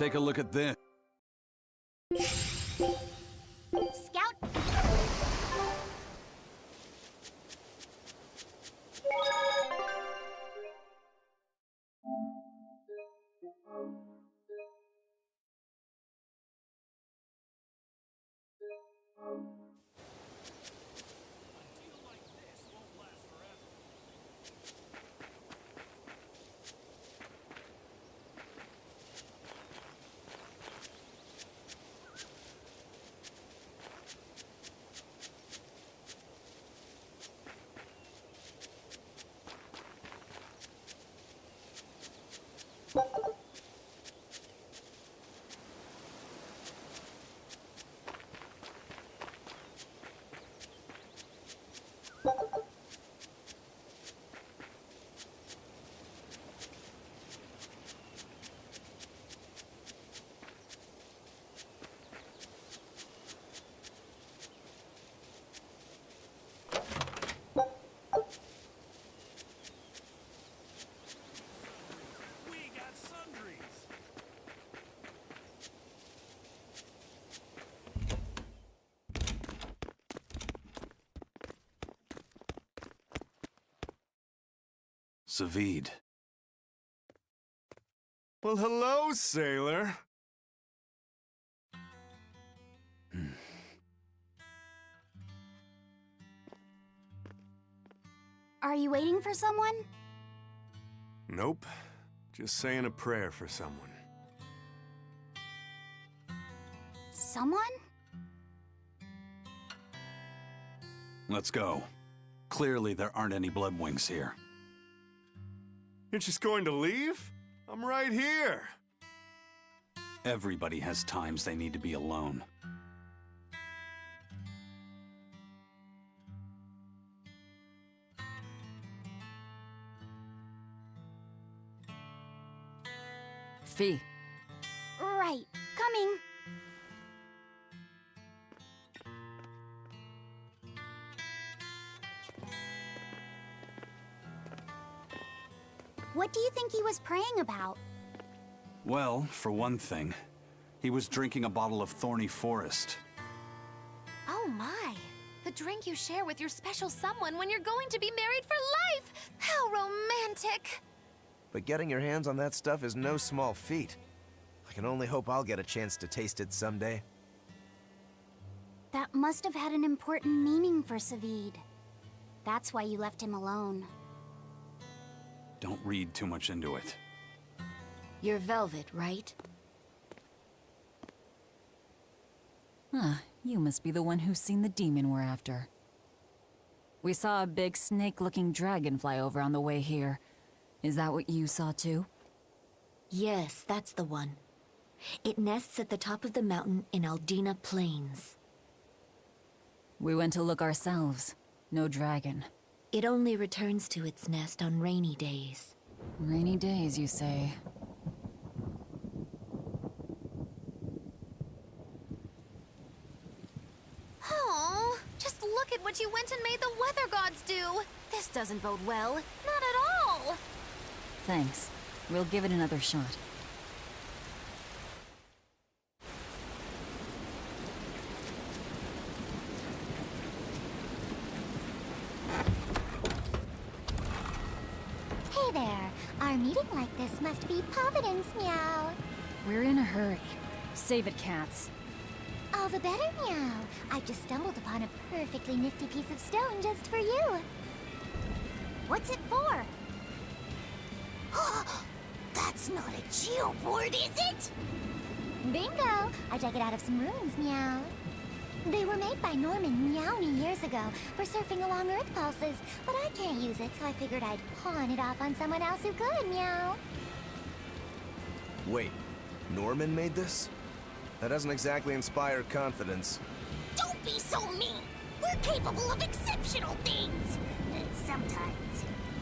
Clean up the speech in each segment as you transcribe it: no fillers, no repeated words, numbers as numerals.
Take a look at this. Scout. Savid. Well, hello, sailor. Are you waiting for someone? Nope. Just saying a prayer for someone. Someone? Let's go. Clearly there aren't any Bloodwings here. You're just going to leave? I'm right here. Everybody has times they need to be alone. Fee. Right. Coming. What do you think he was praying about? Well, for one thing, he was drinking a bottle of Thorny Forest. Oh my! The drink you share with your special someone when you're going to be married for life! How romantic! But getting your hands on that stuff is no small feat. I can only hope I'll get a chance to taste it someday. That must have had an important meaning for Savid. That's why you left him alone. Don't read too much into it. You're Velvet, right? You must be the one who's seen the demon we're after. We saw a big snake-looking dragon fly over on the way here. Is that what you saw too? Yes, that's the one. It nests at the top of the mountain in Aldina Plains. We went to look ourselves. No dragon. It only returns to its nest on rainy days. Rainy days, you say? Oh, just look at what you went and made the weather gods do! This doesn't bode well. Not at all! Thanks. We'll give it another shot. Hey there. Our meeting like this must be Providence, meow. We're in a hurry. Save it, cats. All the better, meow. I've just stumbled upon a perfectly nifty piece of stone just for you. What's it for? That's not a geoboard, is it? Bingo! I dug it out of some ruins, meow. They were made by Norman Meowny years ago for surfing along Earth pulses, but I can't use it, so I figured I'd pawn it off on someone else who could, meow. Wait, Norman made this? That doesn't exactly inspire confidence. Don't be so mean! We're capable of exceptional things! Sometimes.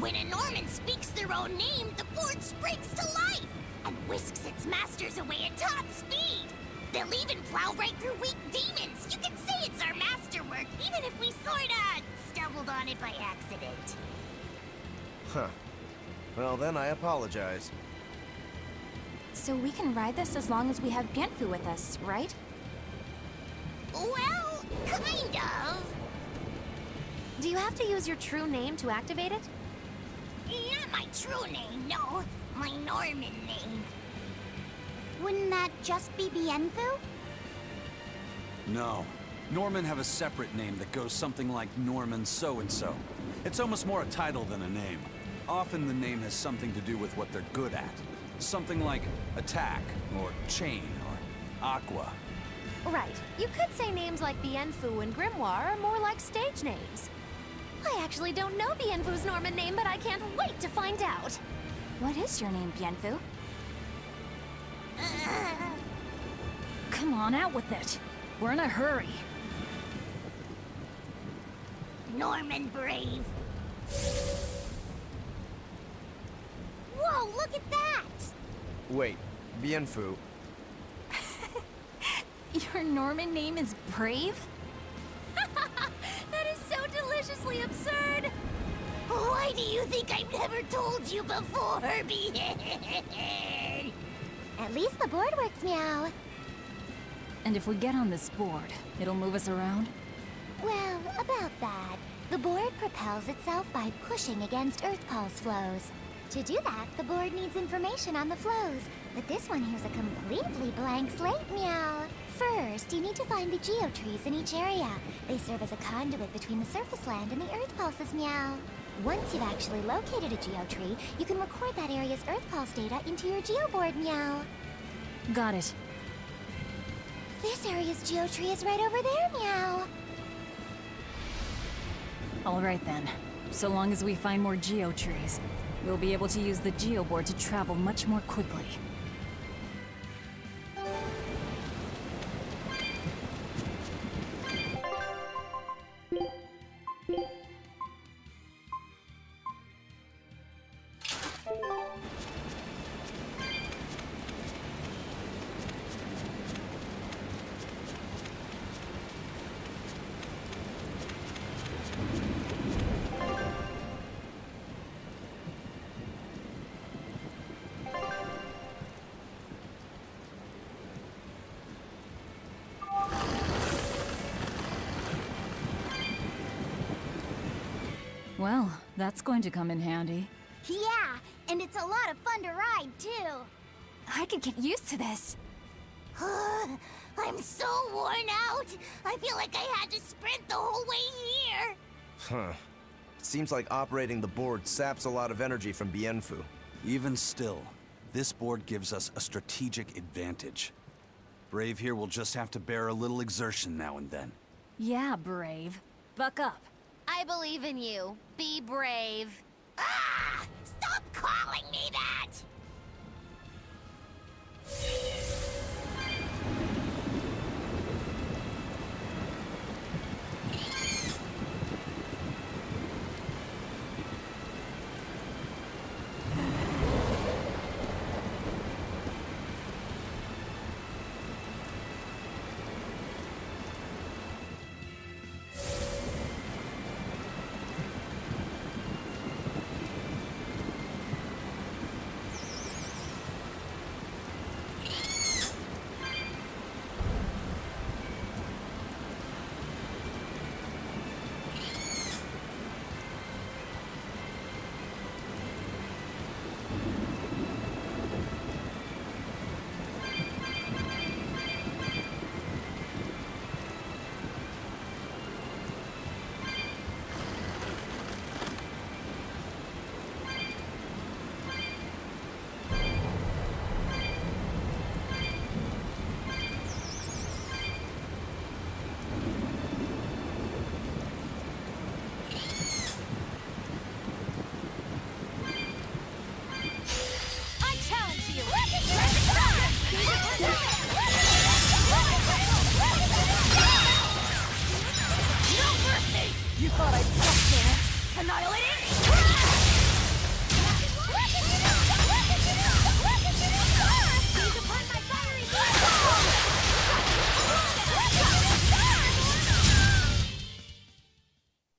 When a Norman speaks their own name, the board springs to life and whisks its masters away at top speed. They'll even plow right through weak demons. You can say it's our masterwork, even if we sorta stumbled on it by accident. Huh. Well, then I apologize. So we can ride this as long as we have Bienfu with us, right? Well, kind of. Do you have to use your true name to activate it? Not my true name, no. My Norman name. Wouldn't that just be Bienfu? No. Norman have a separate name that goes something like Norman so-and-so. It's almost more a title than a name. Often the name has something to do with what they're good at. Something like attack, or chain, or aqua. Right. You could say names like Bienfu and Grimoire are more like stage names. I actually don't know Bienfu's Norman name, but I can't wait to find out. What is your name, Bienfu? Come on, out with it. We're in a hurry. Norman Brave. Whoa, look at that! Wait, Bienfu. Your Norman name is Brave? That is so deliciously absurd! Why do you think I've never told you before, Bien? At least the board works, Meow. And if we get on this board, it'll move us around? Well, about that. The board propels itself by pushing against Earth Pulse flows. To do that, the board needs information on the flows. But this one here's a completely blank slate, Meow. First, you need to find the geotrees in each area. They serve as a conduit between the surface land and the Earth Pulses, Meow. Once you've actually located a geotree, you can record that area's Earth Pulse data into your geoboard, Meow. Got it. This area's geotree is right over there, Meow. All right then. So long as we find more geotrees, we'll be able to use the geoboard to travel much more quickly. Well, that's going to come in handy. Yeah, and it's a lot of fun to ride, too. I could get used to this. I'm so worn out. I feel like I had to sprint the whole way here. Huh. Seems like operating the board saps a lot of energy from Bienfu. Even still, this board gives us a strategic advantage. Brave here will just have to bear a little exertion now and then. Yeah, Brave. Buck up. I believe in you. Be brave. Ah! Stop calling me that!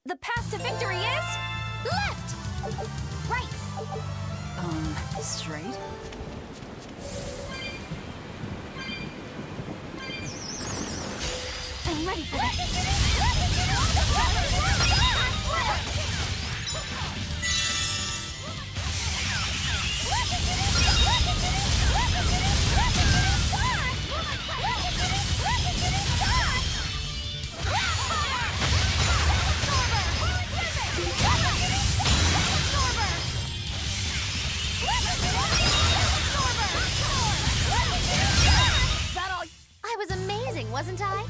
The path to victory is left! Right! Straight? I'm ready for this. That all... I was amazing, wasn't I?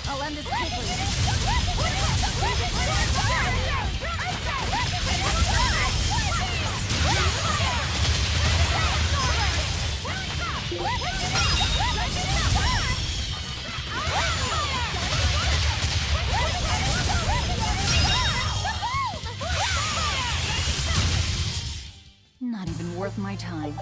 I'll end this quickly. Not even worth my time.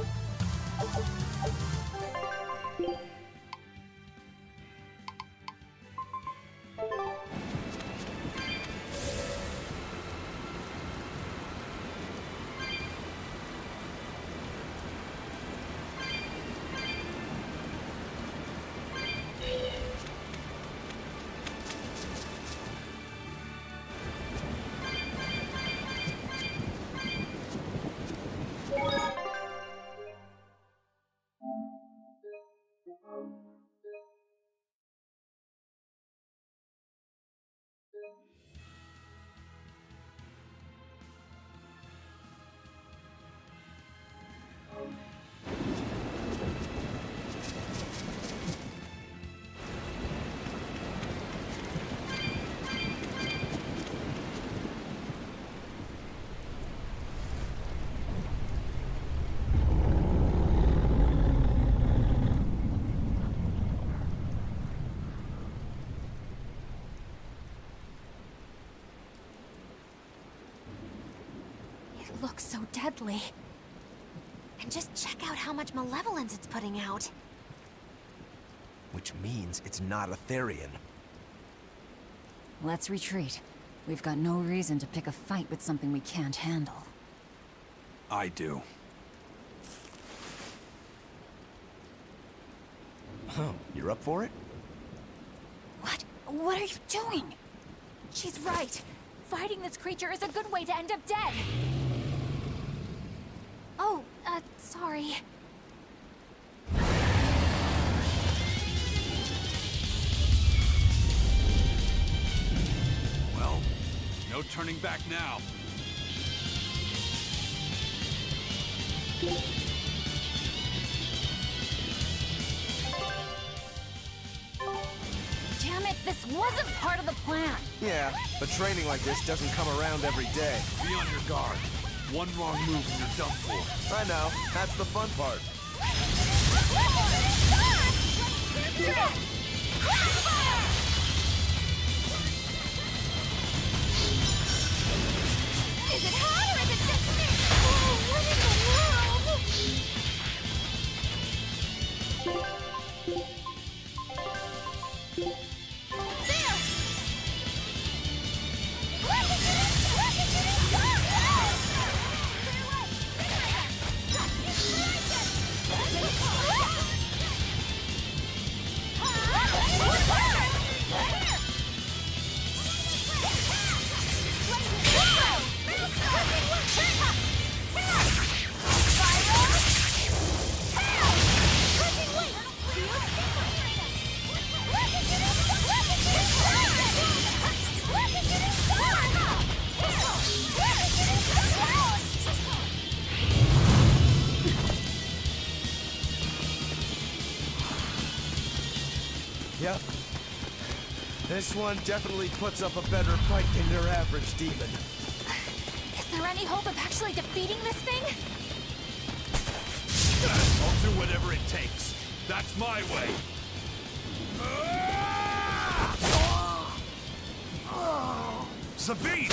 It looks so deadly. And just check out how much malevolence it's putting out. Which means it's not a Therian. Let's retreat. We've got no reason to pick a fight with something we can't handle. I do. Oh, you're up for it? What? What are you doing? She's right. Fighting this creature is a good way to end up dead. Oh, sorry. Well, no turning back now. Damn it, this wasn't part of the plan. Yeah, but training like this doesn't come around every day. Be on your guard. One wrong move and you're done for. I know, that's the fun part. Is it hot or is it just me? Oh, what in the world? Yep. This one definitely puts up a better fight than your average demon. Is there any hope of actually defeating this thing? I'll do whatever it takes. That's my way. Sabine!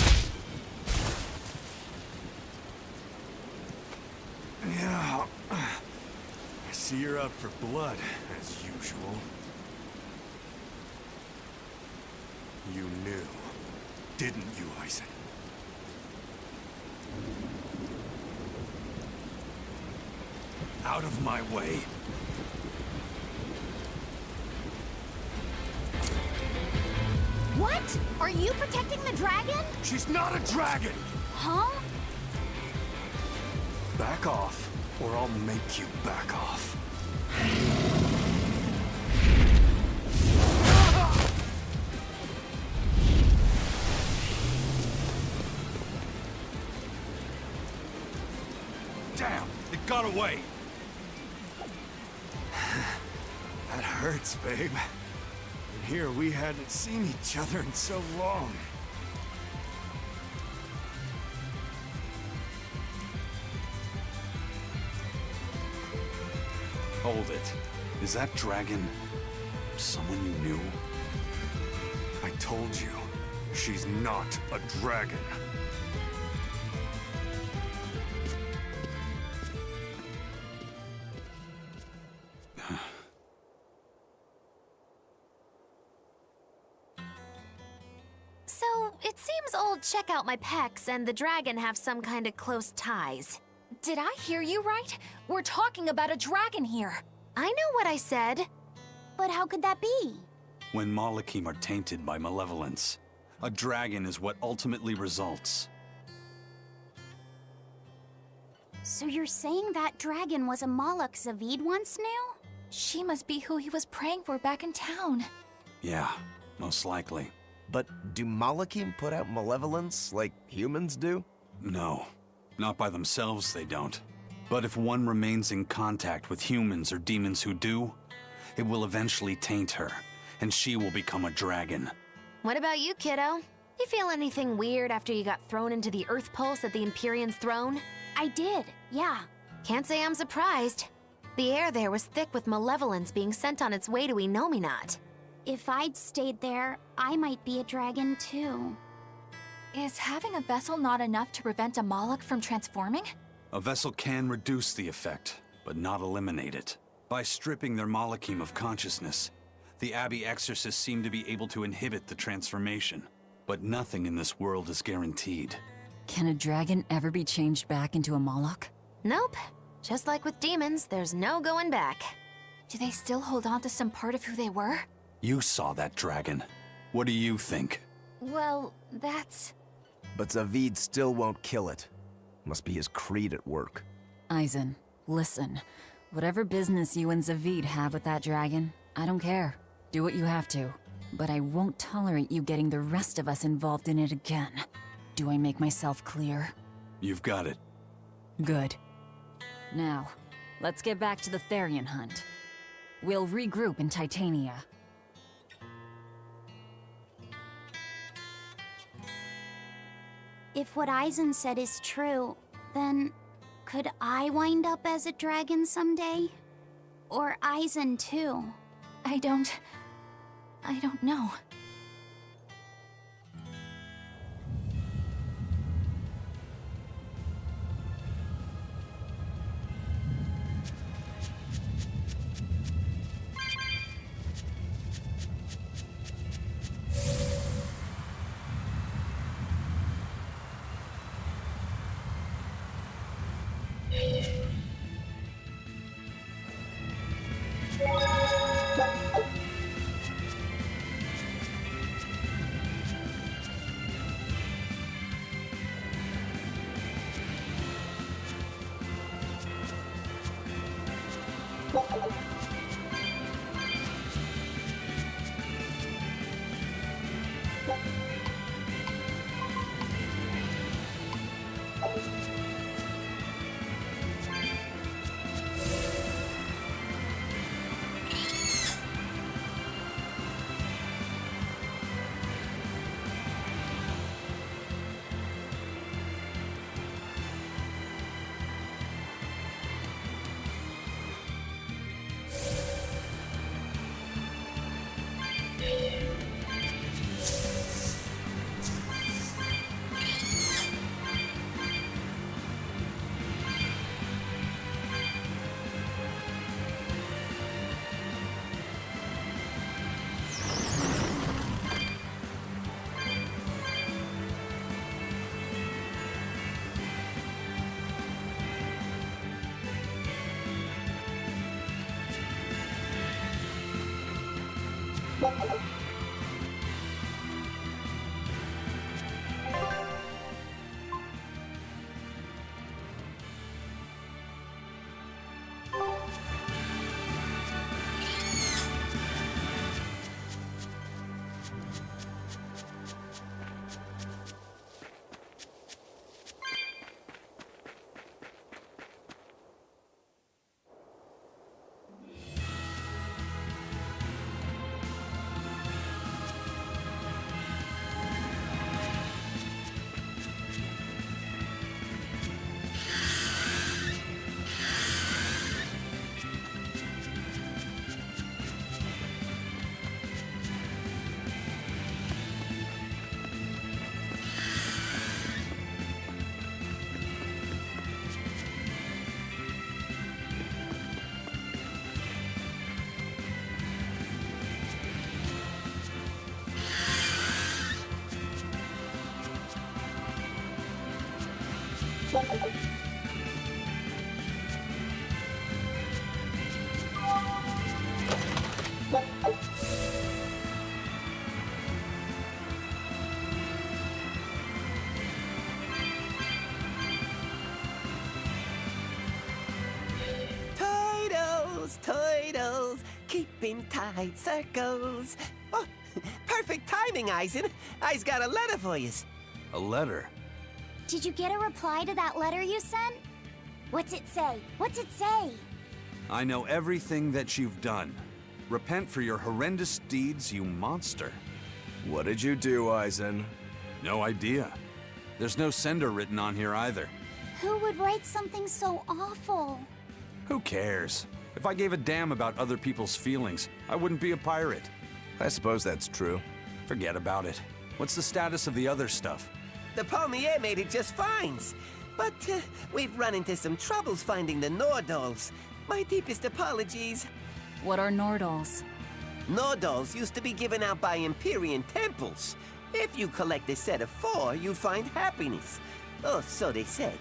Yeah. I see you're out for blood, as usual. You knew, didn't you, Isaac? Out of my way. What? Are you protecting the dragon? She's not a dragon! Huh? Back off, or I'll make you back off. Damn, it got away. That hurts, babe. And here we hadn't seen each other in so long. Hold it. Is that dragon someone you knew? I told you, she's not a dragon. So, it seems old Check Out My Pecs and the dragon have some kind of close ties. Did I hear you right? We're talking about a dragon here. I know what I said. But how could that be? When Malachim are tainted by malevolence, a dragon is what ultimately results. So you're saying that dragon was a Moloch Zavid once knew? She must be who he was praying for back in town. Yeah, most likely. But do Malachim put out malevolence like humans do? No, not by themselves they don't. But if one remains in contact with humans or demons who do, it will eventually taint her, and she will become a dragon. What about you, kiddo? You feel anything weird after you got thrown into the Earth Pulse at the Empyrean's throne? I did, yeah. Can't say I'm surprised. The air there was thick with malevolence being sent on its way to Enominat. If I'd stayed there, I might be a dragon too. Is having a vessel not enough to prevent a Moloch from transforming? A vessel can reduce the effect, but not eliminate it. By stripping their Malachim of consciousness, the Abbey exorcists seem to be able to inhibit the transformation. But nothing in this world is guaranteed. Can a dragon ever be changed back into a Moloch? Nope. Just like with demons, there's no going back. Do they still hold on to some part of who they were? You saw that dragon. What do you think? Well, that's... But Zavid still won't kill it. Must be his creed at work. Eisen, listen. Whatever business you and Zavid have with that dragon, I don't care. Do what you have to. But I won't tolerate you getting the rest of us involved in it again. Do I make myself clear? You've got it. Good. Now, let's get back to the Therian hunt. We'll regroup in Titania. If what Eisen said is true, then could I wind up as a dragon someday? Or Eisen too? I don't know. Turtles, keeping tight circles. Oh, perfect timing, Eisen. I's got a letter for yous. A letter? Did you get a reply to that letter you sent? What's it say? What's it say? I know everything that you've done. Repent for your horrendous deeds, you monster. What did you do, Eisen? No idea. There's no sender written on here either. Who would write something so awful? Who cares? If I gave a damn about other people's feelings, I wouldn't be a pirate. I suppose that's true. Forget about it. What's the status of the other stuff? The Palmier made it just fine. But we've run into some troubles finding the Nordals. My deepest apologies. What are Nordals? Nordals used to be given out by Empyrean temples. If you collect a set of 4, you find happiness. Oh, so they said.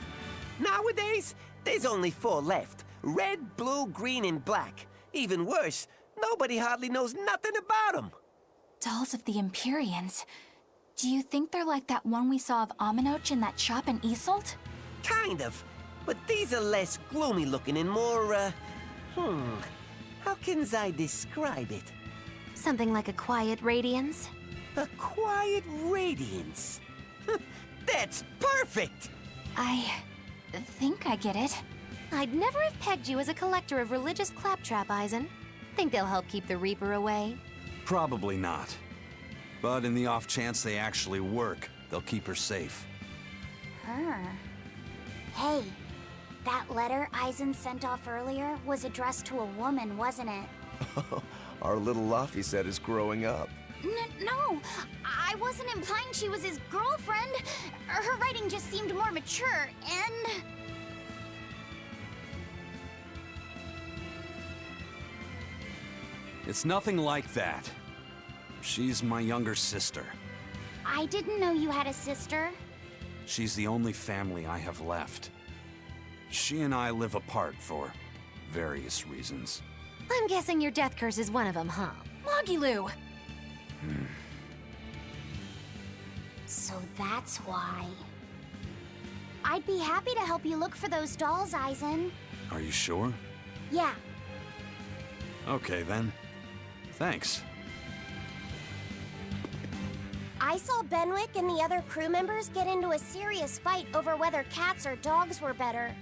Nowadays, there's only 4 left. Red, blue, green, and black. Even worse, nobody hardly knows nothing about them. Dolls of the Empyreans. Do you think they're like that one we saw of Aminoch in that shop in Isolt? Kind of. But these are less gloomy looking and more, how can I describe it? Something like a quiet radiance? A quiet radiance. That's perfect! I think I get it. I'd never have pegged you as a collector of religious claptrap, Eisen. Think they'll help keep the Reaper away? Probably not. But in the off chance they actually work, they'll keep her safe. Hey, that letter Eisen sent off earlier was addressed to a woman, wasn't it? Our little Laphicet is growing up. No, I wasn't implying she was his girlfriend. Her writing just seemed more mature, and... It's nothing like that. She's my younger sister. I didn't know you had a sister. She's the only family I have left. She and I live apart for various reasons. I'm guessing your death curse is one of them, huh? Mogiloo! So that's why. I'd be happy to help you look for those dolls, Eisen. Are you sure? Yeah, Okay then. Thanks. I saw Benwick and the other crew members get into a serious fight over whether cats or dogs were better.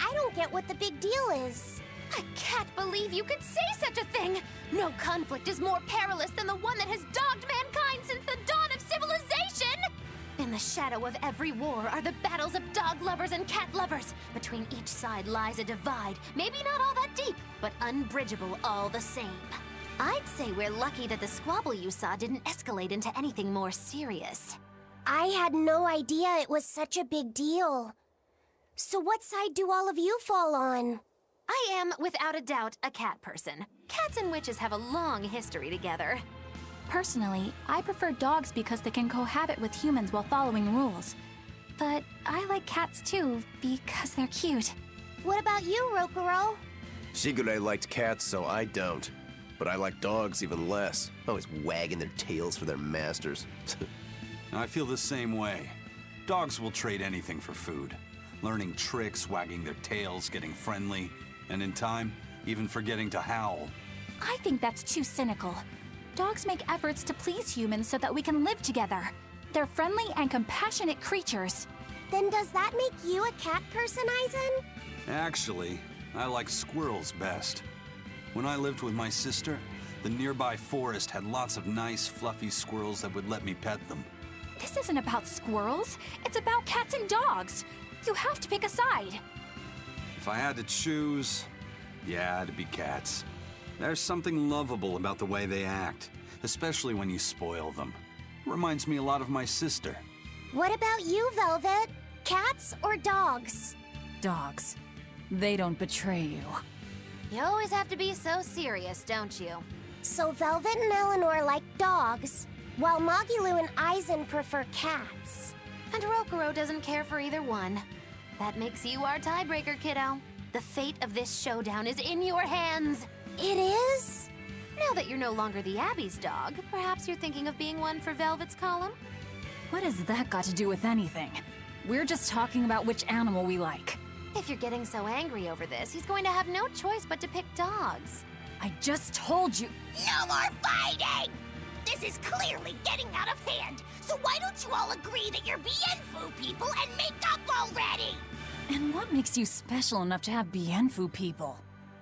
I don't get what the big deal is. I can't believe you could say such a thing! No conflict is more perilous than the one that has dogged mankind since the dawn of civilization! In the shadow of every war are the battles of dog lovers and cat lovers. Between each side lies a divide, maybe not all that deep, but unbridgeable all the same. I'd say we're lucky that the squabble you saw didn't escalate into anything more serious. I had no idea it was such a big deal. So what side do all of you fall on? I am, without a doubt, a cat person. Cats and witches have a long history together. Personally, I prefer dogs because they can cohabit with humans while following rules. But I like cats too, because they're cute. What about you, Rokuro? Shigure liked cats, so I don't. but I like dogs even less. Always wagging their tails for their masters. I feel the same way. Dogs will trade anything for food. Learning tricks, wagging their tails, getting friendly, and in time, even forgetting to howl. I think that's too cynical. Dogs make efforts to please humans so that we can live together. They're friendly and compassionate creatures. Then does that make you a cat person, Eisen? Actually, I like squirrels best. When I lived with my sister, the nearby forest had lots of nice, fluffy squirrels that would let me pet them. This isn't about squirrels. It's about cats and dogs. You have to pick a side. If I had to choose, yeah, it'd be cats. There's something lovable about the way they act, especially when you spoil them. Reminds me a lot of my sister. What about you, Velvet? Cats or dogs? Dogs. They don't betray you. You always have to be so serious, don't you? So Velvet and Eleanor like dogs, while Magilu and Eisen prefer cats. And Rokuro doesn't care for either one. That makes you our tiebreaker, kiddo. The fate of this showdown is in your hands. It is? Now that you're no longer the Abbey's dog, perhaps you're thinking of being one for Velvet's column? What has that got to do with anything? We're just talking about which animal we like. If you're getting so angry over this, he's going to have no choice but to pick dogs. I just told you. No more fighting! This is clearly getting out of hand, so why don't you all agree that you're Bienfu people and make up already? And what makes you special enough to have Bienfu people?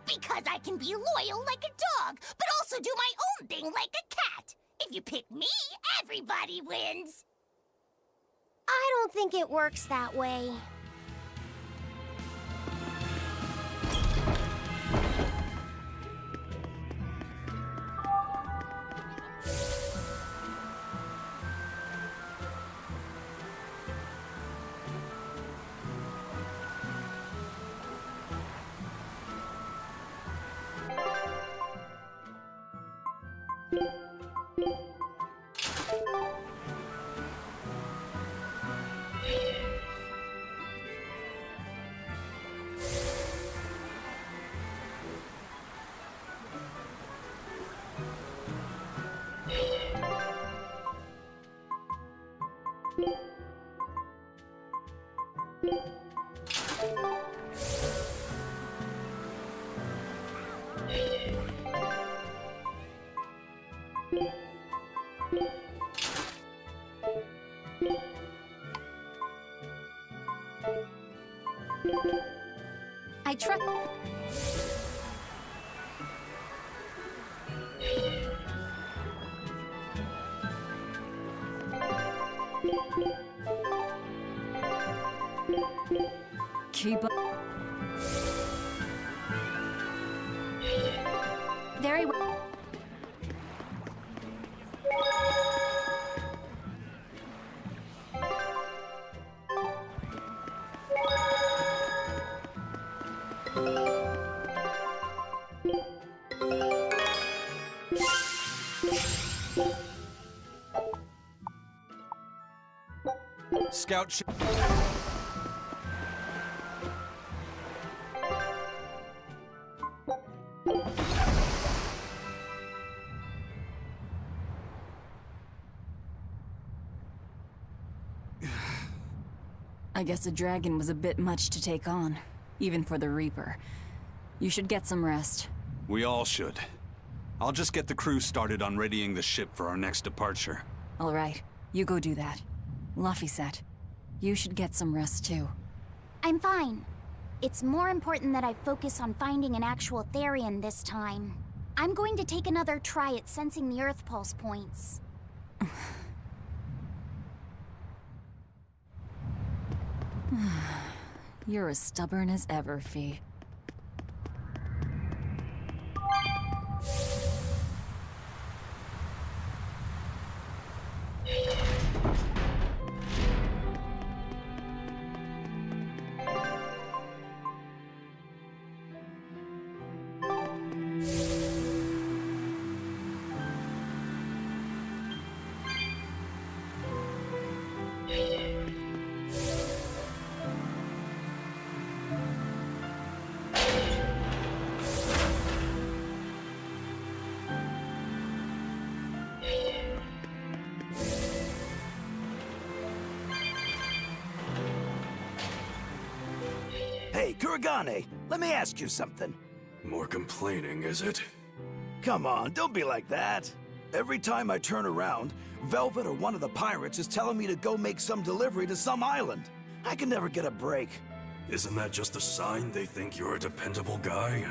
Because I can be loyal like a dog, but also do my own thing like a cat. If you pick me, everybody wins. I don't think it works that way. I trust. Keep up. Very well. Scout ship. I guess a dragon was a bit much to take on, even for the Reaper. You should get some rest. We all should. I'll just get the crew started on readying the ship for our next departure. All right, you go do that. Laphicet, you should get some rest too. I'm fine. It's more important that I focus on finding an actual Therian this time. I'm going to take another try at sensing the Earth Pulse points. You're as stubborn as ever, Fee. Kuragane, let me ask you something. More complaining, is it? Come on, don't be like that. Every time I turn around, Velvet or one of the pirates is telling me to go make some delivery to some island. I can never get a break. Isn't that just a sign they think you're a dependable guy?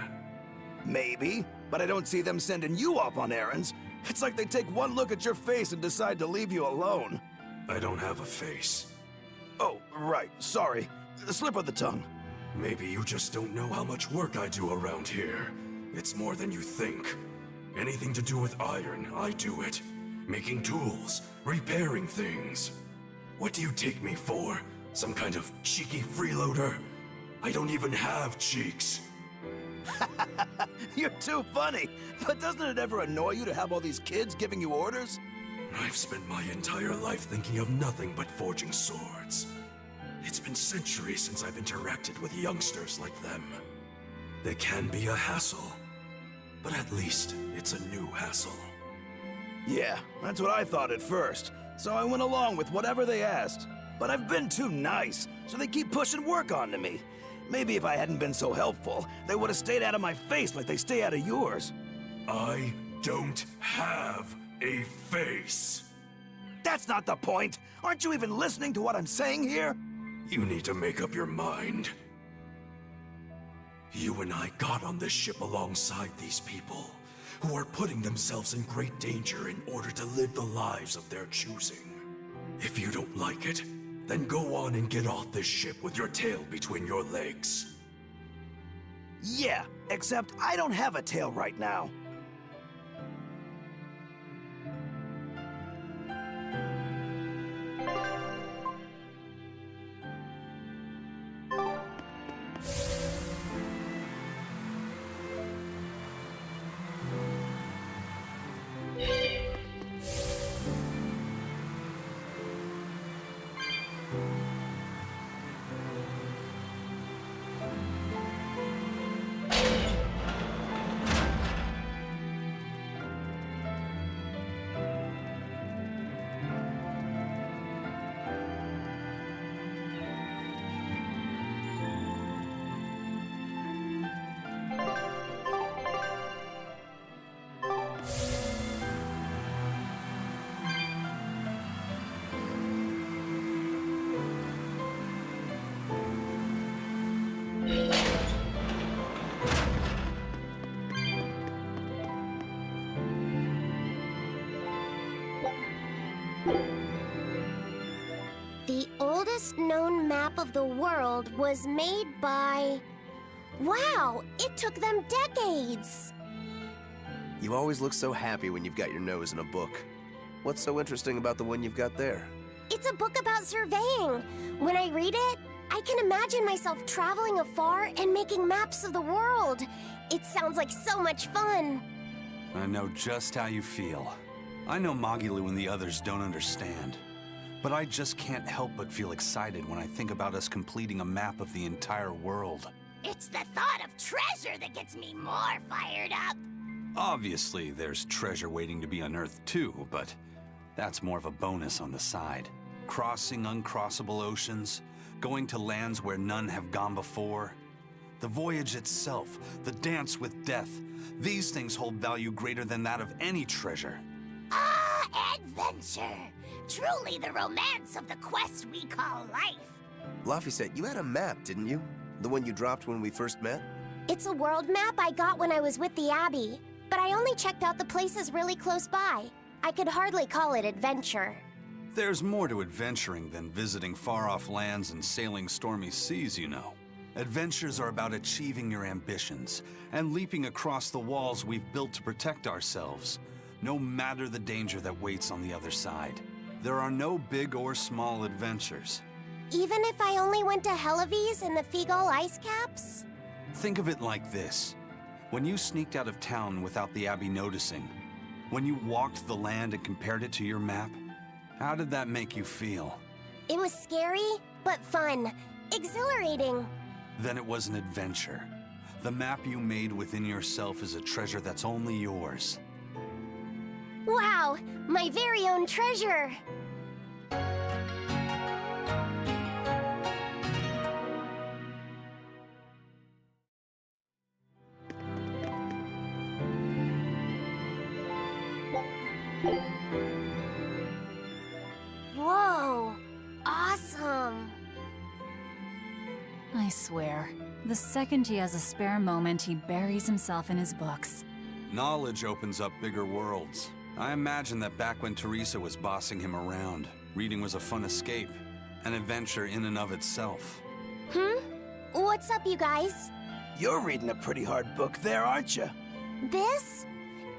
Maybe, but I don't see them sending you off on errands. It's like they take one look at your face and decide to leave you alone. I don't have a face. Oh, right, sorry. Slip of the tongue. Maybe you just don't know how much work I do around here. It's more than you think. Anything to do with iron, I do it. Making tools, repairing things. What do you take me for? Some kind of cheeky freeloader? I don't even have cheeks. You're too funny. But doesn't it ever annoy you to have all these kids giving you orders? I've spent my entire life thinking of nothing but forging swords. It's been centuries since I've interacted with youngsters like them. They can be a hassle, but at least it's a new hassle. Yeah, that's what I thought at first. So I went along with whatever they asked. But I've been too nice, so they keep pushing work onto me. Maybe if I hadn't been so helpful, they would have stayed out of my face like they stay out of yours. I don't have a face. That's not the point. Aren't you even listening to what I'm saying here? You need to make up your mind. You and I got on this ship alongside these people, who are putting themselves in great danger in order to live the lives of their choosing. If you don't like it, then go on and get off this ship with your tail between your legs. Yeah, except I don't have a tail right now. The oldest known map of the world was made by... Wow, it took them decades! You always look so happy when you've got your nose in a book. What's so interesting about the one you've got there? It's a book about surveying. When I read it, I can imagine myself traveling afar and making maps of the world. It sounds like so much fun. I know just how you feel. I know Magilu and the others don't understand. But I just can't help but feel excited when I think about us completing a map of the entire world. It's the thought of treasure that gets me more fired up. Obviously, there's treasure waiting to be unearthed too, but that's more of a bonus on the side. Crossing uncrossable oceans, going to lands where none have gone before. The voyage itself, the dance with death, these things hold value greater than that of any treasure. Ah, adventure! Truly the romance of the quest we call life. Laphicet, you had a map, didn't you? The one you dropped when we first met? It's a world map I got when I was with the Abbey, but I only checked out the places really close by. I could hardly call it adventure. There's more to adventuring than visiting far-off lands and sailing stormy seas, you know. Adventures are about achieving your ambitions and leaping across the walls we've built to protect ourselves, no matter the danger that waits on the other side. There are no big or small adventures. Even if I only went to Helavies and the Figol ice caps? Think of it like this. When you sneaked out of town without the Abbey noticing, when you walked the land and compared it to your map, how did that make you feel? It was scary, but fun. Exhilarating. Then it was an adventure. The map you made within yourself is a treasure that's only yours. Wow, my very own treasure! Whoa! Awesome! I swear, the second he has a spare moment, he buries himself in his books. Knowledge opens up bigger worlds. I imagine that back when Teresa was bossing him around, reading was a fun escape, an adventure in and of itself. What's up, you guys? You're reading a pretty hard book there, aren't you? This?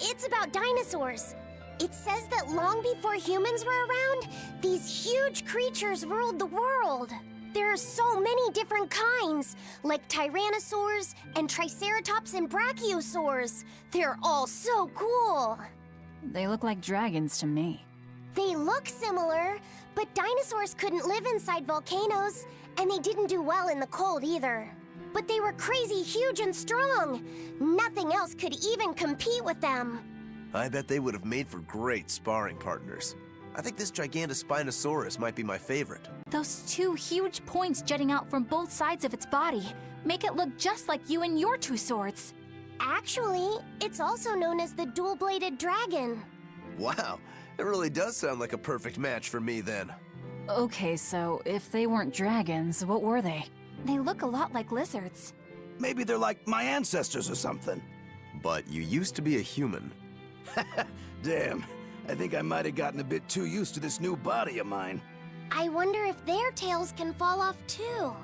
It's about dinosaurs. It says that long before humans were around, these huge creatures ruled the world. There are so many different kinds, like tyrannosaurs and triceratops and brachiosaurs. They're all so cool. They look like dragons to me. They look similar, but dinosaurs couldn't live inside volcanoes, and they didn't do well in the cold either. But they were crazy huge and strong. Nothing else could even compete with them. I bet they would have made for great sparring partners. I think this Gigantospinosaurus might be my favorite. Those two huge points jutting out from both sides of its body make it look just like you and your two swords. Actually, it's also known as the dual-bladed dragon. Wow, it really does sound like a perfect match for me then. Okay, so if they weren't dragons, what were they? They look a lot like lizards. Maybe they're like my ancestors or something. But you used to be a human. Damn, I think I might have gotten a bit too used to this new body of mine. I wonder if their tails can fall off too.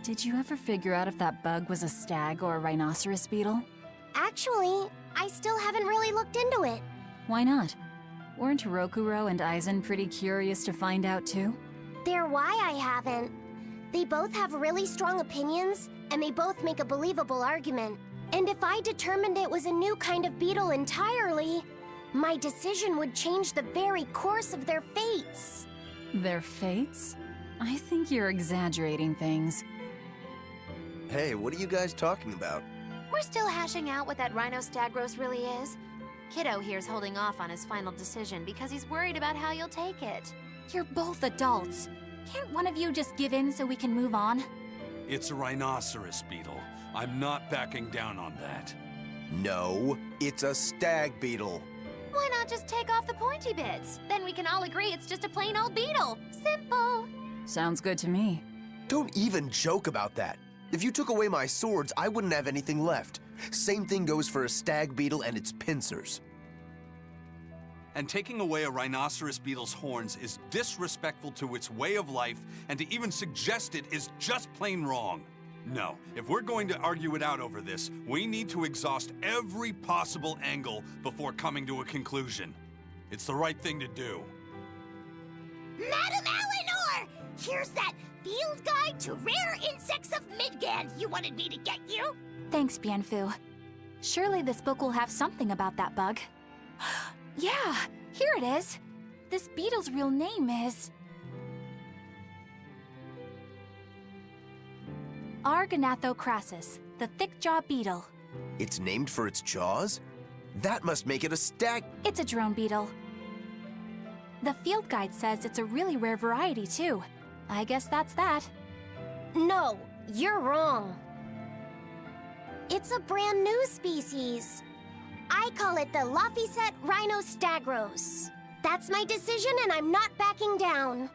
Did you ever figure out if that bug was a stag or a rhinoceros beetle? Actually, I still haven't really looked into it. Why not? Weren't Rokuro and Aizen pretty curious to find out too? They're why I haven't. They both have really strong opinions, and they both make a believable argument. And if I determined it was a new kind of beetle entirely, my decision would change the very course of their fates. Their fates? I think you're exaggerating things. Hey, what are you guys talking about? We're still hashing out what that Rhinostagros really is. Kiddo here's holding off on his final decision because he's worried about how you'll take it. You're both adults. Can't one of you just give in so we can move on? It's a rhinoceros beetle. I'm not backing down on that. No, it's a stag beetle. Why not just take off the pointy bits? Then we can all agree it's just a plain old beetle. Simple. Sounds good to me. Don't even joke about that. If you took away my swords, I wouldn't have anything left. Same thing goes for a stag beetle and its pincers. And taking away a rhinoceros beetle's horns is disrespectful to its way of life, and to even suggest it is just plain wrong. No, if we're going to argue it out over this, we need to exhaust every possible angle before coming to a conclusion. It's the right thing to do. Madam Eleanor! Here's that field guide to rare insects of Midgand you wanted me to get you. Thanks, Bienfu. Surely this book will have something about that bug. Yeah, here it is. This beetle's real name is... Argonathocrassus, the thick-jaw beetle. It's named for its jaws? That must make it a stag... It's a drone beetle. The field guide says it's a really rare variety, too. I guess that's that. No, you're wrong. It's a brand new species. I call it the Laphicet Rhinostagros. That's my decision, and I'm not backing down.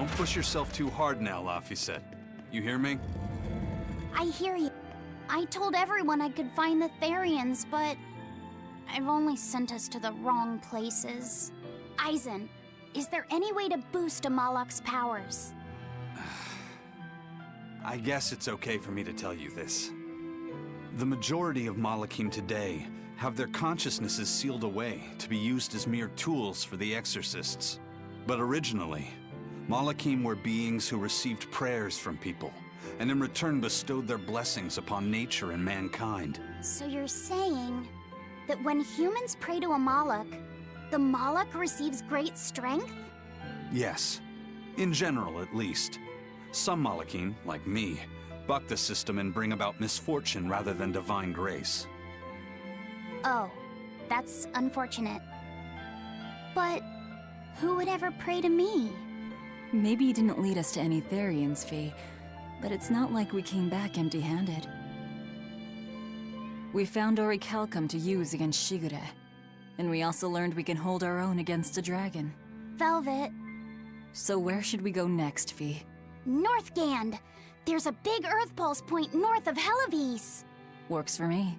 Don't push yourself too hard now, Laphicet. You hear me? I hear you. I told everyone I could find the Therians, but I've only sent us to the wrong places. Aizen, is there any way to boost Amalok's powers? I guess it's okay for me to tell you this. The majority of Malakim today have their consciousnesses sealed away to be used as mere tools for the exorcists. But originally, Malakim were beings who received prayers from people, and in return bestowed their blessings upon nature and mankind. So you're saying that when humans pray to Amalok, the Malak receives great strength? Yes. In general, at least. Some Malakim, like me, buck the system and bring about misfortune rather than divine grace. Oh, that's unfortunate. But who would ever pray to me? Maybe you didn't lead us to any Therians, Fee, but it's not like we came back empty-handed. We found orichalcum to use against Shigure, and we also learned we can hold our own against a dragon. Velvet. So where should we go next, Fee? Northgand! There's a big Earth Pulse point north of Helivis! Works for me.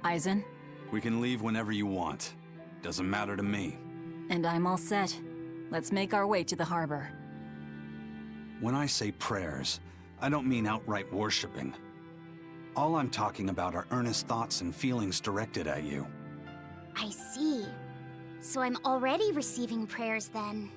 Aizen? We can leave whenever you want. Doesn't matter to me. And I'm all set. Let's make our way to the harbor. When I say prayers, I don't mean outright worshipping. All I'm talking about are earnest thoughts and feelings directed at you. I see. So I'm already receiving prayers then.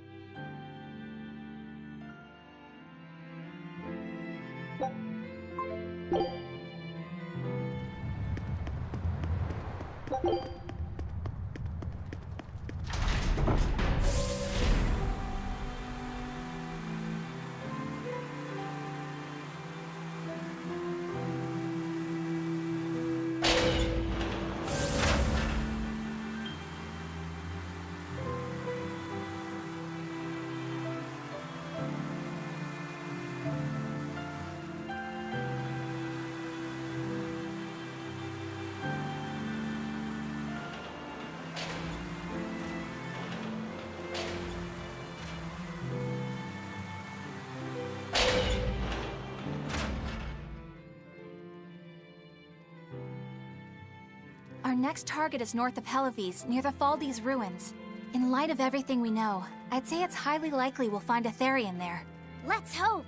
Our next target is north of Helivis, near the Faldes ruins. In light of everything we know, I'd say it's highly likely we'll find a Therian there. Let's hope!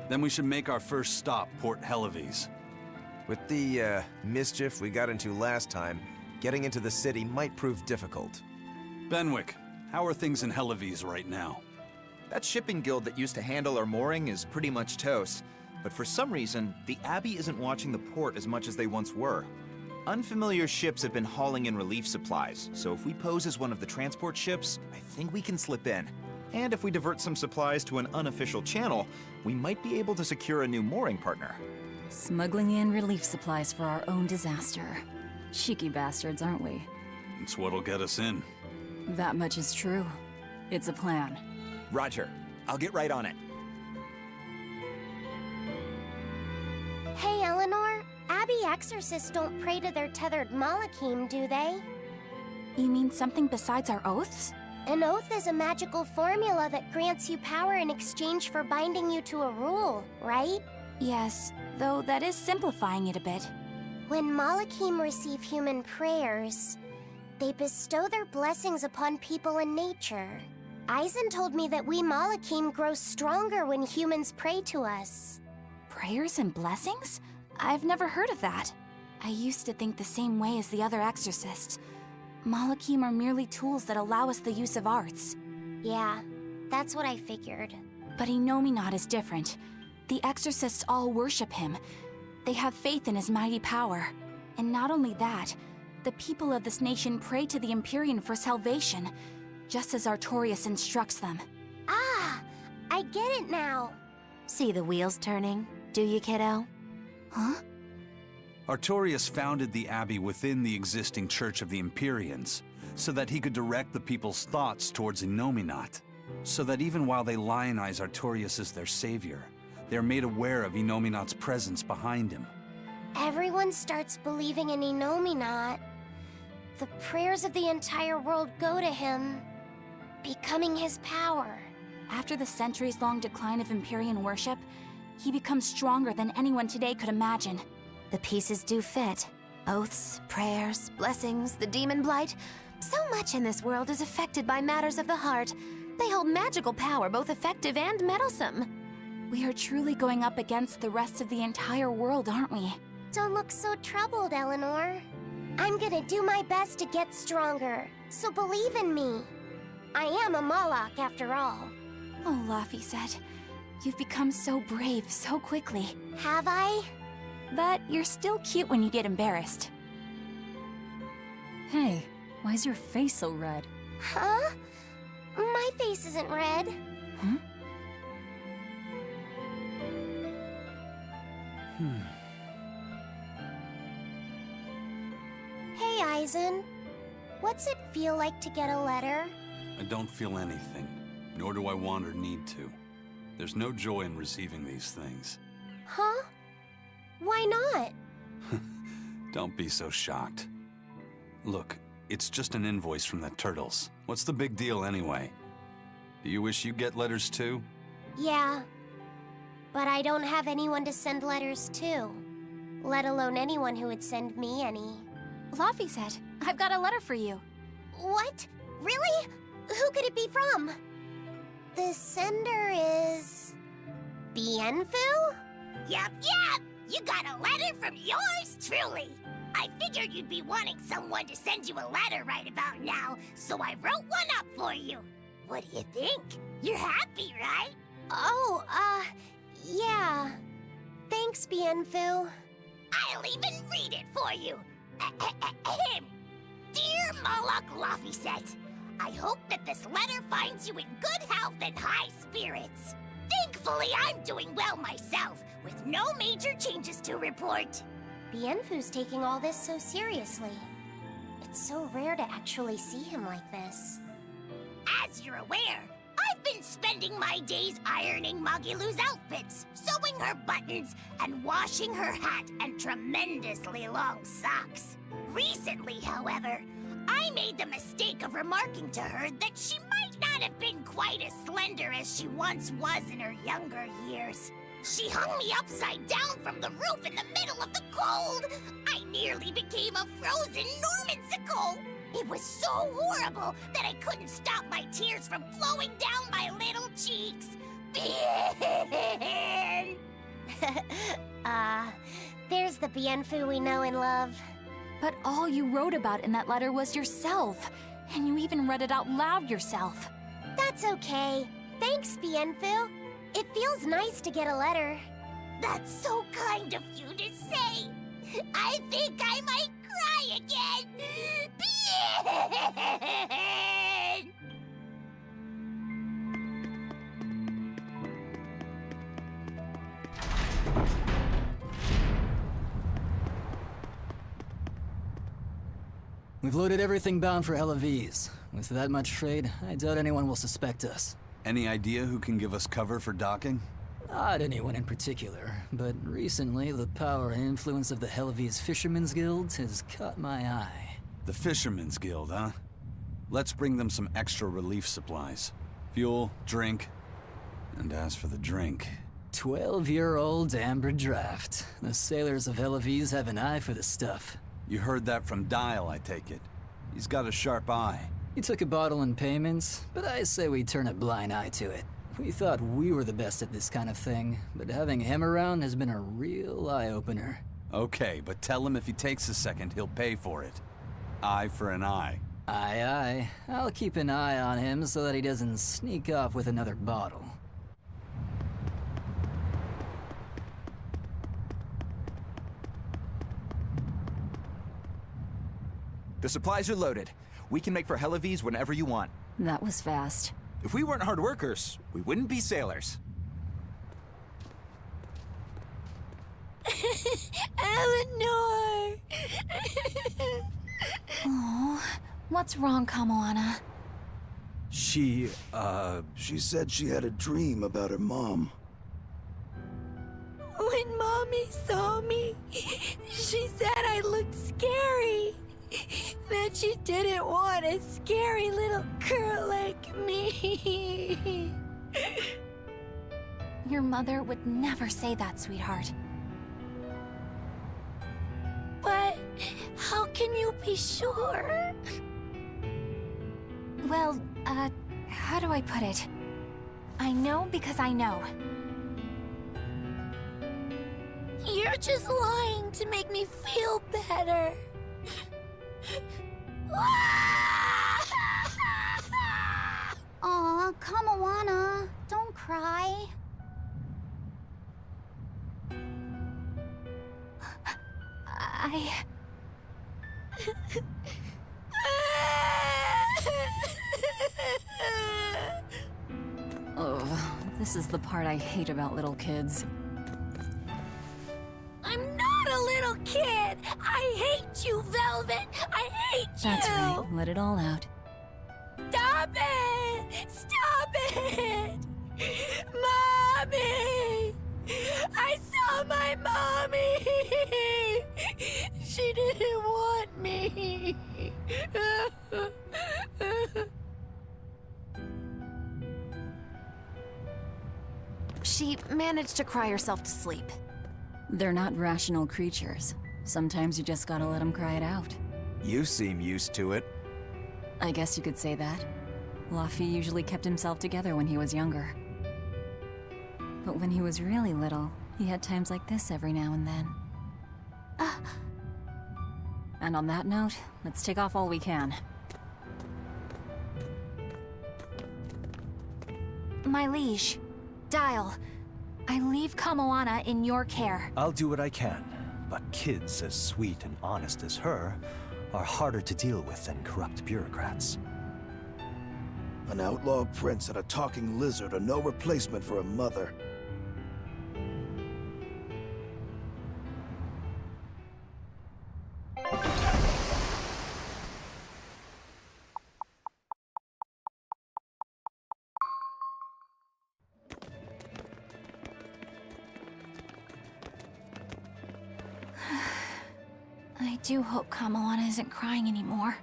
Then we should make our first stop, Port Helivis. With the, mischief we got into last time, getting into the city might prove difficult. Benwick, how are things in Helivis right now? That shipping guild that used to handle our mooring is pretty much toast. But for some reason, the Abbey isn't watching the port as much as they once were. Unfamiliar ships have been hauling in relief supplies, so if we pose as one of the transport ships, I think we can slip in. And if we divert some supplies to an unofficial channel, we might be able to secure a new mooring partner. Smuggling in relief supplies for our own disaster. Cheeky bastards, aren't we? It's what'll get us in. That much is true. It's a plan. Roger. I'll get right on it. Hey, Eleanor. Abbey exorcists don't pray to their tethered Malakim, do they? You mean something besides our oaths? An oath is a magical formula that grants you power in exchange for binding you to a rule, right? Yes, though that is simplifying it a bit. When Malakim receive human prayers, they bestow their blessings upon people and nature. Aizen told me that we Malakim grow stronger when humans pray to us. Prayers and blessings? I've never heard of that. I used to think the same way as the other exorcists. Malakim are merely tools that allow us the use of arts. Yeah, that's what I figured. But Innominat is different. The exorcists all worship him. They have faith in his mighty power. And not only that, the people of this nation pray to the Empyrean for salvation, just as Artorias instructs them. Ah, I get it now. See the wheels turning, do you, kiddo? Huh? Artorias founded the Abbey within the existing Church of the Empyreans, so that he could direct the people's thoughts towards Innominat. So that even while they lionize Artorias as their savior, they are made aware of Innominat's presence behind him. Everyone starts believing in Innominat. The prayers of the entire world go to him, becoming his power. After the centuries-long decline of Empyrean worship, he becomes stronger than anyone today could imagine. The pieces do fit. Oaths, prayers, blessings, the demon blight. So much in this world is affected by matters of the heart. They hold magical power, both effective and meddlesome. We are truly going up against the rest of the entire world, aren't we? Don't look so troubled, Eleanor. I'm gonna do my best to get stronger, so believe in me. I am a Moloch, after all. Oh, Laphicet, you've become so brave so quickly. Have I? But you're still cute when you get embarrassed. Hey, why is your face so red? Huh? My face isn't red. Huh? Hey, Eisen. What's it feel like to get a letter? I don't feel anything, nor do I want or need to. There's no joy in receiving these things. Huh? Why not? Don't be so shocked. Look, it's just an invoice from the turtles. What's the big deal anyway? Do you wish you get letters too? Yeah. But I don't have anyone to send letters to. Let alone anyone who would send me any. Laphicet, I've got a letter for you. What? Really? Who could it be from? The sender is... Bienfu? Yup. You got a letter from yours truly. I figured you'd be wanting someone to send you a letter right about now, so I wrote one up for you. What do you think? You're happy, right? Oh, yeah. Thanks, Bienfu. I'll even read it for you. Dear Moloch Laphicet, I hope that this letter finds you in good health and high spirits. Thankfully, I'm doing well myself, with no major changes to report. Bienfu's taking all this so seriously. It's so rare to actually see him like this. As you're aware, I've been spending my days ironing Magilu's outfits, sewing her buttons, and washing her hat and tremendously long socks. Recently, however, I made the mistake of remarking to her that she might not have been quite as slender as she once was in her younger years. She hung me upside down from the roof in the middle of the cold. I nearly became a frozen Normansicle. It was so horrible that I couldn't stop my tears from flowing down my little cheeks. There's the Bienfu we know and love. But all you wrote about in that letter was yourself. And you even read it out loud yourself. That's okay. Thanks, Bienfu. It feels nice to get a letter. That's so kind of you to say. I think I might cry again. We've loaded everything bound for Helaviz. With that much trade, I doubt anyone will suspect us. Any idea who can give us cover for docking? Not anyone in particular, but recently the power and influence of the Helaviz Fishermen's Guild has caught my eye. The Fishermen's Guild, huh? Let's bring them some extra relief supplies. Fuel, drink. And as for the drink... 12-year-old amber draft. The sailors of Helaviz have an eye for the stuff. You heard that from Dial, I take it. He's got a sharp eye. He took a bottle in payments, but I say we turn a blind eye to it. We thought we were the best at this kind of thing, but having him around has been a real eye-opener. Okay, but tell him if he takes a second, he'll pay for it. Eye for an eye. Aye, aye. I'll keep an eye on him so that he doesn't sneak off with another bottle. The supplies are loaded. We can make for Helaviz whenever you want. That was fast. If we weren't hard workers, we wouldn't be sailors. Eleanor! Oh, what's wrong, Kamoana? She said she had a dream about her mom. When Mommy saw me, she said I looked scary. That she didn't want a scary little girl like me. Your mother would never say that, sweetheart. But how can you be sure? Well, how do I put it? I know because I know. You're just lying to make me feel better. Aw, Kamawana, don't cry. Oh, this is the part I hate about little kids. I'm not a little kid! I hate you, Velvet! I hate you! That's right, let it all out. Stop it! Stop it! Mommy! I saw my mommy! She didn't want me! She managed to cry herself to sleep. They're not rational creatures. Sometimes you just gotta let them cry it out. You seem used to it. I guess you could say that. Laffy usually kept himself together when he was younger. But when he was really little, he had times like this every now and then. And on that note, let's take off all we can. My liege, Dial, I leave Kamawana in your care. I'll do what I can, but kids as sweet and honest as her are harder to deal with than corrupt bureaucrats. An outlaw prince and a talking lizard are no replacement for a mother. I do hope Kamawana isn't crying anymore.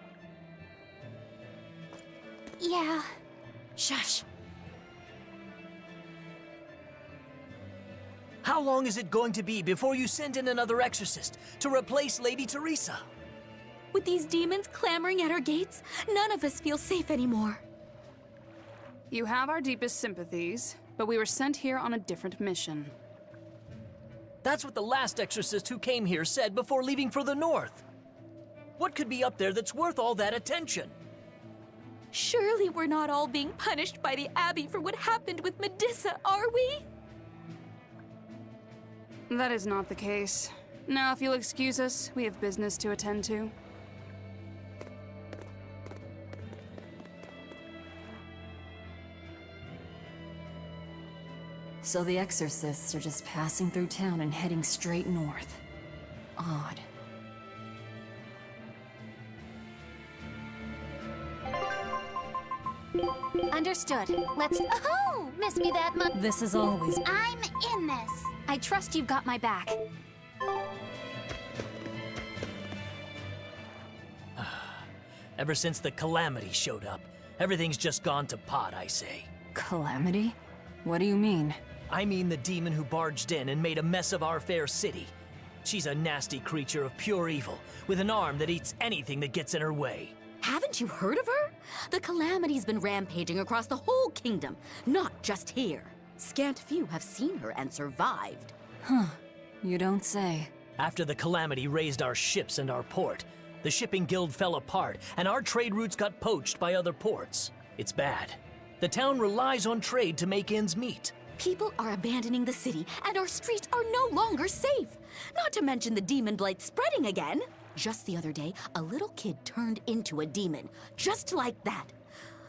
Yeah. Shush. How long is it going to be before you send in another exorcist to replace Lady Teresa? With these demons clamoring at our gates, none of us feel safe anymore. You have our deepest sympathies, but we were sent here on a different mission. That's what the last exorcist who came here said before leaving for the north. What could be up there that's worth all that attention? Surely we're not all being punished by the Abbey for what happened with Medusa, are we? That is not the case. Now, if you'll excuse us, we have business to attend to. So the exorcists are just passing through town and heading straight north. Odd. Understood. Let's... Oh, miss me that much. This is always... I'm in this. I trust you've got my back. Ever since the Calamity showed up, everything's just gone to pot, I say. Calamity? What do you mean? I mean the demon who barged in and made a mess of our fair city. She's a nasty creature of pure evil, with an arm that eats anything that gets in her way. Haven't you heard of her? The Calamity's been rampaging across the whole kingdom, not just here. Scant few have seen her and survived. Huh. You don't say. After the Calamity raised our ships and our port, the shipping guild fell apart, and our trade routes got poached by other ports. It's bad. The town relies on trade to make ends meet. People are abandoning the city, and our streets are no longer safe. Not to mention the demon blight spreading again. Just the other day, a little kid turned into a demon. Just like that.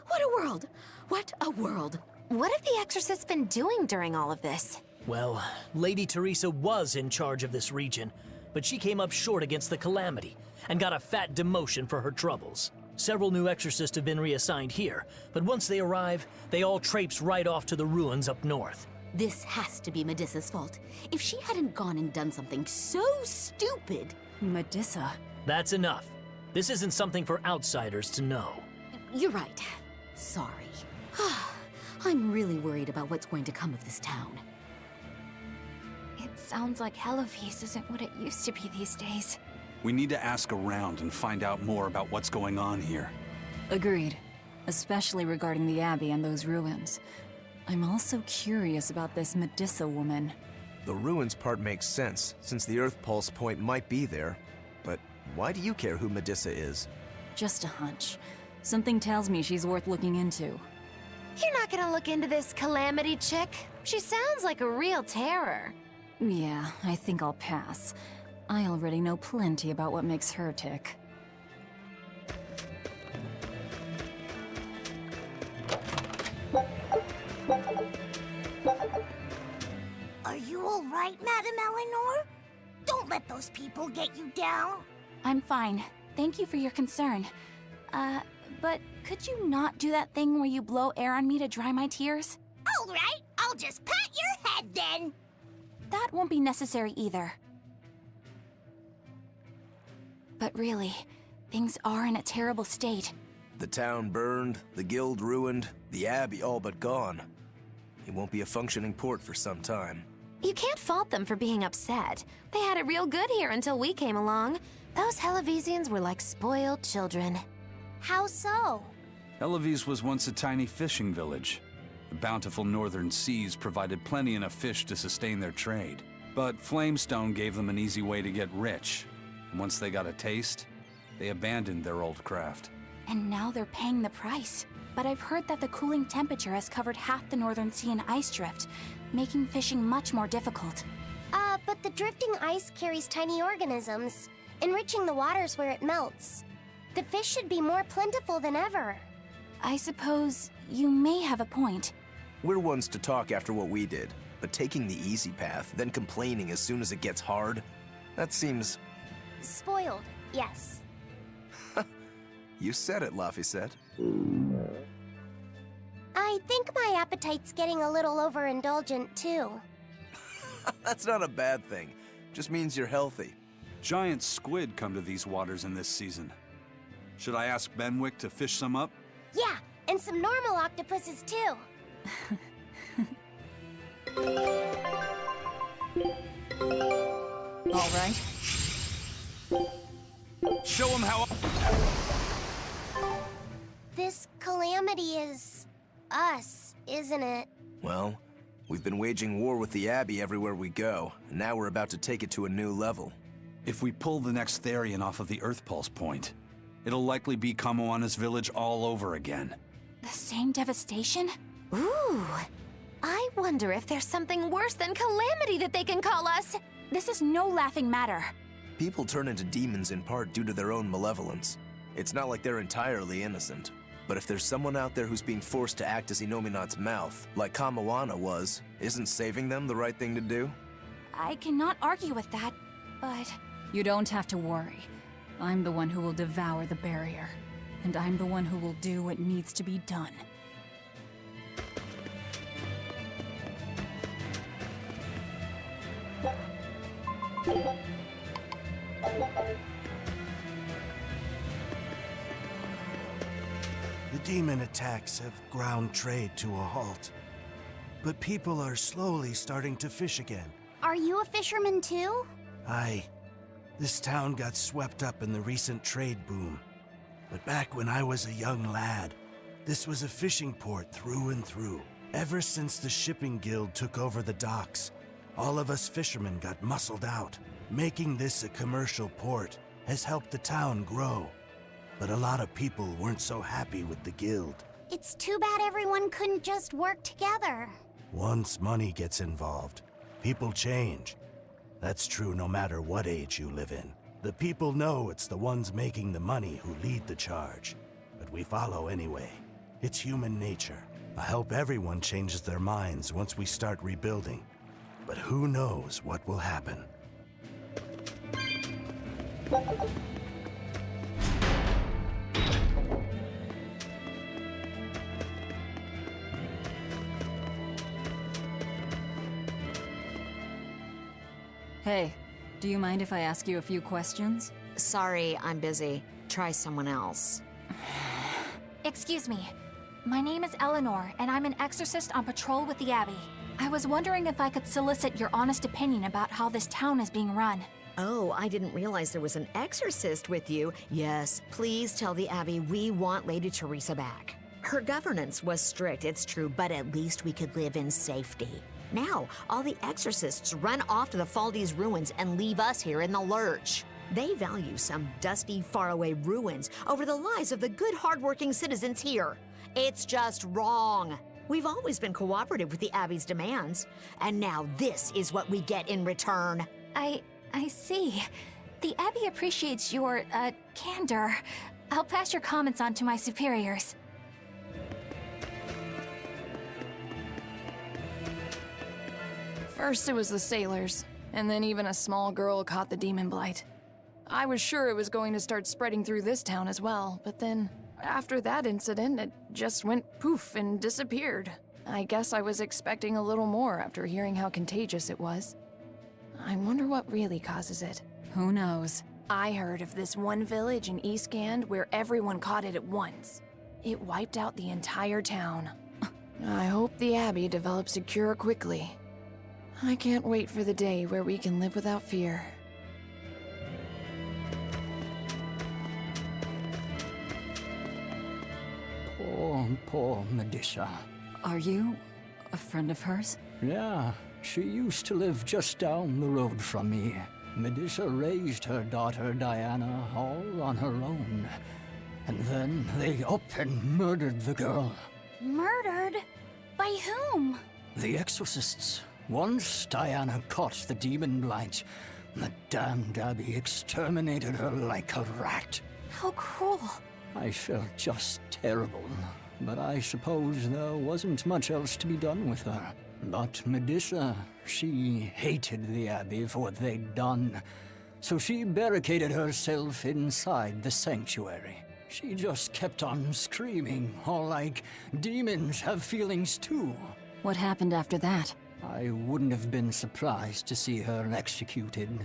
What a world! What a world! What have the exorcists been doing during all of this? Well, Lady Teresa was in charge of this region, but she came up short against the Calamity and got a fat demotion for her troubles. Several new exorcists have been reassigned here, but once they arrive, they all traipse right off to the ruins up north. This has to be Medusa's fault. If she hadn't gone and done something so stupid... Medusa? That's enough. This isn't something for outsiders to know. You're right. Sorry. I'm really worried about what's going to come of this town. It sounds like Hellafeast isn't what it used to be these days. We need to ask around and find out more about what's going on here. Agreed. Especially regarding the Abbey and those ruins. I'm also curious about this Medusa woman. The ruins part makes sense, since the Earth Pulse point might be there. But why do you care who Medusa is? Just a hunch. Something tells me she's worth looking into. You're not gonna look into this Calamity chick? She sounds like a real terror. Yeah, I think I'll pass. I already know plenty about what makes her tick. Are you all right, Madam Eleanor? Don't let those people get you down. I'm fine. Thank you for your concern. But could you not do that thing where you blow air on me to dry my tears? All right, I'll just pat your head then. That won't be necessary either. But really, things are in a terrible state. The town burned, the guild ruined, the abbey all but gone. It won't be a functioning port for some time. You can't fault them for being upset. They had it real good here until we came along. Those Hellavesians were like spoiled children. How so? Hellawes was once a tiny fishing village. The bountiful northern seas provided plenty enough fish to sustain their trade. But Flamestone gave them an easy way to get rich. And once they got a taste, they abandoned their old craft. And now they're paying the price. But I've heard that the cooling temperature has covered half the northern sea in ice drift, making fishing much more difficult. But the drifting ice carries tiny organisms, enriching the waters where it melts. The fish should be more plentiful than ever. I suppose you may have a point. We're ones to talk after what we did, but taking the easy path, then complaining as soon as it gets hard, that seems... Spoiled, yes. You said it, Laphicet. I think my appetite's getting a little overindulgent, too. That's not a bad thing. Just means you're healthy. Giant squid come to these waters in this season. Should I ask Benwick to fish some up? Yeah, and some normal octopuses, too. All right. Show him how... This calamity is... us, isn't it? Well, we've been waging war with the Abbey everywhere we go, and now we're about to take it to a new level. If we pull the next Therian off of the Earth Pulse point, it'll likely be Kamoana's village all over again. The same devastation? Ooh, I wonder if there's something worse than Calamity that they can call us. This is no laughing matter. People turn into demons in part due to their own malevolence. It's not like they're entirely innocent. But if there's someone out there who's being forced to act as Inominat's mouth, like Kamoana was, isn't saving them the right thing to do? I cannot argue with that, but... You don't have to worry. I'm the one who will devour the barrier. And I'm the one who will do what needs to be done. The demon attacks have ground trade to a halt. But people are slowly starting to fish again. Are you a fisherman, too? Aye. This town got swept up in the recent trade boom. But back when I was a young lad, this was a fishing port through and through. Ever since the shipping guild took over the docks, all of us fishermen got muscled out. Making this a commercial port has helped the town grow. But a lot of people weren't so happy with the guild. It's too bad everyone couldn't just work together. Once money gets involved, people change. That's true no matter what age you live in. The people know it's the ones making the money who lead the charge. But we follow anyway. It's human nature. I hope everyone changes their minds once we start rebuilding. But who knows what will happen. Hey, do you mind if I ask you a few questions? Sorry, I'm busy. Try someone else. Excuse me. My name is Eleanor, and I'm an exorcist on patrol with the Abbey. I was wondering if I could solicit your honest opinion about how this town is being run. Oh, I didn't realize there was an exorcist with you. Yes, please tell the Abbey we want Lady Teresa back. Her governance was strict, it's true, but at least we could live in safety. Now, all the exorcists run off to the Faldi's ruins and leave us here in the lurch. They value some dusty, faraway ruins over the lives of the good, hardworking citizens here. It's just wrong. We've always been cooperative with the Abbey's demands, and now this is what we get in return. I see. The Abbey appreciates your, candor. I'll pass your comments on to my superiors. First it was the sailors, and then even a small girl caught the demon blight. I was sure it was going to start spreading through this town as well, but then, after that incident, it just went poof and disappeared. I guess I was expecting a little more after hearing how contagious it was. I wonder what really causes it. Who knows? I heard of this one village in East Gand where everyone caught it at once. It wiped out the entire town. I hope the Abbey develops a cure quickly. I can't wait for the day where we can live without fear. Poor Medusa. Are you a friend of hers? Yeah, she used to live just down the road from me. Medusa raised her daughter Diana all on her own. And then they up and murdered the girl. Murdered? By whom? The exorcists. Once Diana caught the demon blight, the damned Abbey exterminated her like a rat. How cruel. I felt just terrible, but I suppose there wasn't much else to be done with her. But Medusa, she hated the Abbey for what they'd done, so she barricaded herself inside the sanctuary. She just kept on screaming, all like, demons have feelings too. What happened after that? I wouldn't have been surprised to see her executed,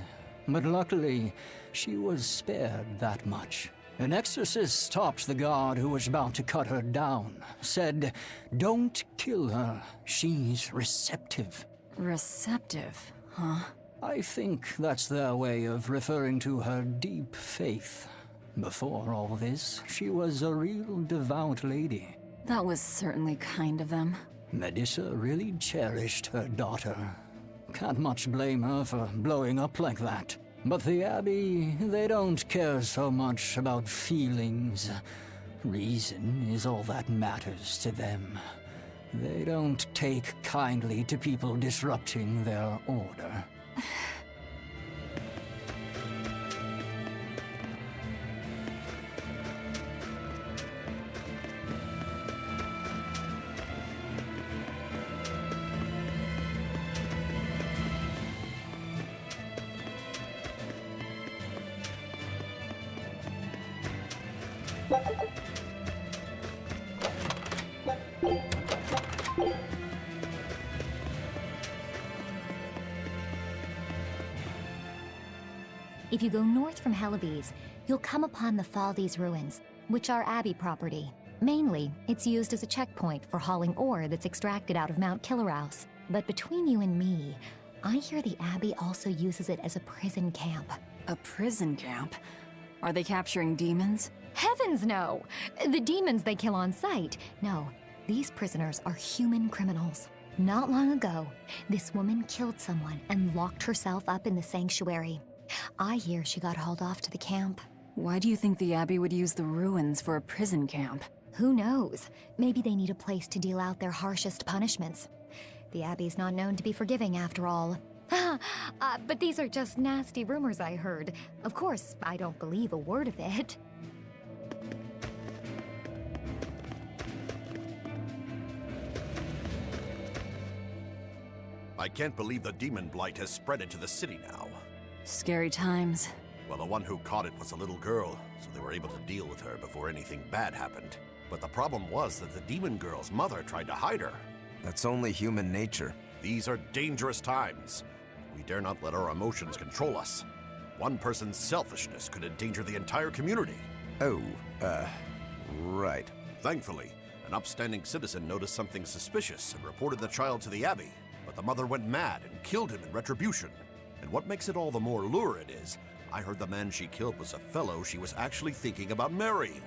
but luckily, she was spared that much. An exorcist stopped the guard who was about to cut her down, said, "Don't kill her, she's receptive." Receptive, huh? I think that's their way of referring to her deep faith. Before all this, she was a real devout lady. That was certainly kind of them. Medusa really cherished her daughter. Can't much blame her for blowing up like that. But the Abbey, they don't care so much about feelings. Reason is all that matters to them. They don't take kindly to people disrupting their order. If you go north from Helibes, you'll come upon the Faldi's ruins, which are Abbey property. Mainly, it's used as a checkpoint for hauling ore that's extracted out of Mount Killerhouse. But between you and me, I hear the Abbey also uses it as a prison camp. A prison camp? Are they capturing demons? Heavens no! The demons they kill on sight. No, these prisoners are human criminals. Not long ago, this woman killed someone and locked herself up in the sanctuary. I hear she got hauled off to the camp. Why do you think the Abbey would use the ruins for a prison camp? Who knows? Maybe they need a place to deal out their harshest punishments. The Abbey's not known to be forgiving after all. But these are just nasty rumors I heard. Of course, I don't believe a word of it. I can't believe the demon blight has spread into the city now. Scary times. Well, the one who caught it was a little girl, so they were able to deal with her before anything bad happened. But the problem was that the demon girl's mother tried to hide her. That's only human nature. These are dangerous times. We dare not let our emotions control us. One person's selfishness could endanger the entire community. Oh, right. Thankfully, An upstanding citizen noticed something suspicious and reported the child to the Abbey, but the mother went mad and killed him in retribution. And what makes it all the more lurid is, I heard the man she killed was a fellow she was actually thinking about marrying.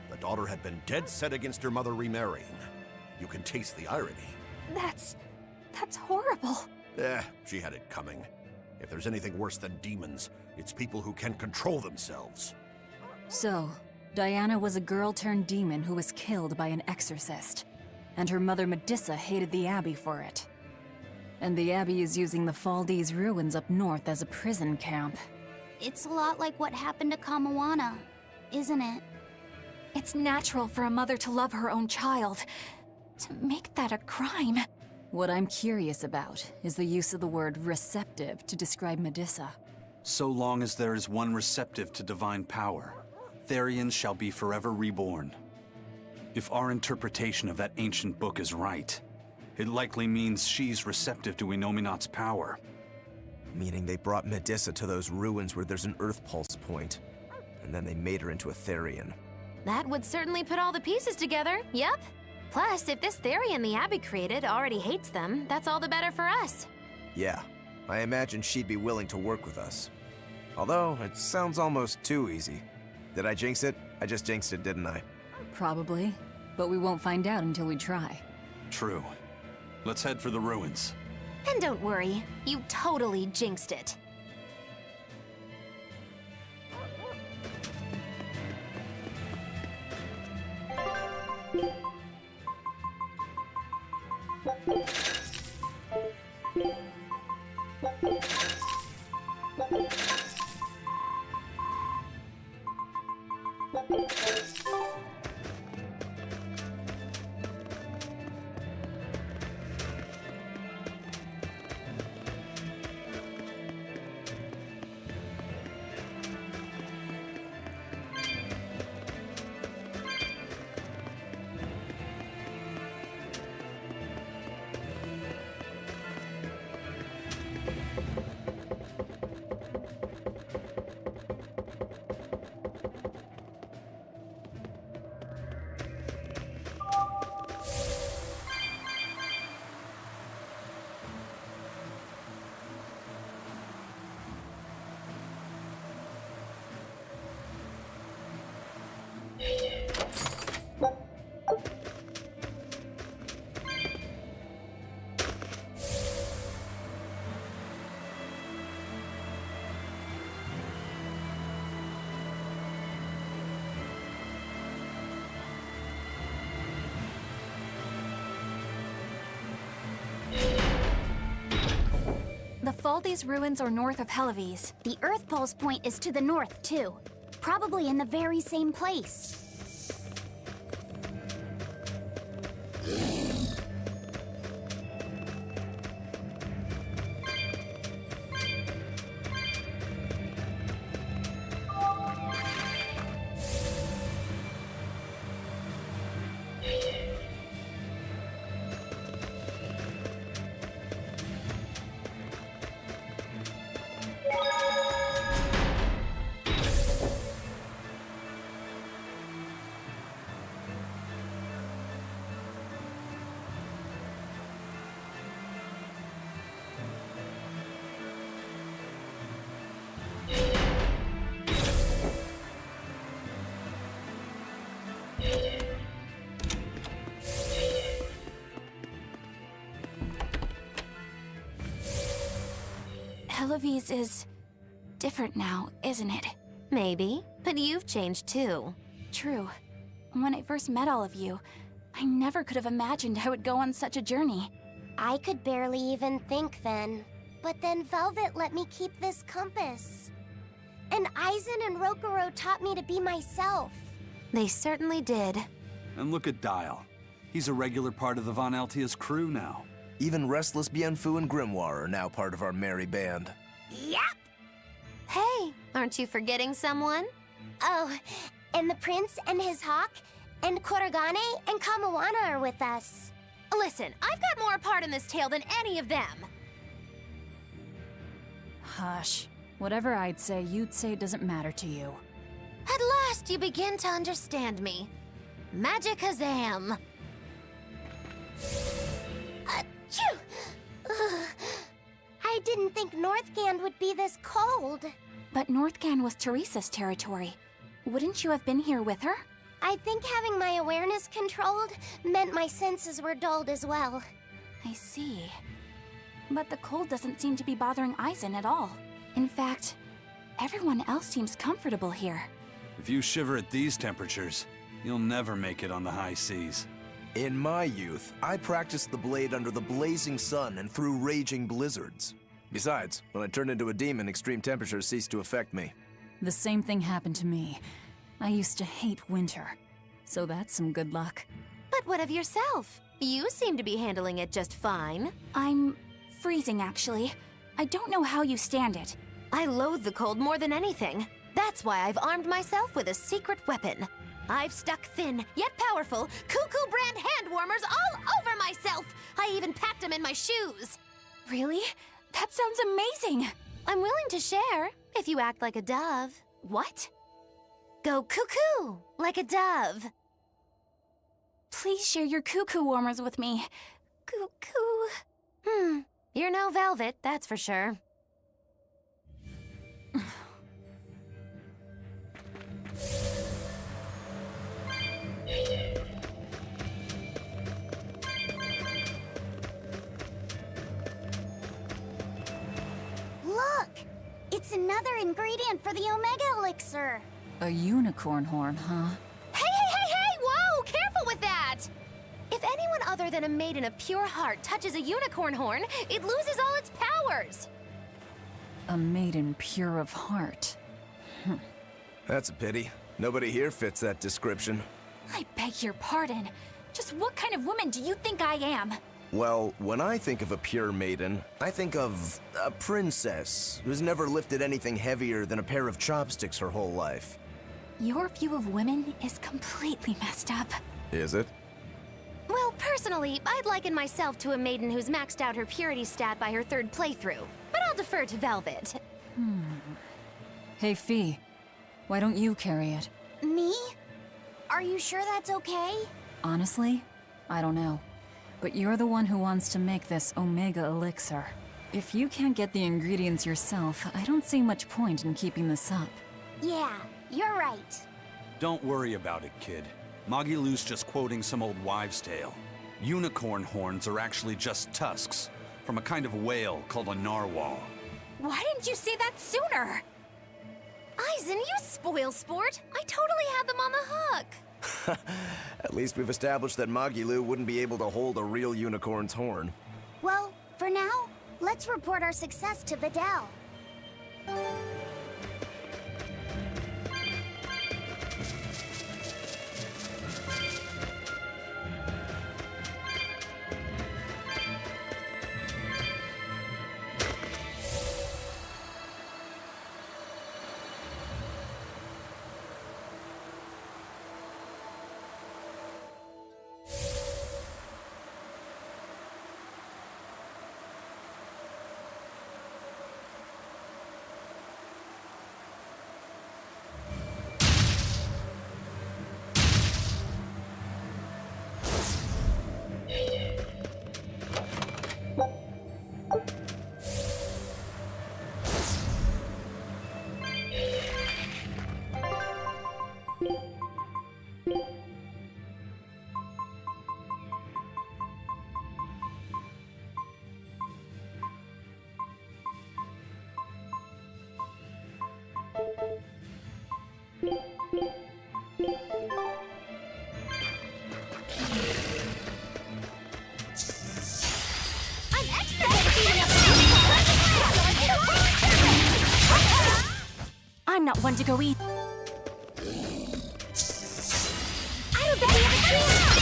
The daughter had been dead set against her mother remarrying. You can taste the irony. That's horrible. She had it coming. If there's anything worse than demons, it's people who can't control themselves. So, Diana was a girl turned demon who was killed by an exorcist. And her mother Medissa hated the Abbey for it. And the Abbey is using the Faldi's ruins up north as a prison camp. It's a lot like what happened to Kamawana, isn't it? It's natural for a mother to love her own child. To make that a crime. What I'm curious about is the use of the word receptive to describe Medissa. So long as there is one receptive to divine power, Therians shall be forever reborn. If our interpretation of that ancient book is right, it likely means she's receptive to Inominat's power. Meaning they brought Medissa to those ruins where there's an Earth Pulse point, and then they made her into a Therian. That would certainly put all the pieces together, yep. Plus, if this Therian the Abbey created already hates them, that's all the better for us. Yeah, I imagine she'd be willing to work with us. Although, it sounds almost too easy. Did I jinx it? I just jinxed it, didn't I? Probably, but we won't find out until we try. True. Let's head for the ruins. And don't worry, you totally jinxed it. The Faldi's ruins are north of Helives. The Earth Pulse point is to the north, too. Probably in the very same place. Helives is different now, isn't it? Maybe, but you've changed too. True. When I first met all of you, I never could have imagined I would go on such a journey. I could barely even think then. But then Velvet let me keep this compass. And Eisen and Rokuro taught me to be myself. They certainly did. And look at Dial. He's a regular part of the Von Altia's crew now. Even Restless Bienfu and Grimoire are now part of our merry band. Yep! Hey, aren't you forgetting someone? Oh, and the prince and his hawk, and Korogane and Kamawana are with us. Listen, I've got more part in this tale than any of them. Hush. Whatever I'd say, you'd say it doesn't matter to you. At last you begin to understand me. Magic Hazam. think Northgand would be this cold. But Northgand was Teresa's territory. Wouldn't you have been here with her? I think having my awareness controlled meant my senses were dulled as well. I see. But the cold doesn't seem to be bothering Eisen at all. In fact, everyone else seems comfortable here. If you shiver at these temperatures, you'll never make it on the high seas. In my youth, I practiced the blade under the blazing sun and through raging blizzards. Besides, when I turned into a demon, extreme temperatures ceased to affect me. The same thing happened to me. I used to hate winter, so that's some good luck. But what of yourself? You seem to be handling it just fine. I'm freezing, actually. I don't know how you stand it. I loathe the cold more than anything. That's why I've armed myself with a secret weapon. I've stuck thin, yet powerful, Cuckoo brand hand warmers all over myself! I even packed them in my shoes! Really? That sounds amazing! I'm willing to share, if you act like a dove. What? Go cuckoo, like a dove. Please share your cuckoo warmers with me. Cuckoo. You're no velvet, that's for sure. Look! It's another ingredient for the Omega Elixir. A unicorn horn, huh? Hey! Whoa! Careful with that! If anyone other than a maiden of pure heart touches a unicorn horn, it loses all its powers! A maiden pure of heart. That's a pity. Nobody here fits that description. I beg your pardon. Just what kind of woman do you think I am? Well, when I think of a pure maiden, I think of a princess who's never lifted anything heavier than a pair of chopsticks her whole life. Your view of women is completely messed up. Is it? Well, personally, I'd liken myself to a maiden who's maxed out her purity stat by her third playthrough. But I'll defer to Velvet. Hey, Fee. Why don't you carry it? Me? Are you sure that's okay? Honestly, I don't know. But you're the one who wants to make this Omega Elixir. If you can't get the ingredients yourself, I don't see much point in keeping this up. Yeah, you're right. Don't worry about it, kid. Magilou's just quoting some old wives' tale. Unicorn horns are actually just tusks from a kind of whale called a narwhal. Why didn't you say that sooner? Eisen, you spoil sport! I totally had them on the hook! At least we've established that Magilou wouldn't be able to hold a real unicorn's horn. Well, for now, let's report our success to Vidal. I'm not one to go eat. I don't bet you have a chance!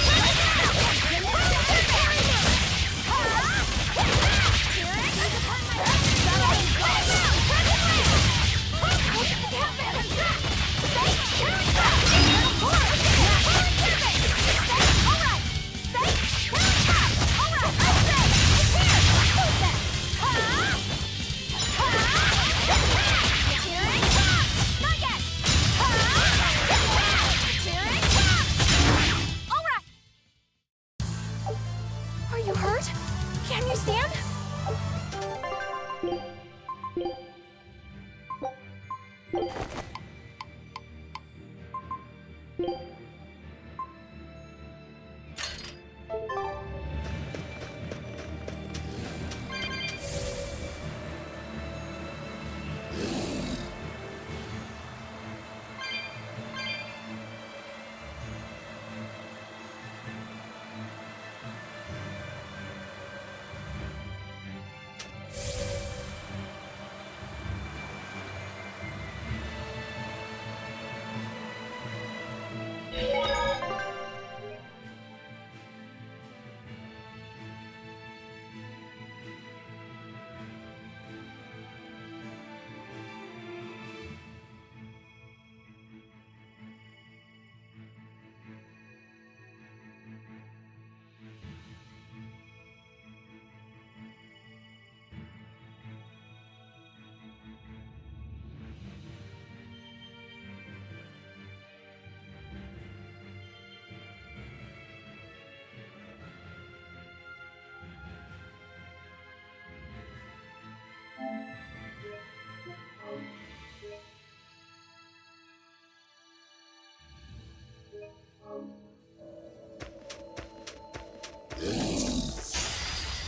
Are you hurt? Can you stand?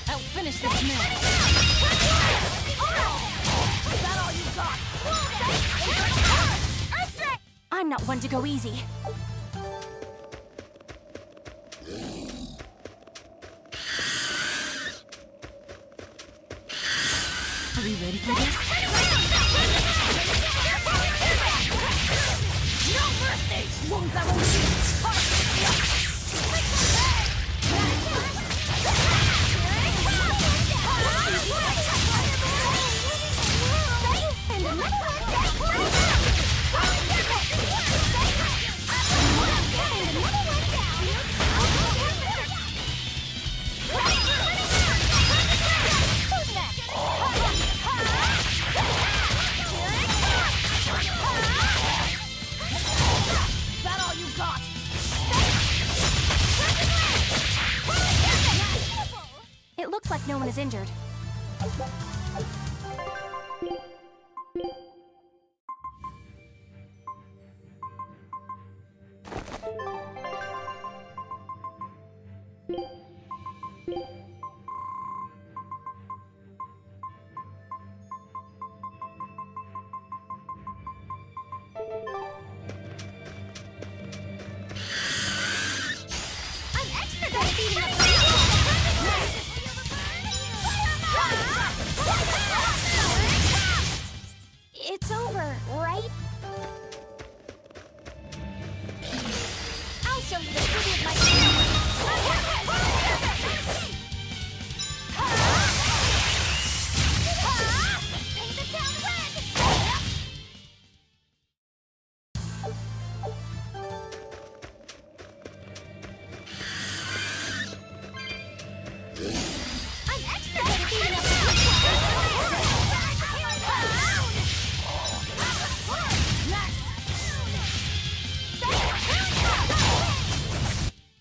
I'll finish this now. Is that all you got? I'm not one to go easy. Are you ready for this? No mercy! Wounds that won't shoot! It looks like no one is injured. It's over, right? I'll show you the beauty of my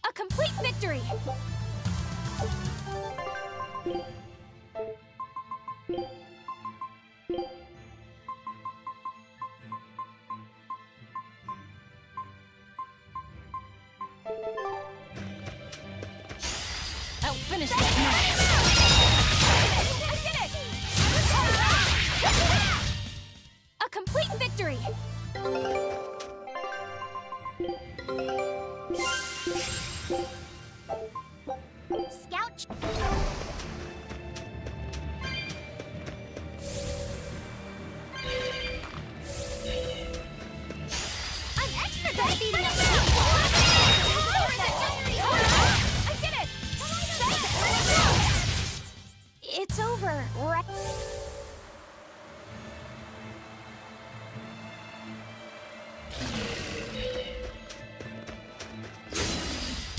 A complete victory! I'll finish this now. I did it! A complete victory! Scout. I'm extra good at beating up I did it! It's over, right?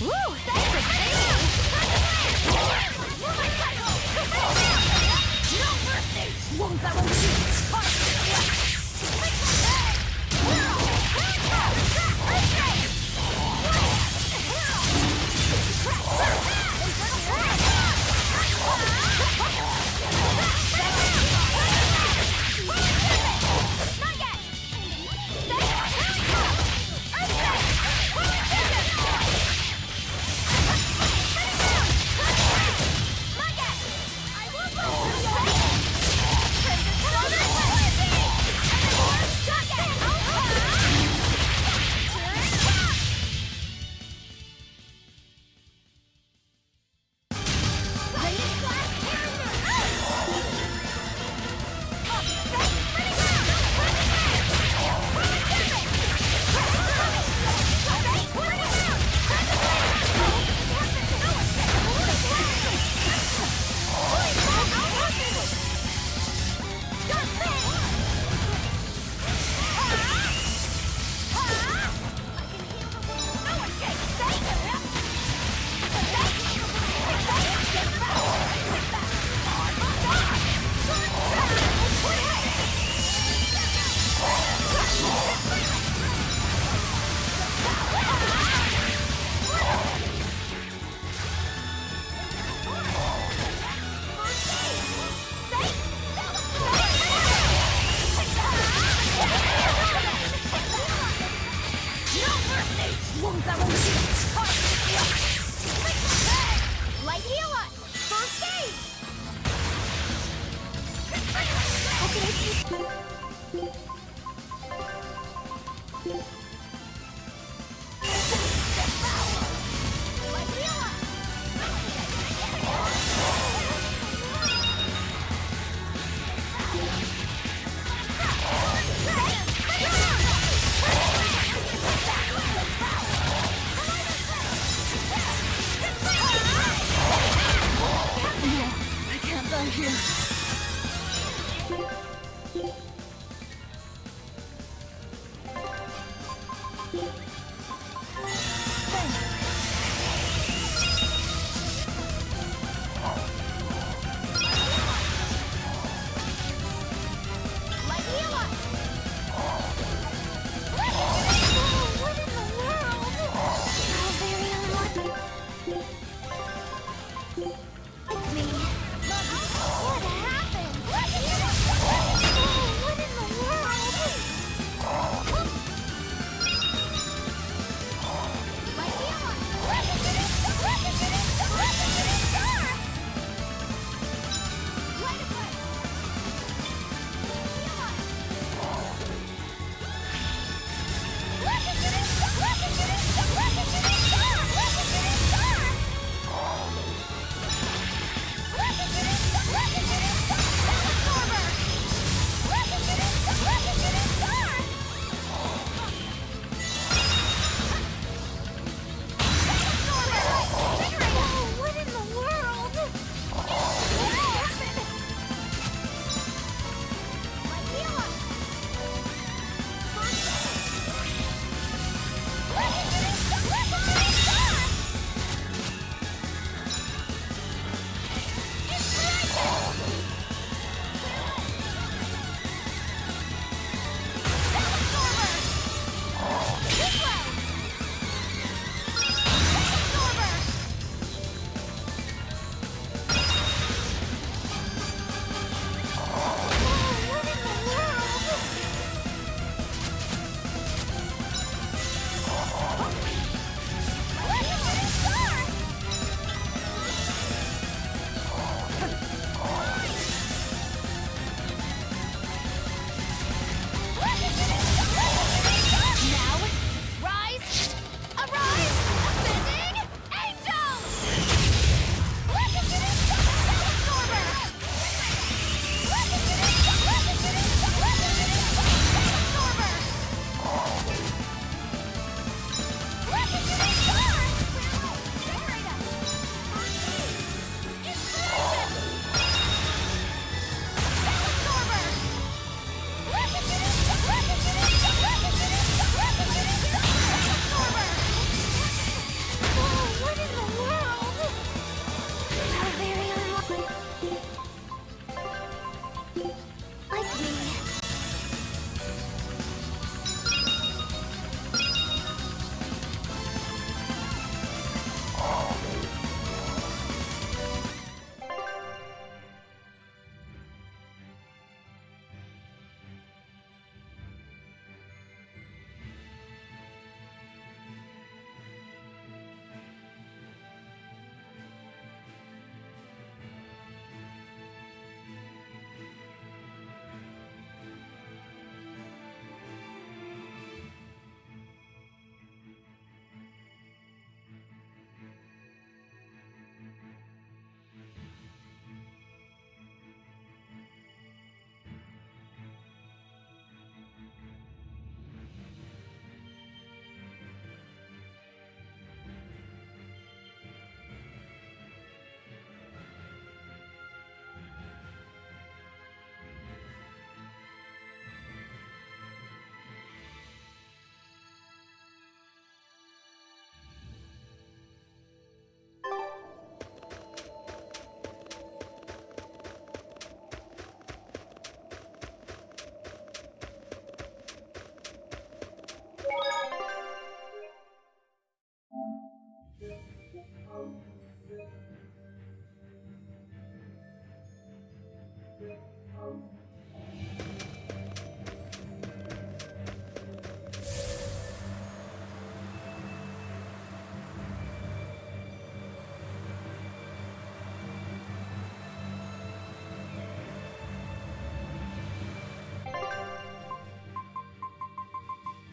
Woo! That's amazing! I can't die here. What in the world? How very unlucky. Me. What happened? What in the world?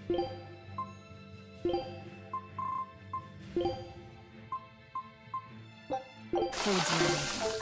Food's ready.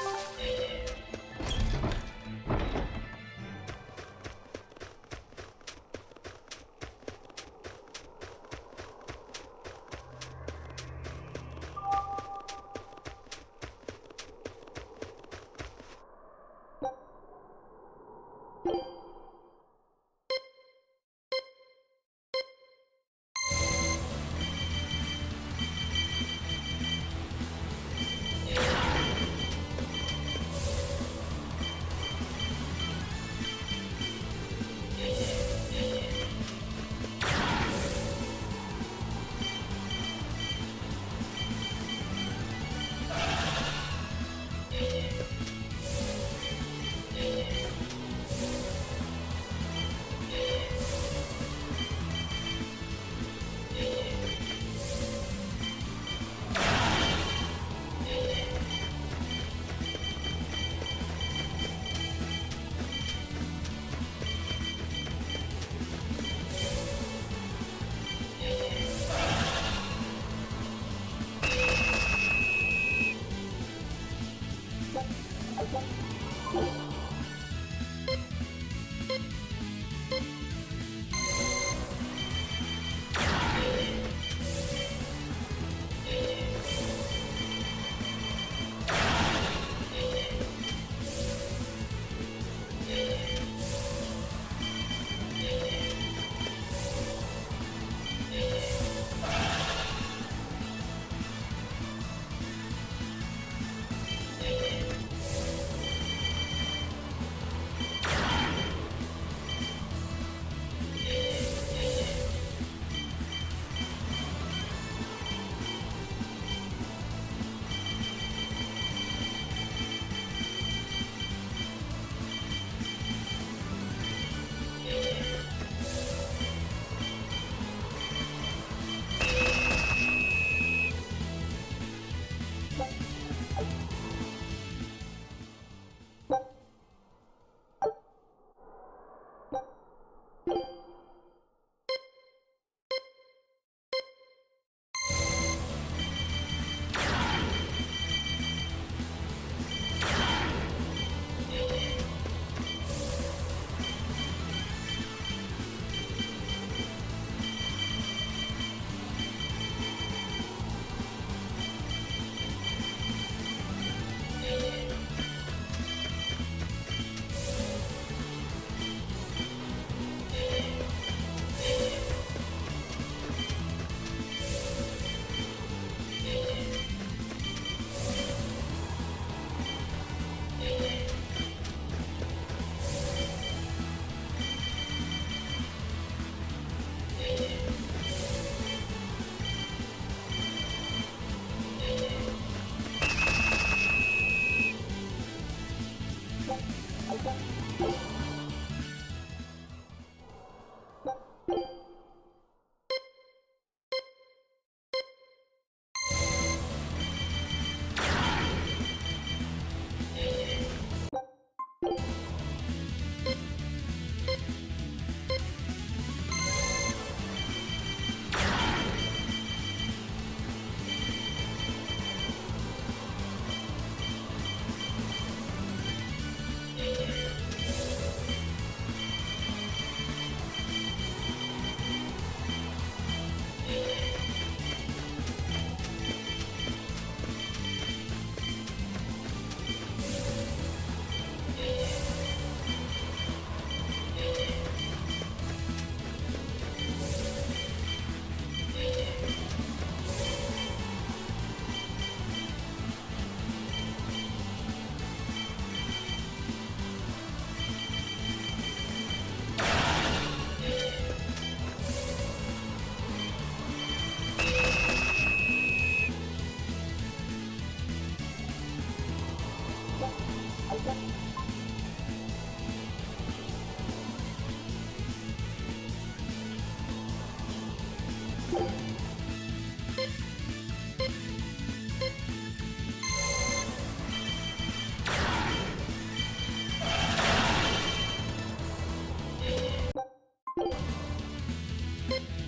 you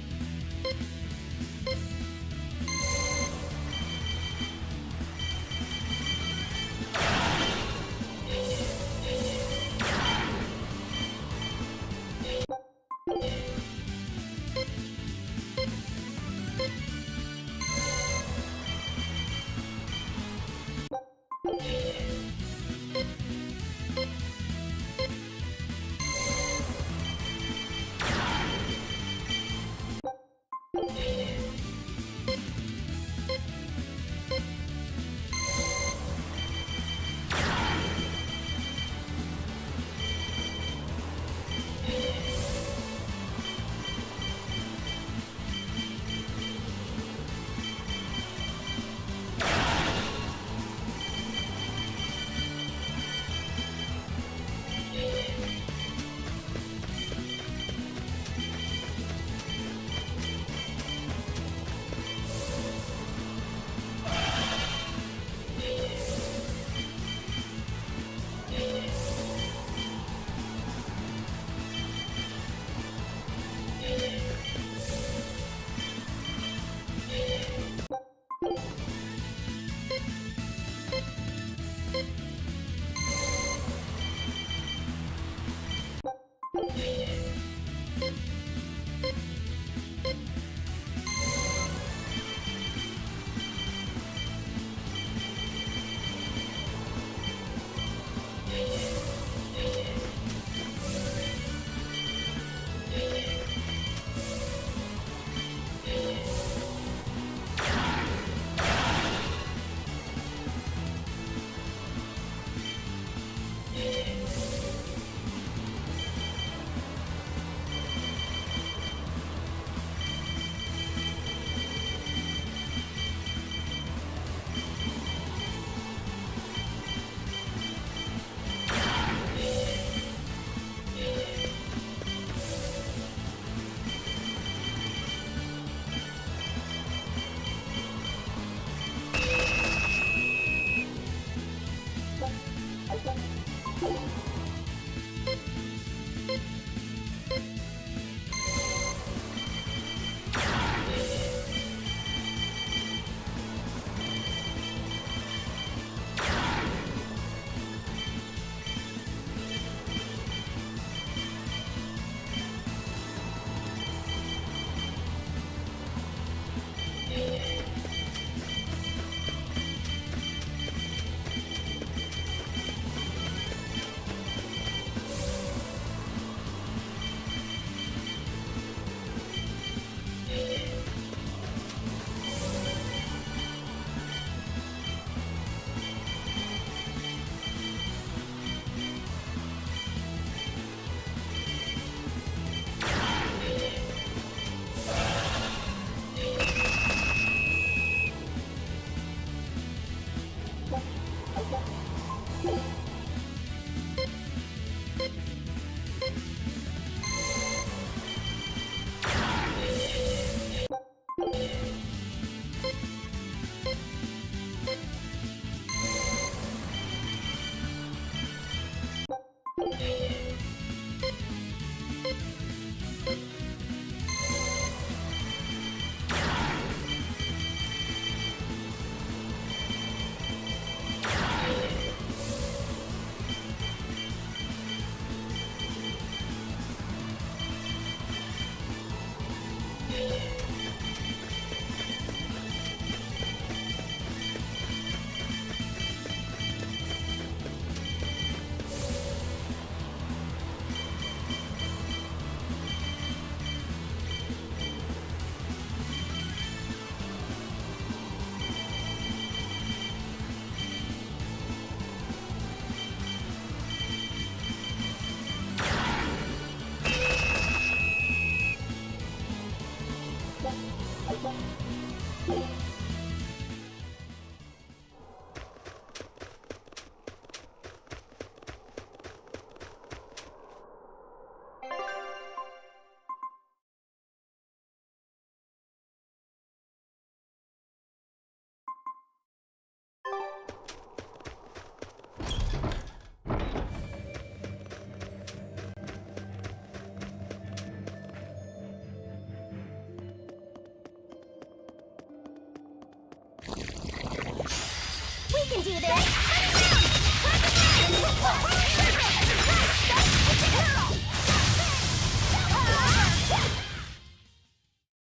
can do this!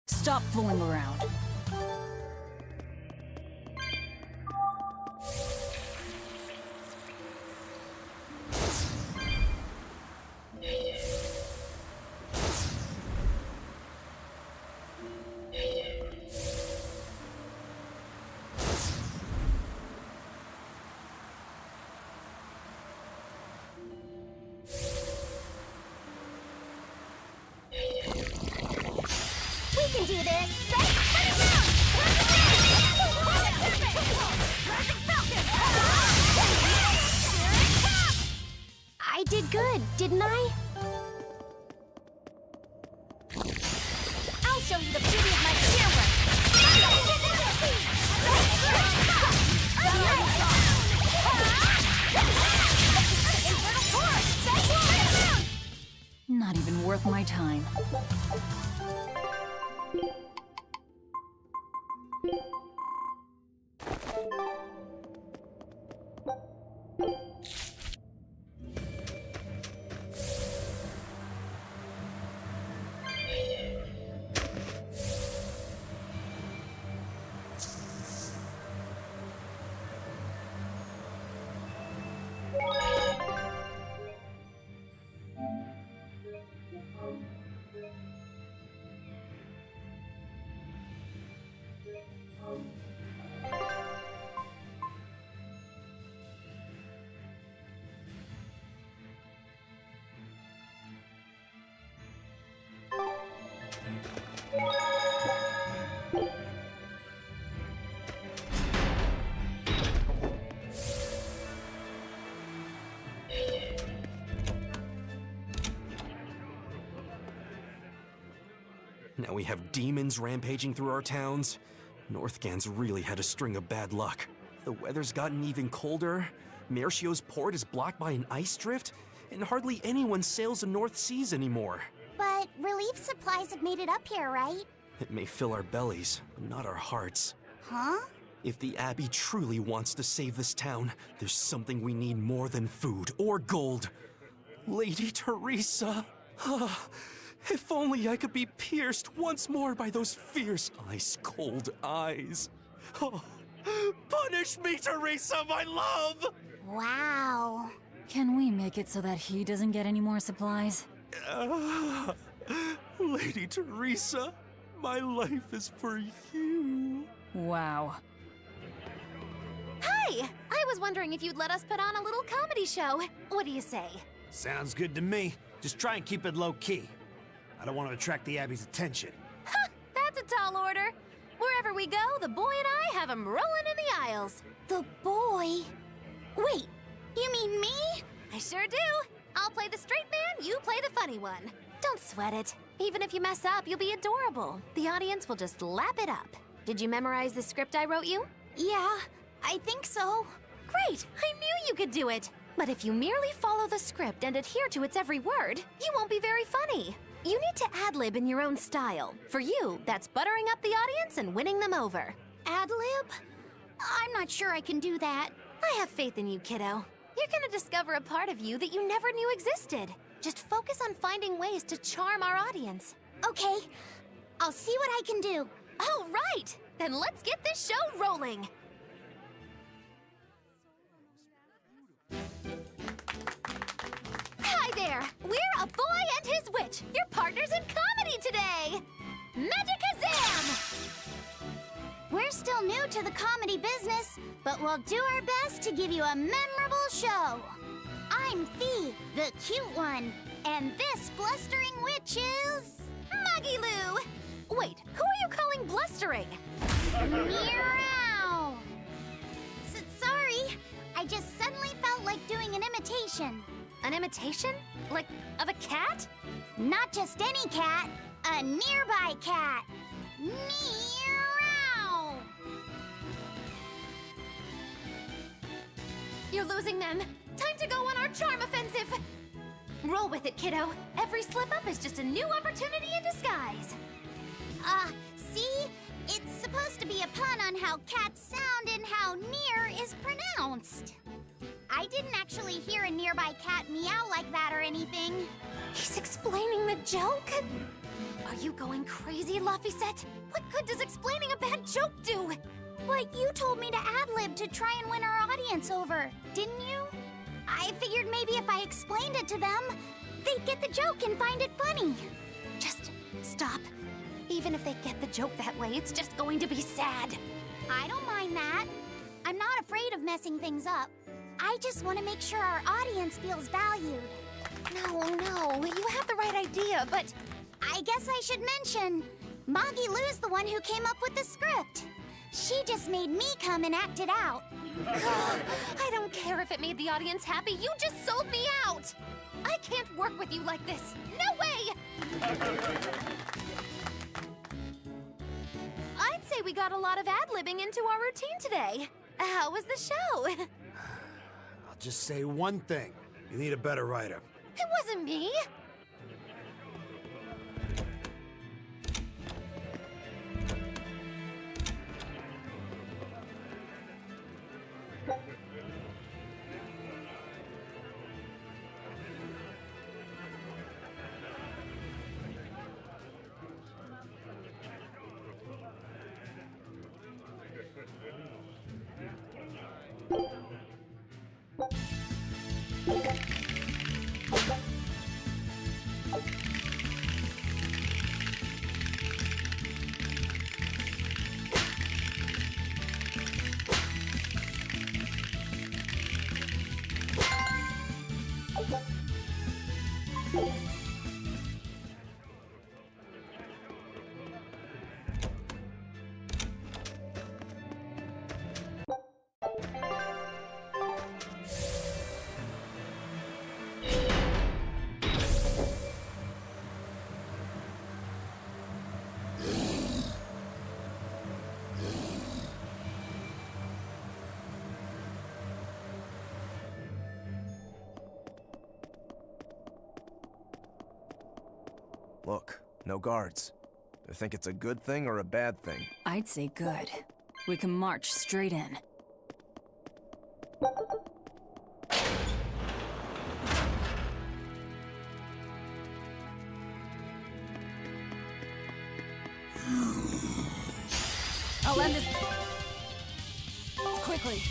Stop fooling around. We can do this! I did good, didn't I? I'll show you the beauty of my spearwork! Not even worth my time. Now we have demons rampaging through our towns. Northgan's really had a string of bad luck. The weather's gotten even colder, Mercio's port is blocked by an ice drift, and hardly anyone sails the North Seas anymore. But relief supplies have made it up here, right? It may fill our bellies, but not our hearts. Huh? If the Abbey truly wants to save this town, there's something we need more than food or gold. Lady Teresa! If only I could be pierced once more by those fierce, ice-cold eyes. Oh, punish me, Teresa, my love! Wow. Can we make it so that he doesn't get any more supplies? Lady Teresa, my life is for you. Wow. Hi! I was wondering if you'd let us put on a little comedy show. What do you say? Sounds good to me. Just try and keep it low-key. I don't want to attract the Abbey's attention. Ha! That's a tall order. Wherever we go, the boy and I have him rolling in the aisles. The boy? Wait, you mean me? I sure do. I'll play the straight man, you play the funny one. Don't sweat it. Even if you mess up, you'll be adorable. The audience will just lap it up. Did you memorize the script I wrote you? Yeah, I think so. Great! I knew you could do it! But if you merely follow the script and adhere to its every word, you won't be very funny. You need to ad-lib in your own style. For you, that's buttering up the audience and winning them over. Ad-lib? I'm not sure I can do that. I have faith in you, kiddo. You're gonna discover a part of you that you never knew existed. Just focus on finding ways to charm our audience. Okay, I'll see what I can do. All right! Then let's get this show rolling! Hi there! We're A Boy and His Witch, your partners in comedy today! Magicazam! We're still new to the comedy business, but we'll do our best to give you a memorable show. I'm Fee, the cute one, and this blustering witch is... Muggy Lou! Wait, who are you calling blustering? Meow! Sorry, I just suddenly felt like doing an imitation. An imitation? Like, of a cat? Not just any cat, a nearby cat. Meow! You're losing them. Time to go on our charm offensive. Roll with it, kiddo. Every slip-up is just a new opportunity in disguise. See? It's supposed to be a pun on how cats sound and how near is pronounced. I didn't actually hear a nearby cat meow like that or anything. He's explaining the joke? Are you going crazy, Laphicet? What good does explaining a bad joke do? But you told me to ad-lib to try and win our audience over, didn't you? I figured maybe if I explained it to them, they'd get the joke and find it funny. Just stop. Even if they get the joke that way, it's just going to be sad. I don't mind that. I'm not afraid of messing things up. I just want to make sure our audience feels valued. No, you have the right idea, but... I guess I should mention, Moggy Lou's the one who came up with the script. She just made me come and act it out. I don't care if it made the audience happy, you just sold me out! I can't work with you like this! No way! I'd say we got a lot of ad-libbing into our routine today. How was the show? I'll just say one thing. You need a better writer. It wasn't me! Look, no guards. Do you think it's a good thing or a bad thing? I'd say good. We can march straight in. I'll end this quickly.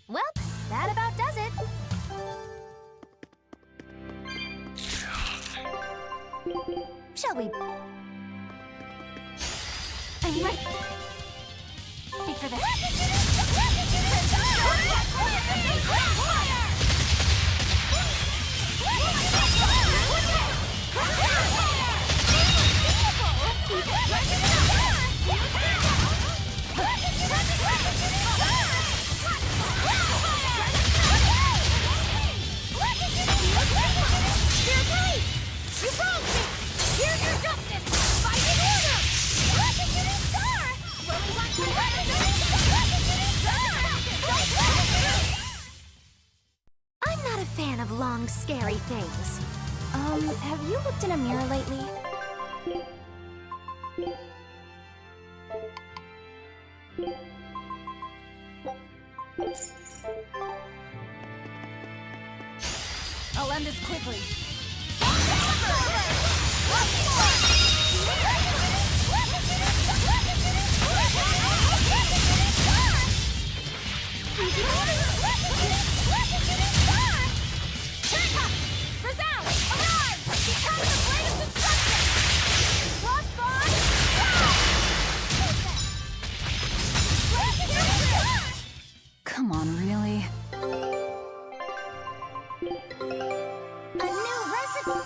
Well, that about does it. Shall we? I'm ready. Wait for I'm not a fan of long, scary things. Have you looked in a mirror lately? I'll end this quickly. Come on, really? A new recipe.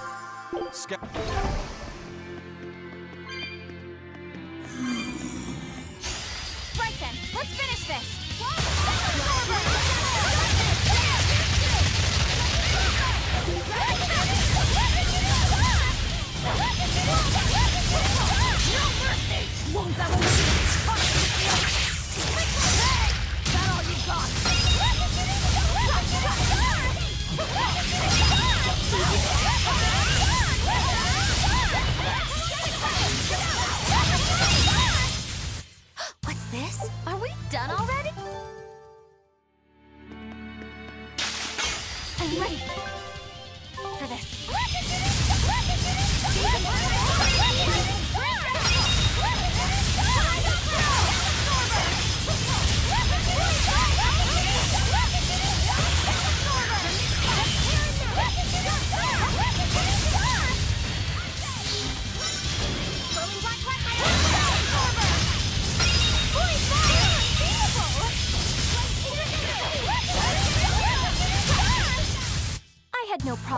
Right then, let's finish this.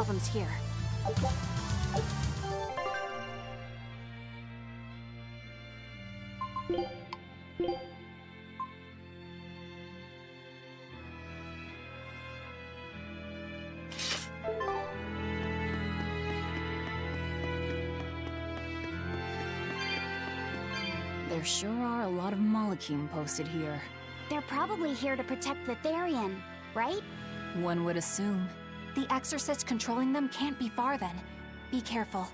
problems here. There sure are a lot of Malakim posted here. They're probably here to protect the Therian, right? One would assume. The exorcist controlling them can't be far then. Be careful.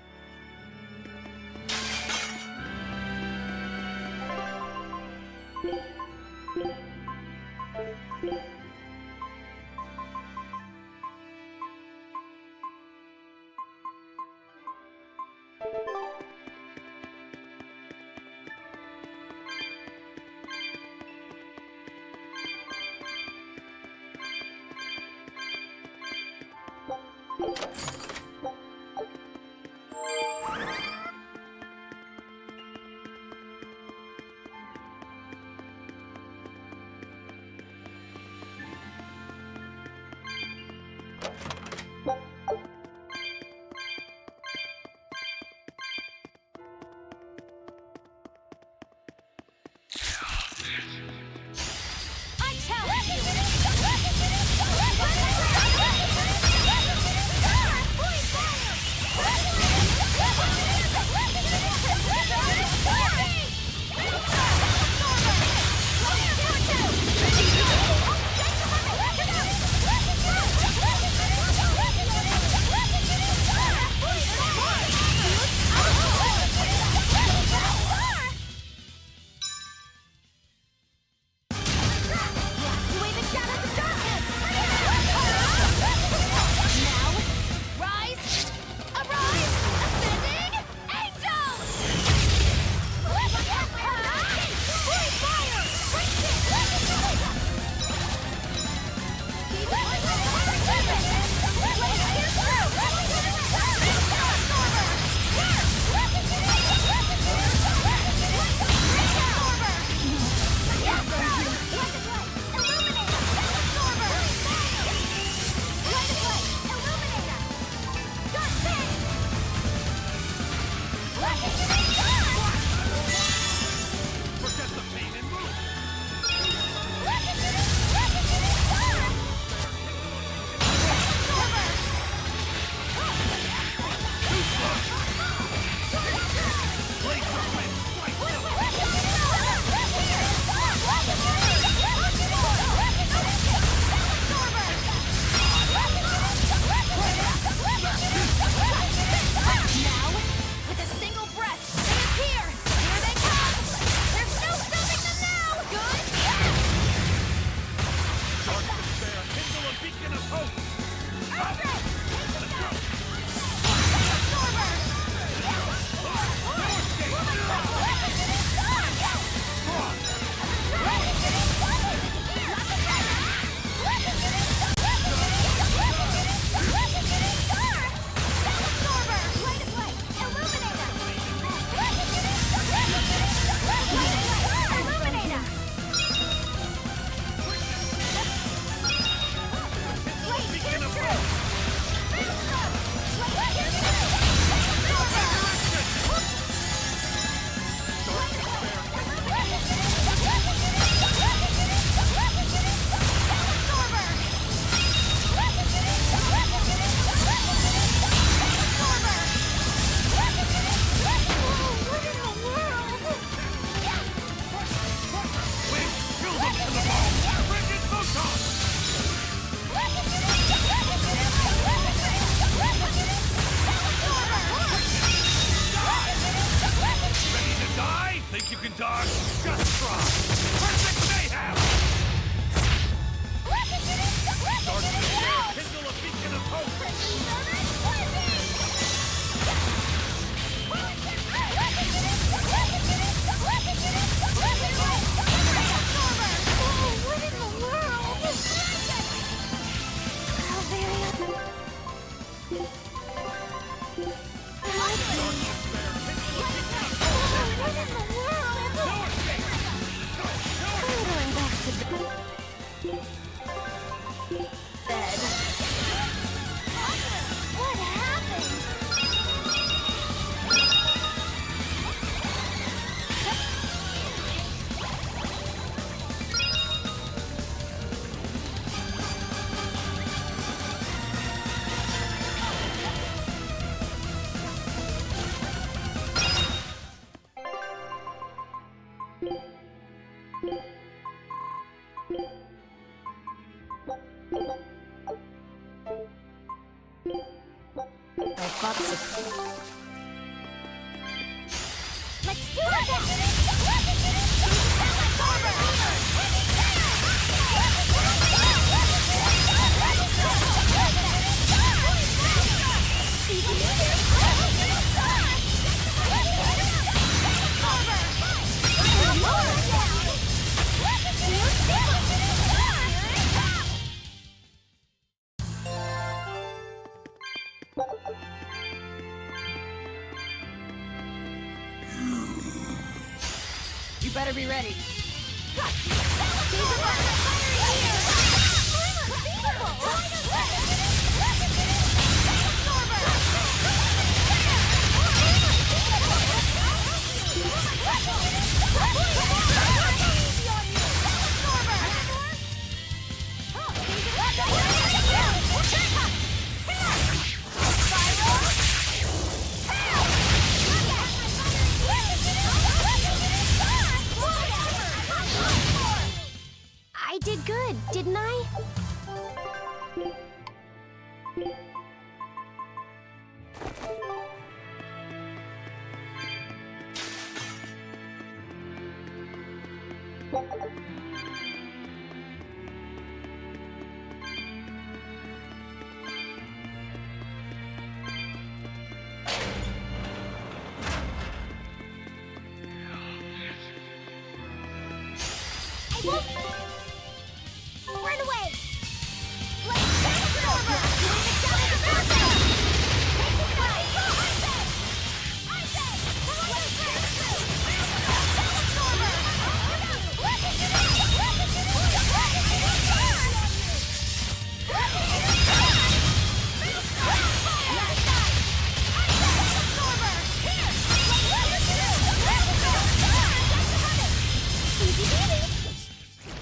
Let's do it! You better be ready. I did good, didn't I? Run away! Let's take it over!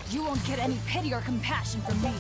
You won't get any pity or compassion from me.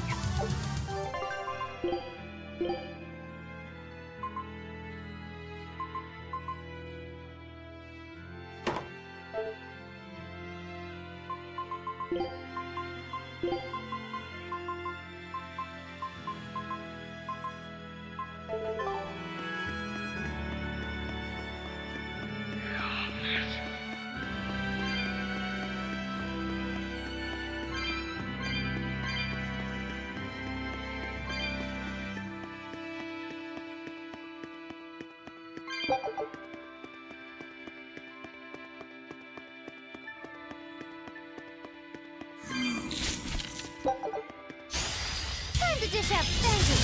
Time to dish out spanking!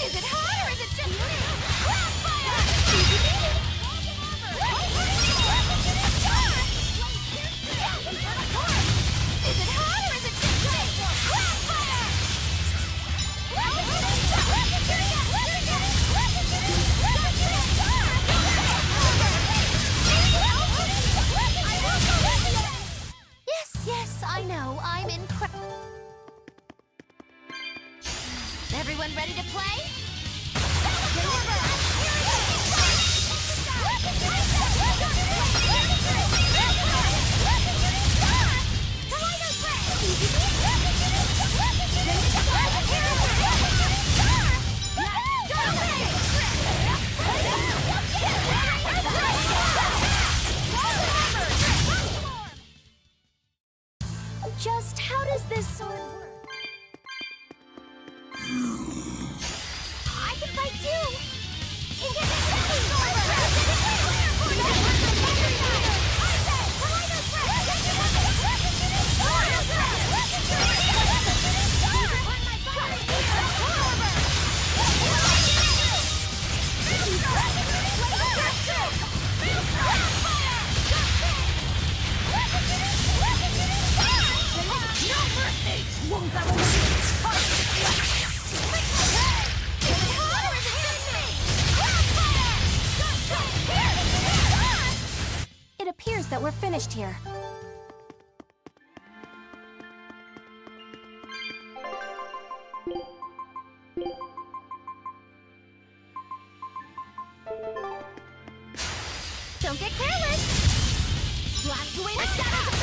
Is it hot or is it just me? Is it hot or is it just Yes, I know. I'm incredible. Everyone ready to play? Just how does this sword work? I can fight too! It appears that we're finished here. Don't get careless! Blast away the shadows of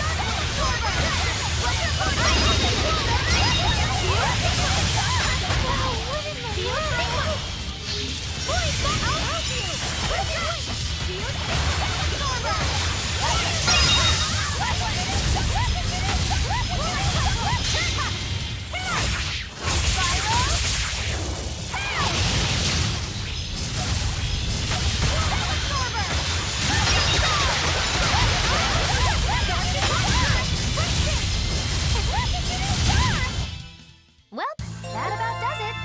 Well, that about does it.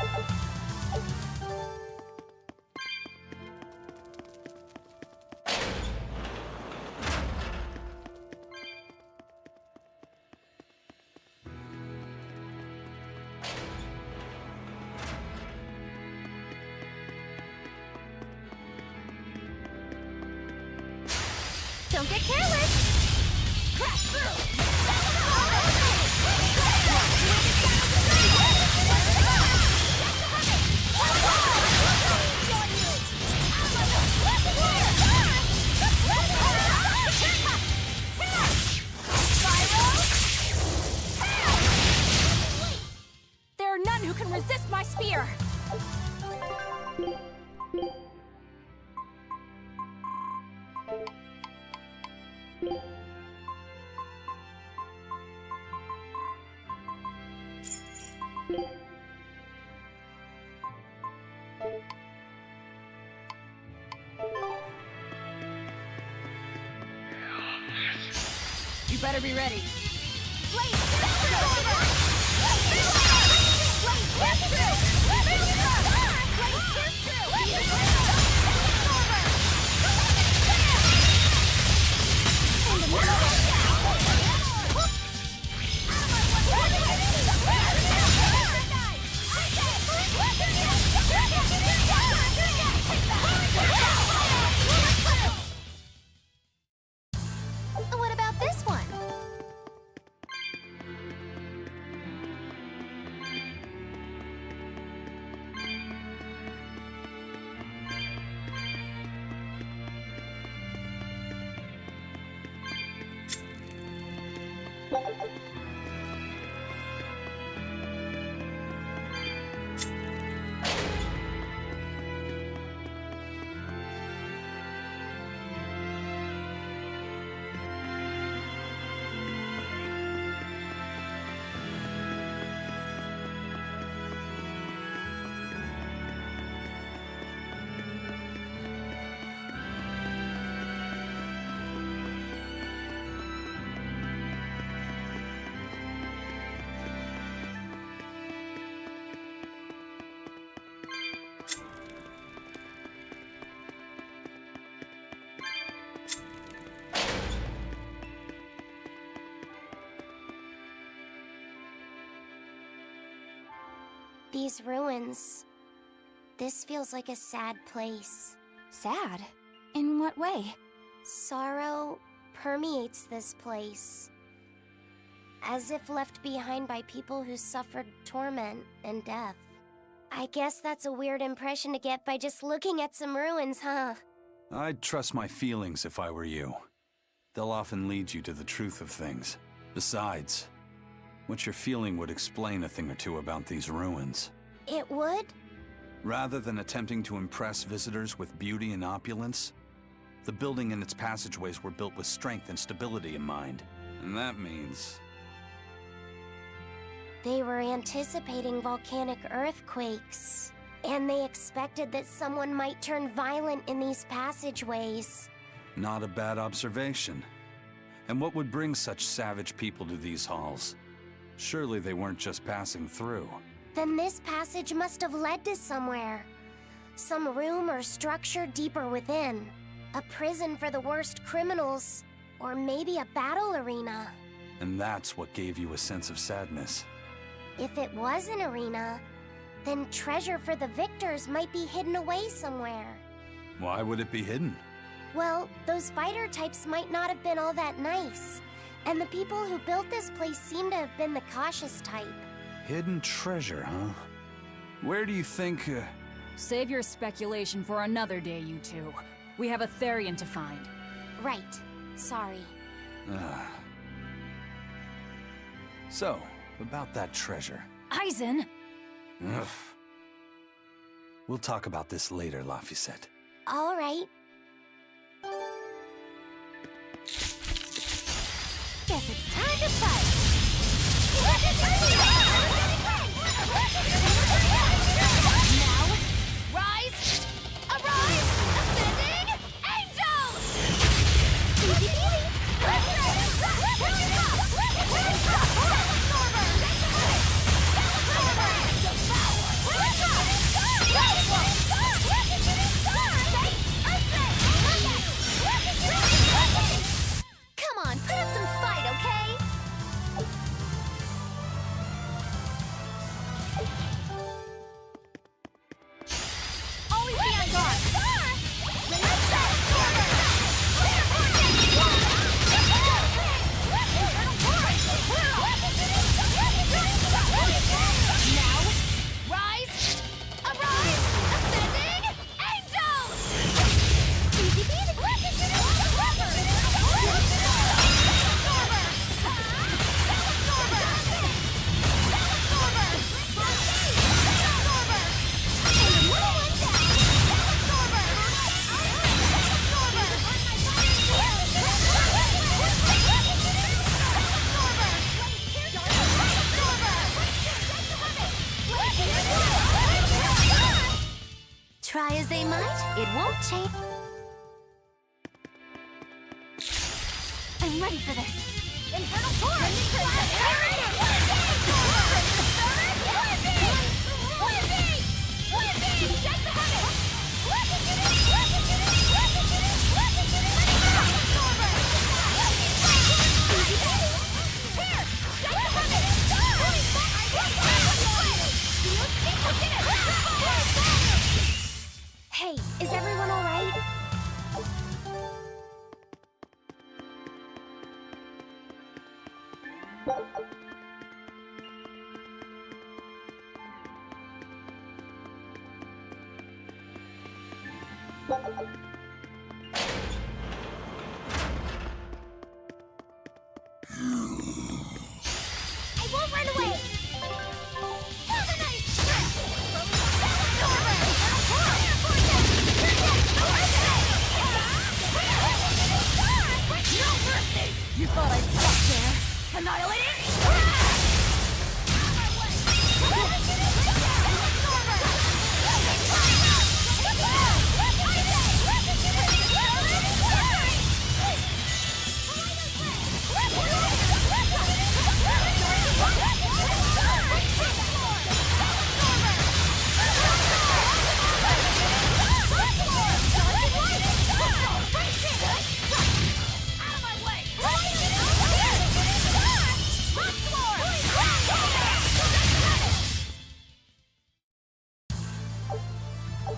Don't get careless! Crash through! There are none who can resist my spear! You better be ready. What about this one? These ruins. This feels like a sad place. Sad? In what way? Sorrow permeates this place. As if left behind by people who suffered torment and death. I guess that's a weird impression to get by just looking at some ruins, huh? I'd trust my feelings if I were you. They'll often lead you to the truth of things. Besides, what you're feeling would explain a thing or two about these ruins. It would? Rather than attempting to impress visitors with beauty and opulence, the building and its passageways were built with strength and stability in mind. And that means... They were anticipating volcanic earthquakes. And they expected that someone might turn violent in these passageways. not a bad observation. And what would bring such savage people to these halls? Surely they weren't just passing through. Then this passage must have led to somewhere. Some room or structure deeper within. A prison for the worst criminals. Or maybe a battle arena. And that's what gave you a sense of sadness. If it was an arena, then treasure for the victors might be hidden away somewhere. Why would it be hidden? Well, those fighter types might not have been all that nice. And the people who built this place seem to have been the cautious type. Hidden treasure, huh? Where do you think... Save your speculation for another day, you two. We have a Therian to find. Right. Sorry. So, about that treasure. Aizen! Ugh. We'll talk about this later, Laphicet. All right. Guess it's time to fight! Now, rise! Arise! Ascending angel! Easy peasy! Come on, put up some fight, okay? Always be on guard! Now, rise! Arise! Ascending angel! Easy peasy! Try as they might, it won't change. I'm ready for this. Infernal Hey, is everyone all right? I won't run away! You thought I'd stop there? Annihilate it!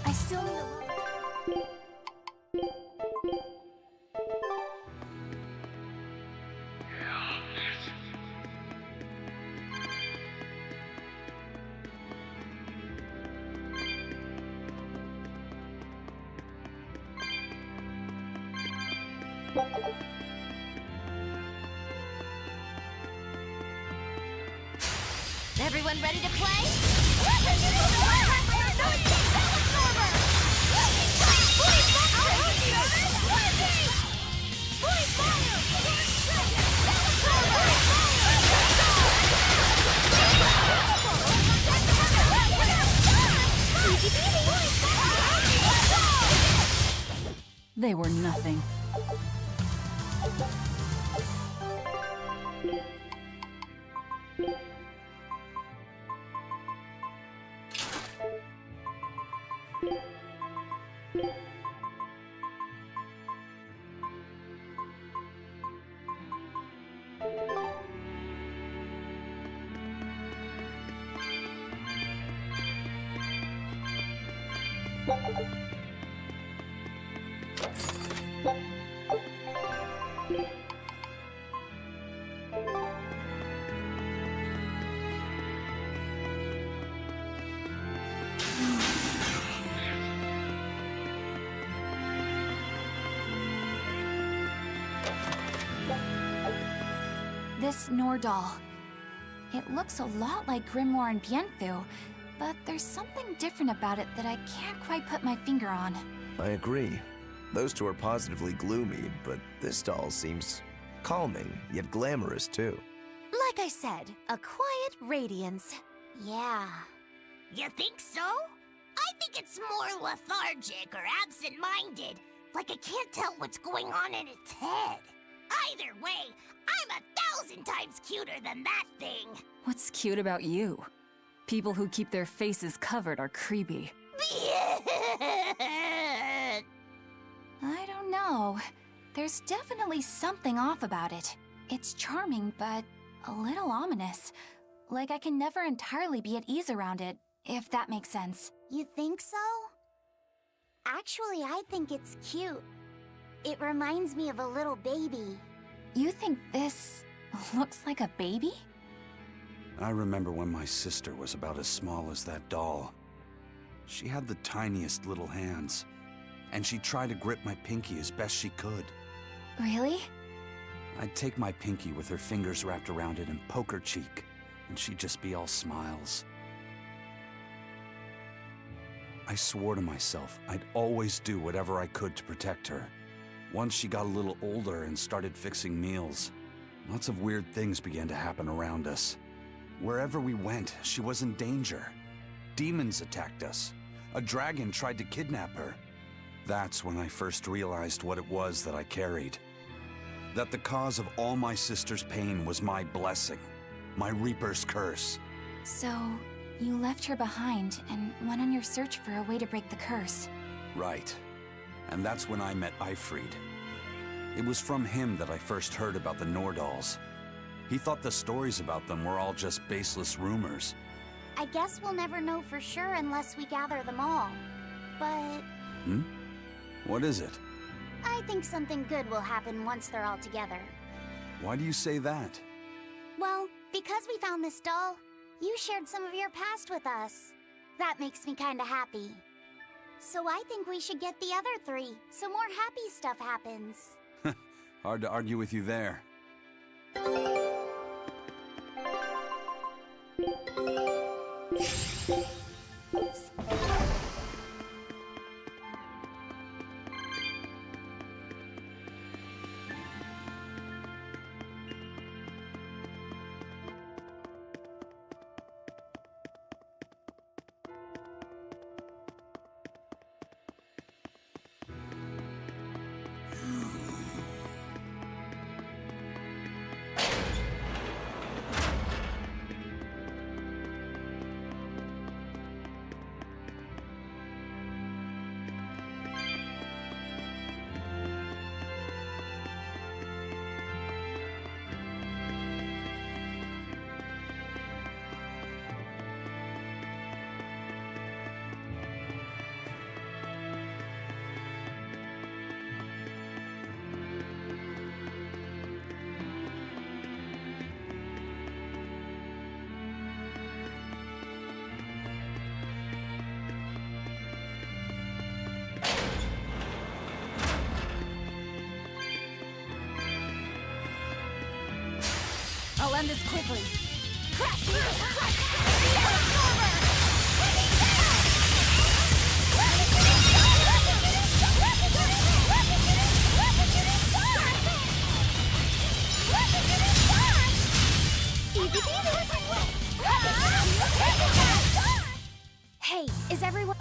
I still need a... Everyone ready to play? They were nothing. This Nordoll. It looks a lot like Grimoire and Bienfu, but there's something different about it that I can't quite put my finger on. I agree. Those two are positively gloomy, but this doll seems calming, yet glamorous too. Like I said, a quiet radiance. Yeah. You think so? I think it's more lethargic or absent-minded, like it can't tell what's going on in its head. Either way, I'm 1,000 times cuter than that thing. What's cute about you? People who keep their faces covered are creepy. I don't know. There's definitely something off about it. It's charming, but a little ominous. Like I can never entirely be at ease around it, if that makes sense. You think so? Actually, I think it's cute. It reminds me of a little baby. You think this looks like a baby? I remember when my sister was about as small as that doll. She had the tiniest little hands, and she tried to grip my pinky as best she could. Really? I'd take my pinky with her fingers wrapped around it and poke her cheek, and she'd just be all smiles. I swore to myself I'd always do whatever I could to protect her. Once she got a little older and started fixing meals, lots of weird things began to happen around us. Wherever we went, she was in danger. Demons attacked us. A dragon tried to kidnap her. That's when I first realized what it was that I carried. That the cause of all my sister's pain was my blessing, my Reaper's curse. So, you left her behind and went on your search for a way to break the curse. Right. And that's when I met Ifried. It was from him that I first heard about the Nordalls. He thought the stories about them were all just baseless rumors. I guess we'll never know for sure unless we gather them all. But What is it? I think something good will happen once they're all together. Why do you say that? Well, because we found this doll, you shared some of your past with us. That makes me kinda happy. So I think we should get the other three, so more happy stuff happens. Hard to argue with you there. I'll end this quickly. Hey, is everyone...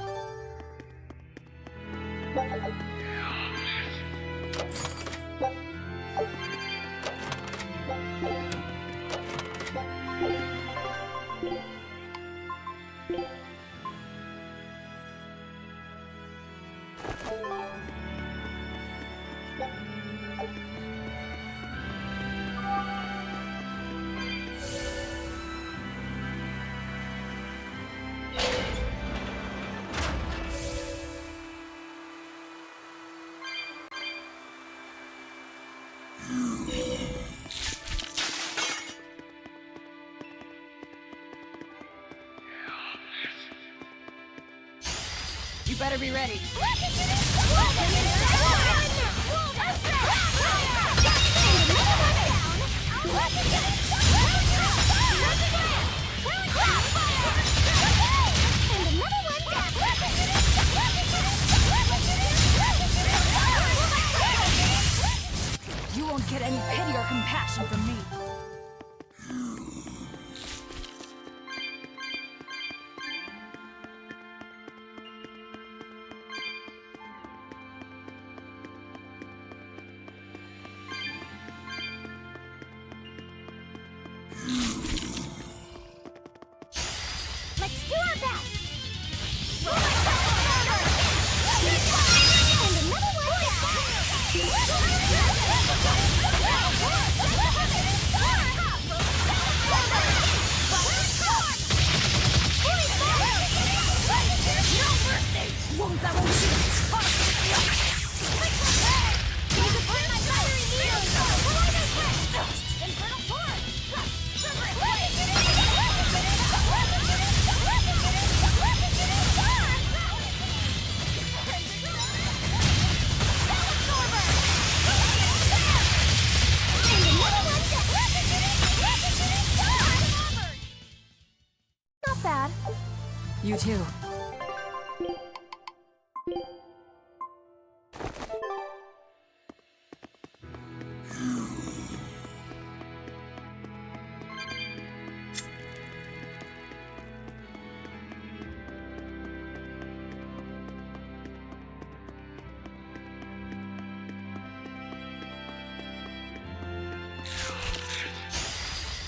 You better be ready. Let's bombs that won't shoot! Not bad. You too.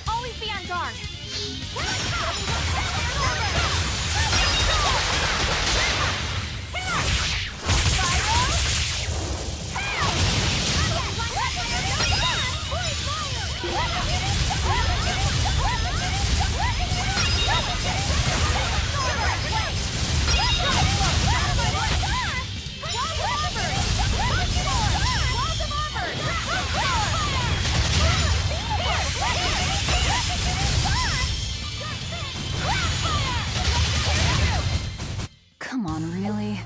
Always be on guard! Come on, really?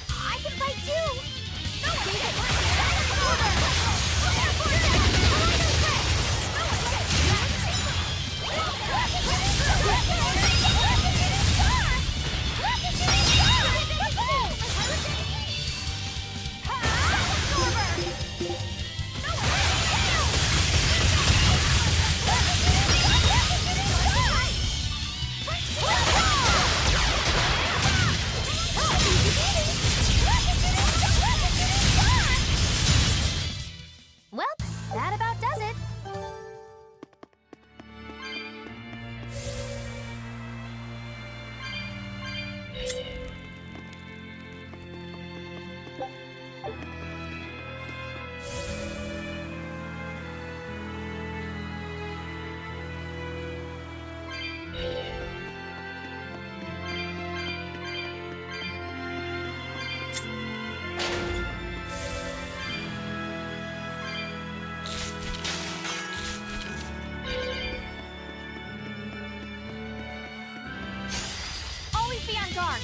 I can fight too! Well, that about does it. Always be on guard.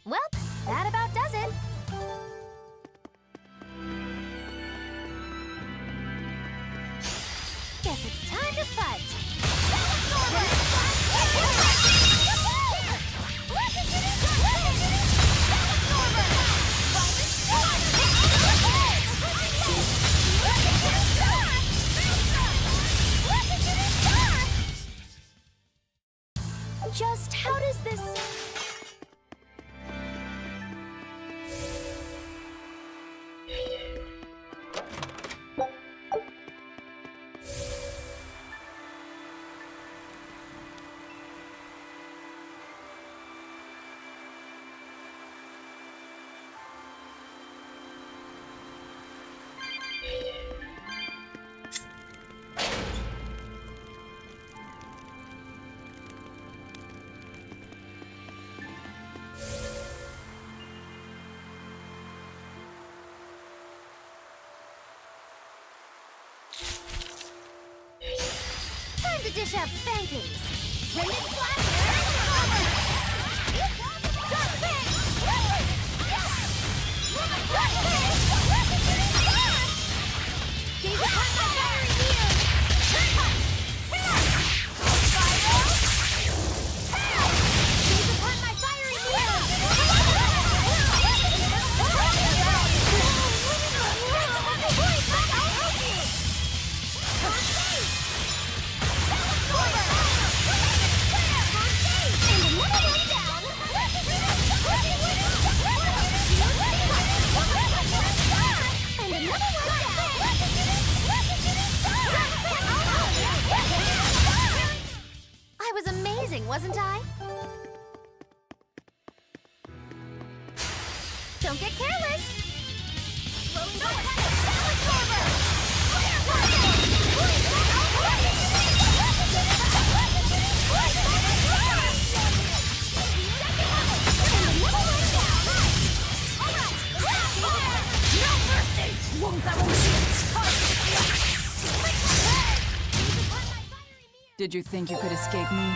Well, that about does it. Guess it's time to fight. Just how does this... Time to dish out spankings. Rated flash. amazing, wasn't I? Don't get careless! Rolling back! Salad Stormer! No mercy! Won't that Did you think you could escape me?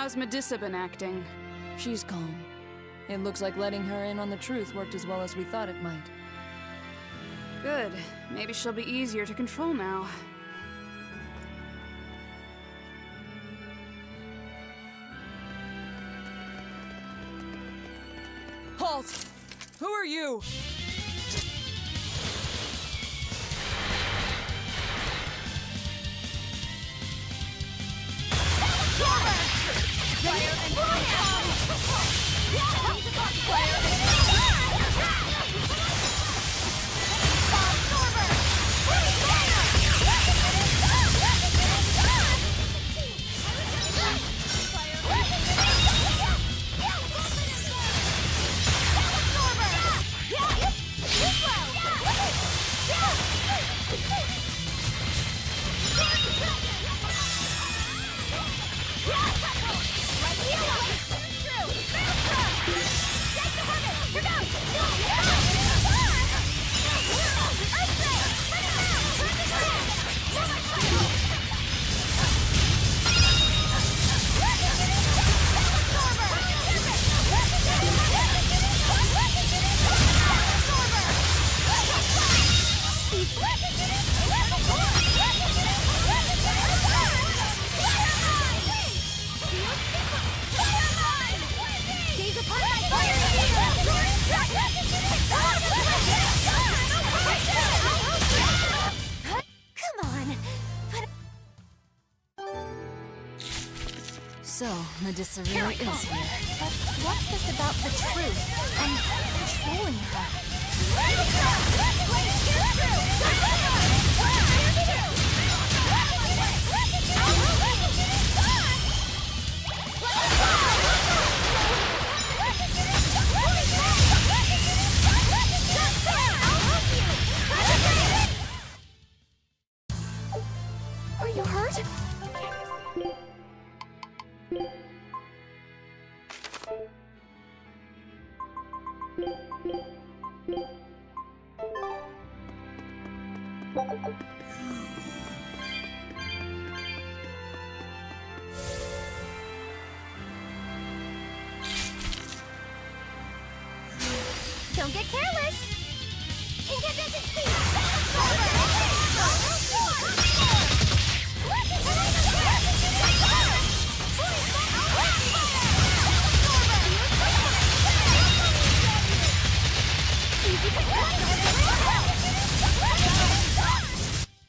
How's Medusa been acting? She's calm. It looks like letting her in on the truth worked as well as we thought it might. Good. Maybe she'll be easier to control now. Halt! Who are you? So, Medusa really is here. But what's this about the truth and controlling her? Are you hurt? Don't get careless! Incandescent speed!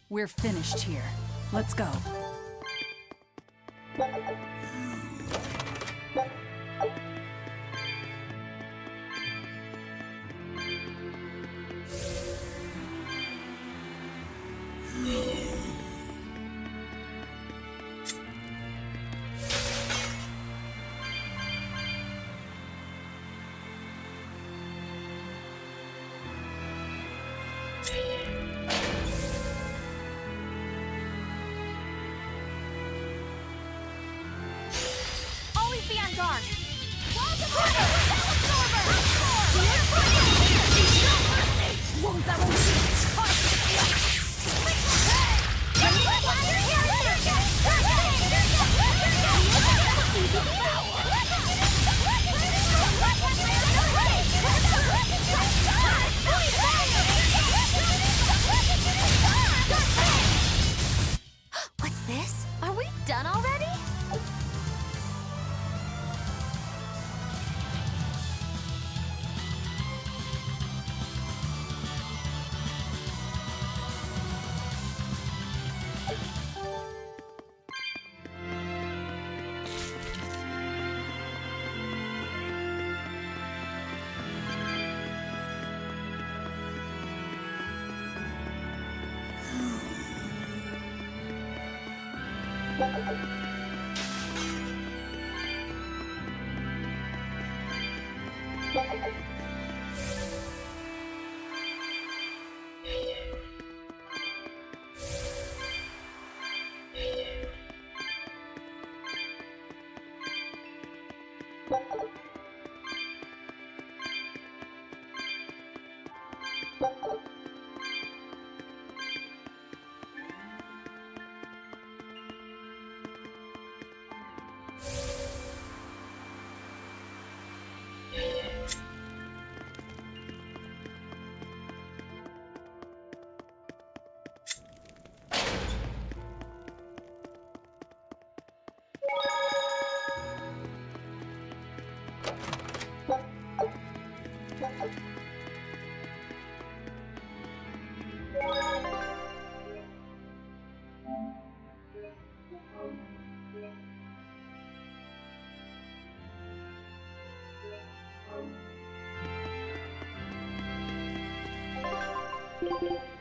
We're finished here. Let's go. Always be on guard.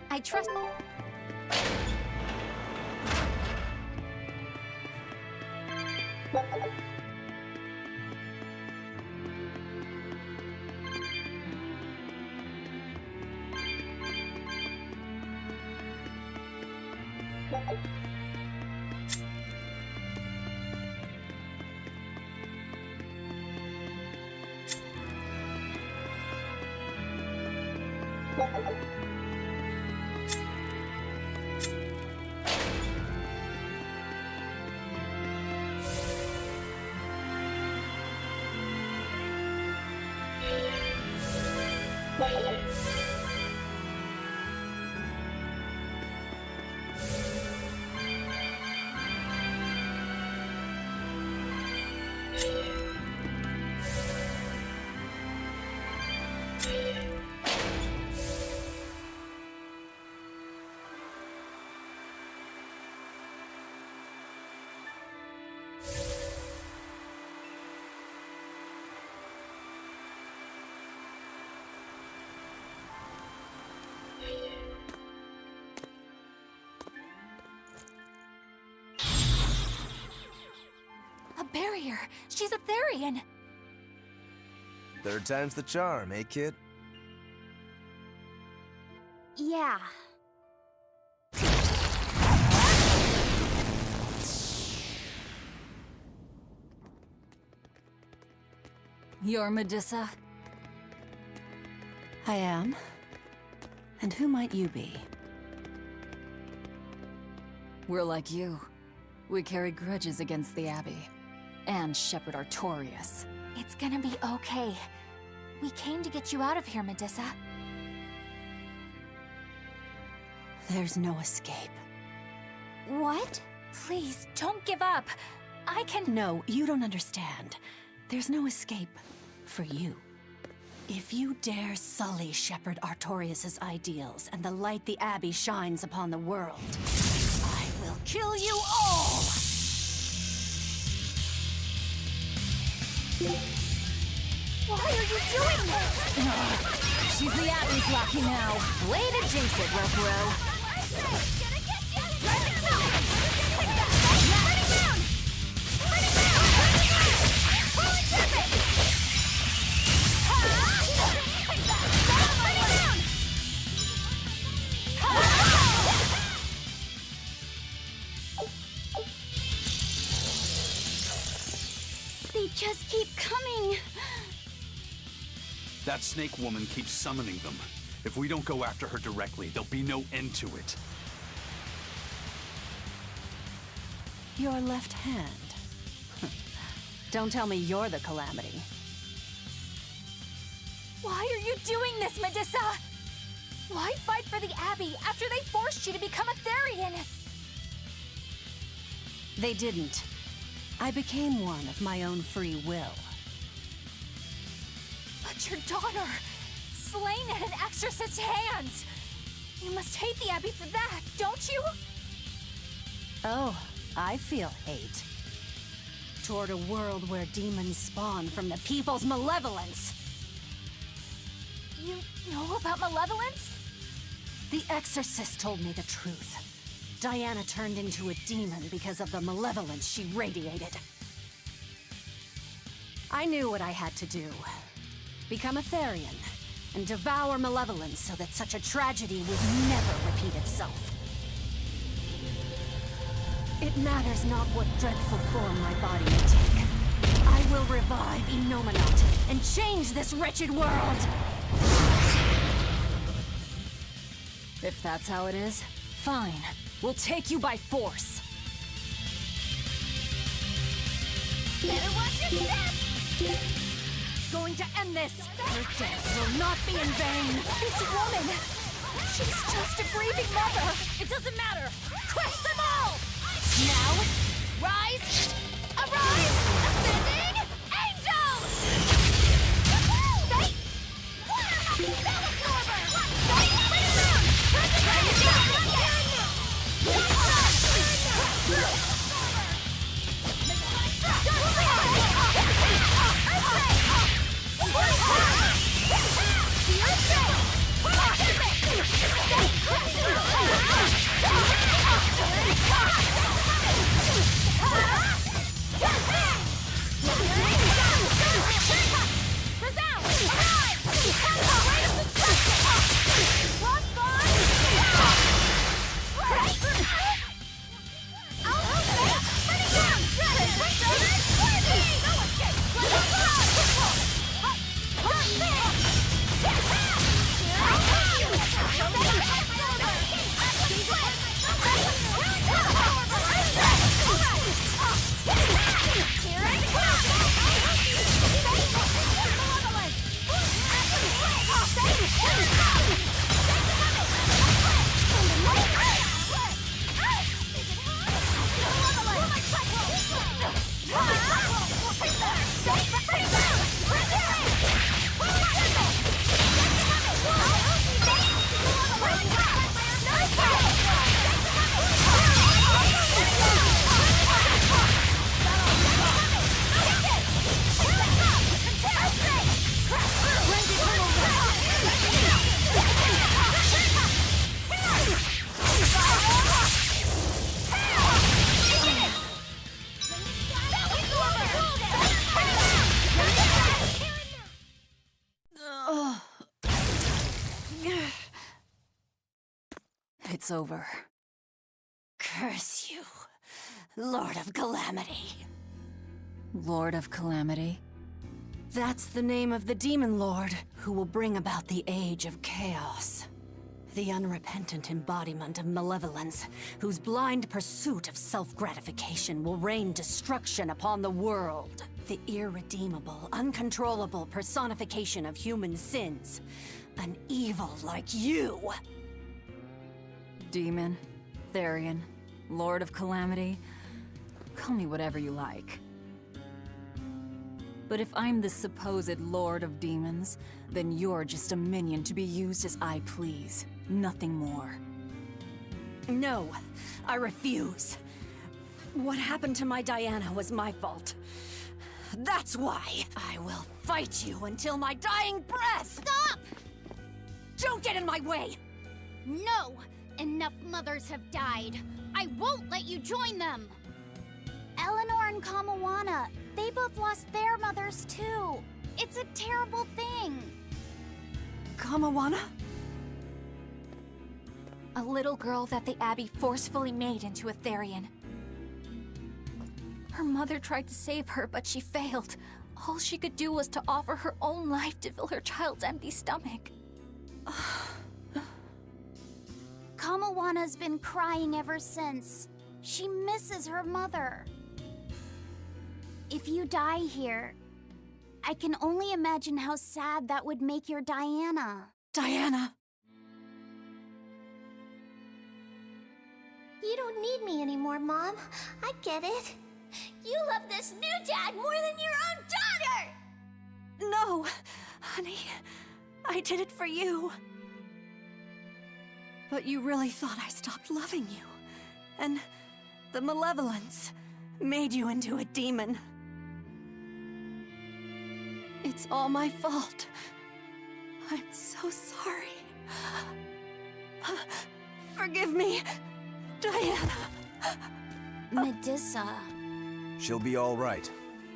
I trust... A barrier! She's a Therian! Third time's the charm, eh, kid? Yeah. You're Medusa? I am. And who might you be? We're like you. We carry grudges against the Abbey. And Shepherd Artorias. It's gonna be okay. We came to get you out of here, Medusa. There's no escape. What? Please, don't give up. I can... No, you don't understand. There's no escape for you. If you dare sully Shepherd Artorias' ideals and the light the Abbey shines upon the world, I will kill you all! Why are you doing this? She's the Abbey's lackey now. Way to jinx it, Ropero. They just keep coming. That snake woman keeps summoning them. If we don't go after her directly, there'll be no end to it. Your left hand. Don't tell me you're the Calamity. Why are you doing this, Medusa? Why fight for the Abbey after they forced you to become a Therian? They didn't. I became one of my own free will. But your daughter, slain at an exorcist's hands. You must hate the Abbey for that, don't you? Oh, I feel hate. Toward a world where demons spawn from the people's malevolence. You know about malevolence? The exorcist told me the truth. Diana turned into a demon because of the malevolence she radiated. I knew what I had to do. Become a Therian, and devour malevolence so that such a tragedy would never repeat itself. It matters not what dreadful form my body may take. I will revive Inominat and change this wretched world! If that's how it is, fine. We'll take you by force. Better watch your step! Going to end this! Her death will not be in vain! This woman! She's just a grieving mother! It doesn't matter! Crush them all! Now, rise! Arise! Ascending! Angels! Fate! Spell absorber! Fate! Bring it down! Press it down! It's over. Curse you, Lord of Calamity. Lord of Calamity? That's the name of the Demon Lord who will bring about the Age of Chaos. The unrepentant embodiment of malevolence, whose blind pursuit of self-gratification will rain destruction upon the world. The irredeemable, uncontrollable personification of human sins. An evil like you. Demon, Therian, Lord of Calamity. Call me whatever you like. But if I'm the supposed Lord of Demons, then you're just a minion to be used as I please. Nothing more. No, I refuse. What happened to my Diana was my fault. That's why I will fight you until my dying breath! Stop! Don't get in my way! No! Enough mothers have died. I won't let you join them! Eleanor and Kamawana, they both lost their mothers too. It's a terrible thing. Kamawana? A little girl that the Abbey forcefully made into a Therian. Her mother tried to save her, but she failed. All she could do was to offer her own life to fill her child's empty stomach. Kamawana's been crying ever since. She misses her mother. If you die here, I can only imagine how sad that would make your Diana. Diana! You don't need me anymore, Mom. I get it. You love this new dad more than your own daughter! No, honey. I did it for you. But you really thought I stopped loving you. And the malevolence made you into a demon. It's all my fault. I'm so sorry. Forgive me. Diana! Medissa. She'll be all right.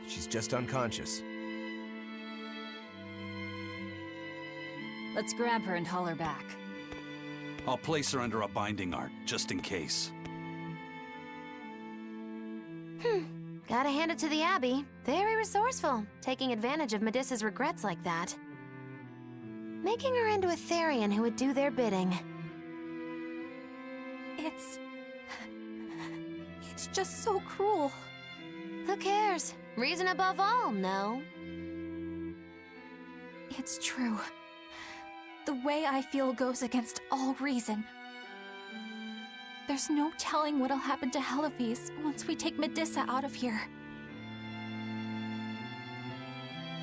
She's just unconscious. Let's grab her and haul her back. I'll place her under a binding art, just in case. Gotta hand it to the Abbey. Very resourceful, taking advantage of Medissa's regrets like that. Making her into a Therian who would do their bidding. It's just so cruel. Who cares? Reason above all, no? It's true. The way I feel goes against all reason. There's no telling what'll happen to Heliphys once we take Medissa out of here.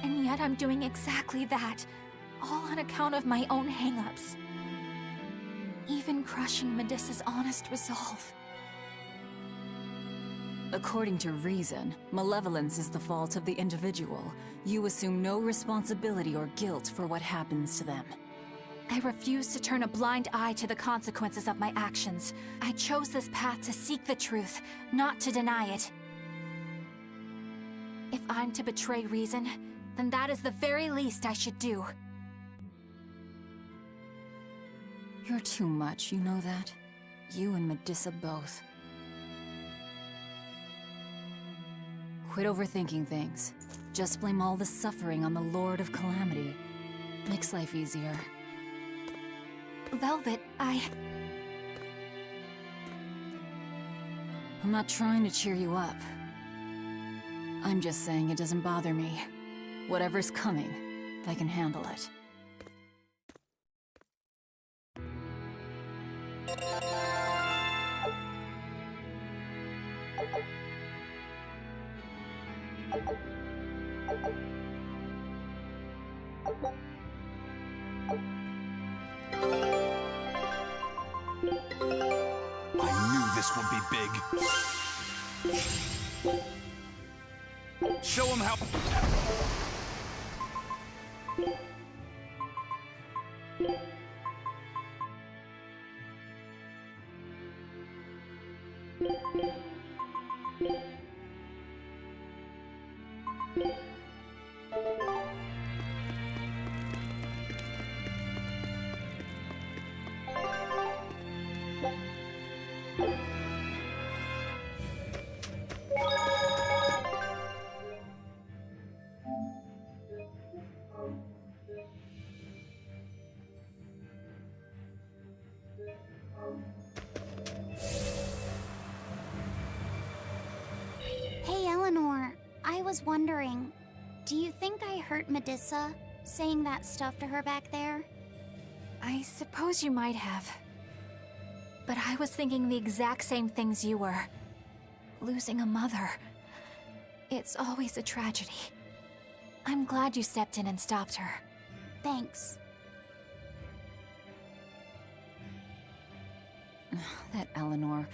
And yet I'm doing exactly that, all on account of my own hang-ups. Even crushing Medissa's honest resolve. According to reason, malevolence is the fault of the individual. You assume no responsibility or guilt for what happens to them. I refuse to turn a blind eye to the consequences of my actions. I chose this path to seek the truth, not to deny it. If I'm to betray reason, then that is the very least I should do. You're too much, you know that? You and Medissa both. Quit overthinking things. Just blame all the suffering on the Lord of Calamity. Makes life easier. Velvet, I'm not trying to cheer you up. I'm just saying it doesn't bother me. Whatever's coming, I can handle it. I knew this would be big. Show him how... Hey, Eleanor. I was wondering, do you think I hurt Medissa, saying that stuff to her back there? I suppose you might have. But I was thinking the exact same things you were. Losing a mother. It's always a tragedy. I'm glad you stepped in and stopped her. Thanks. That Eleanor.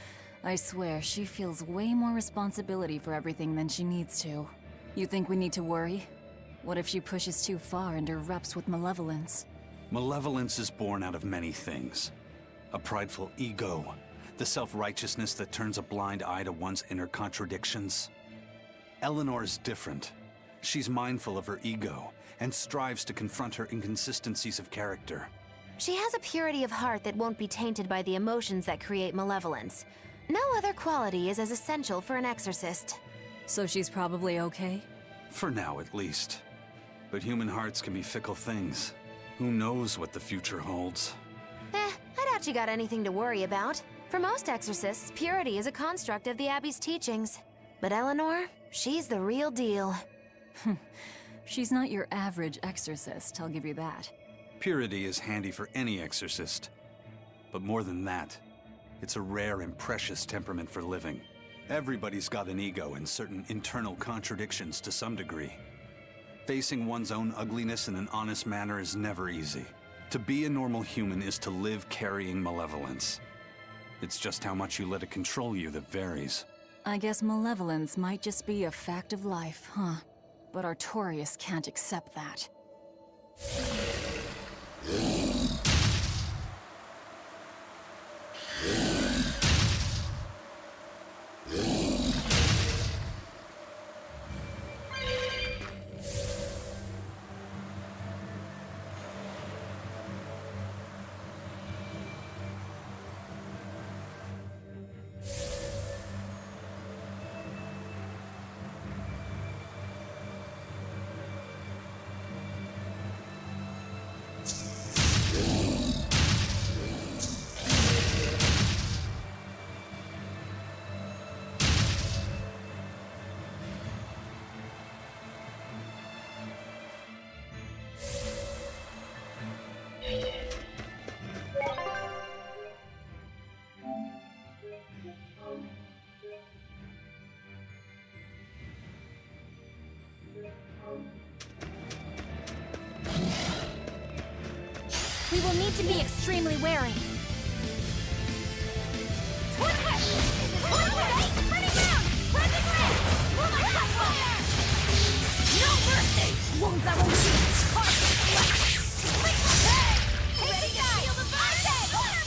I swear, she feels way more responsibility for everything than she needs to. You think we need to worry? What if she pushes too far and erupts with malevolence? Malevolence is born out of many things. A prideful ego, the self-righteousness that turns a blind eye to one's inner contradictions. Eleanor's different. She's mindful of her ego and strives to confront her inconsistencies of character. She has a purity of heart that won't be tainted by the emotions that create malevolence. No other quality is as essential for an exorcist. So she's probably okay? For now, at least. But human hearts can be fickle things. Who knows what the future holds? I doubt you got anything to worry about. For most exorcists, purity is a construct of the Abbey's teachings. But Eleanor, she's the real deal. She's not your average exorcist, I'll give you that. Purity is handy for any exorcist. But more than that, it's a rare and precious temperament for living. Everybody's got an ego and certain internal contradictions to some degree. Facing one's own ugliness in an honest manner is never easy. To be a normal human is to live carrying malevolence. It's just how much you let it control you that varies. I guess malevolence might just be a fact of life, huh? But Artorias can't accept that. We will need to be extremely wary. No mercy! Wounds I won't Ready to feel the burn!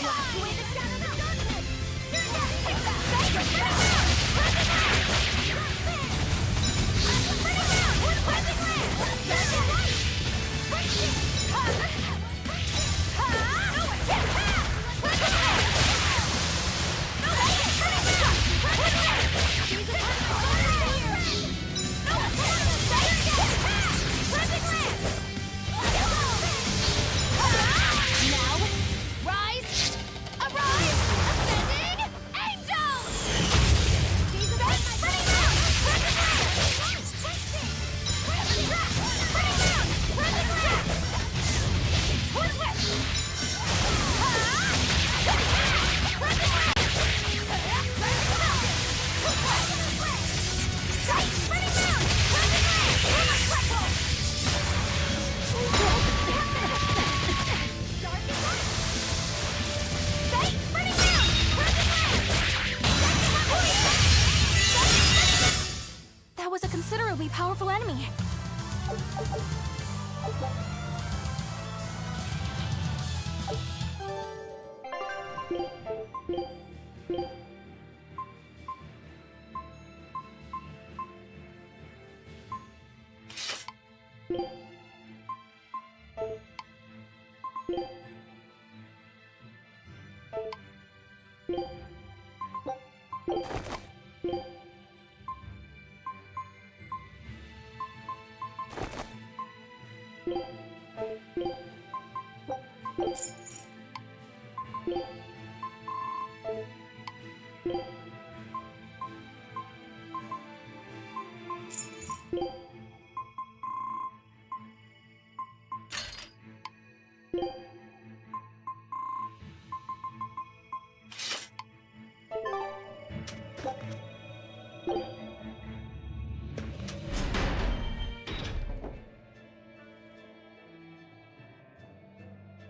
Wash away the shadows of darkness! Take that! That was a considerably powerful enemy.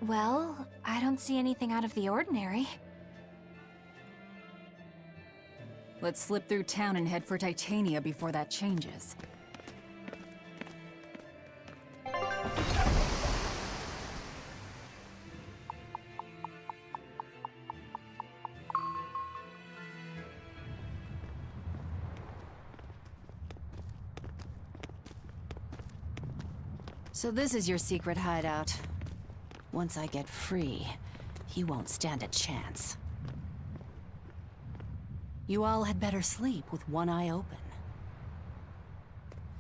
Well, I don't see anything out of the ordinary. Let's slip through town and head for Titania before that changes. So this is your secret hideout. Once I get free, he won't stand a chance. You all had better sleep with one eye open.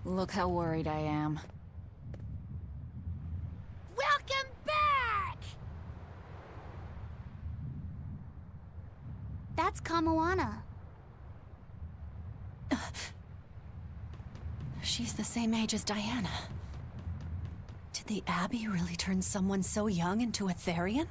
Look how worried I am. Welcome back! That's Kamoana. She's the same age as Diana. Did the Abbey really turn someone so young into a Therian?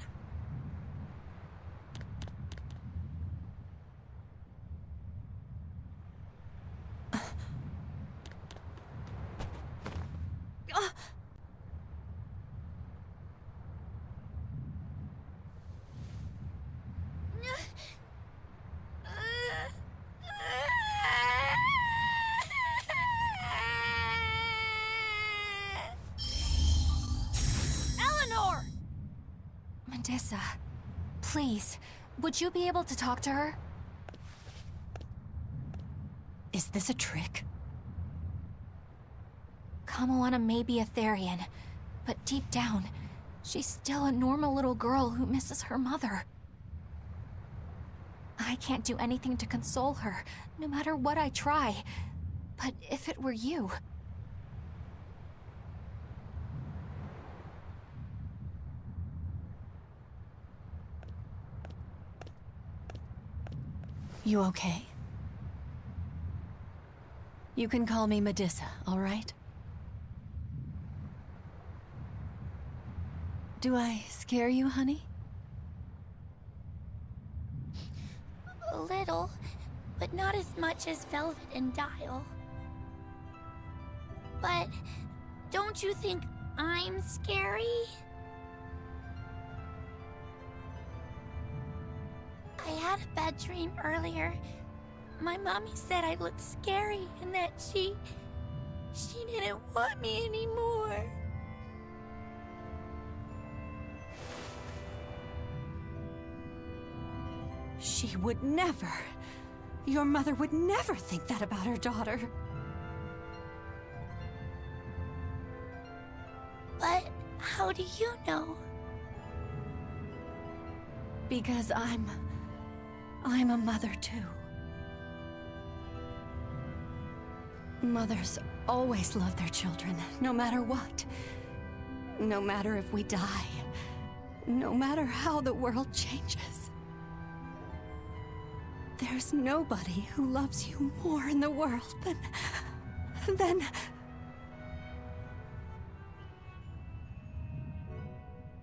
Medissa, please, would you be able to talk to her? Is this a trick? Kamoana may be a Therian, but deep down, she's still a normal little girl who misses her mother. I can't do anything to console her, no matter what I try. But if it were you... You okay? You can call me Medissa, all right? Do I scare you, honey? A little, but not as much as Velvet and Dial. But don't you think I'm scary? had a bad dream earlier. My mommy said I looked scary and that she didn't want me anymore. She would never. Your mother would never think that about her daughter. But how do you know? Because I'm a mother too. Mothers always love their children, no matter what. No matter if we die. No matter how the world changes. There's nobody who loves you more in the world than...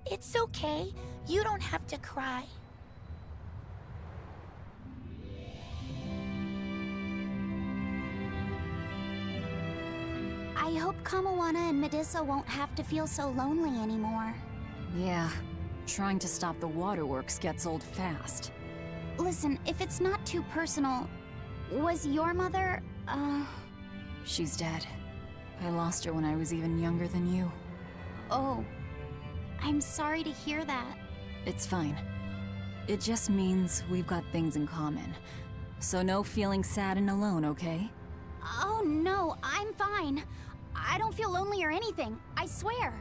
It's okay. You don't have to cry. I hope Kamawana and Medusa won't have to feel so lonely anymore. Yeah, trying to stop the waterworks gets old fast. Listen, if it's not too personal, was your mother, She's dead. I lost her when I was even younger than you. Oh. I'm sorry to hear that. It's fine. It just means we've got things in common. So no feeling sad and alone, okay? Oh no, I'm fine. I don't feel lonely or anything, I swear.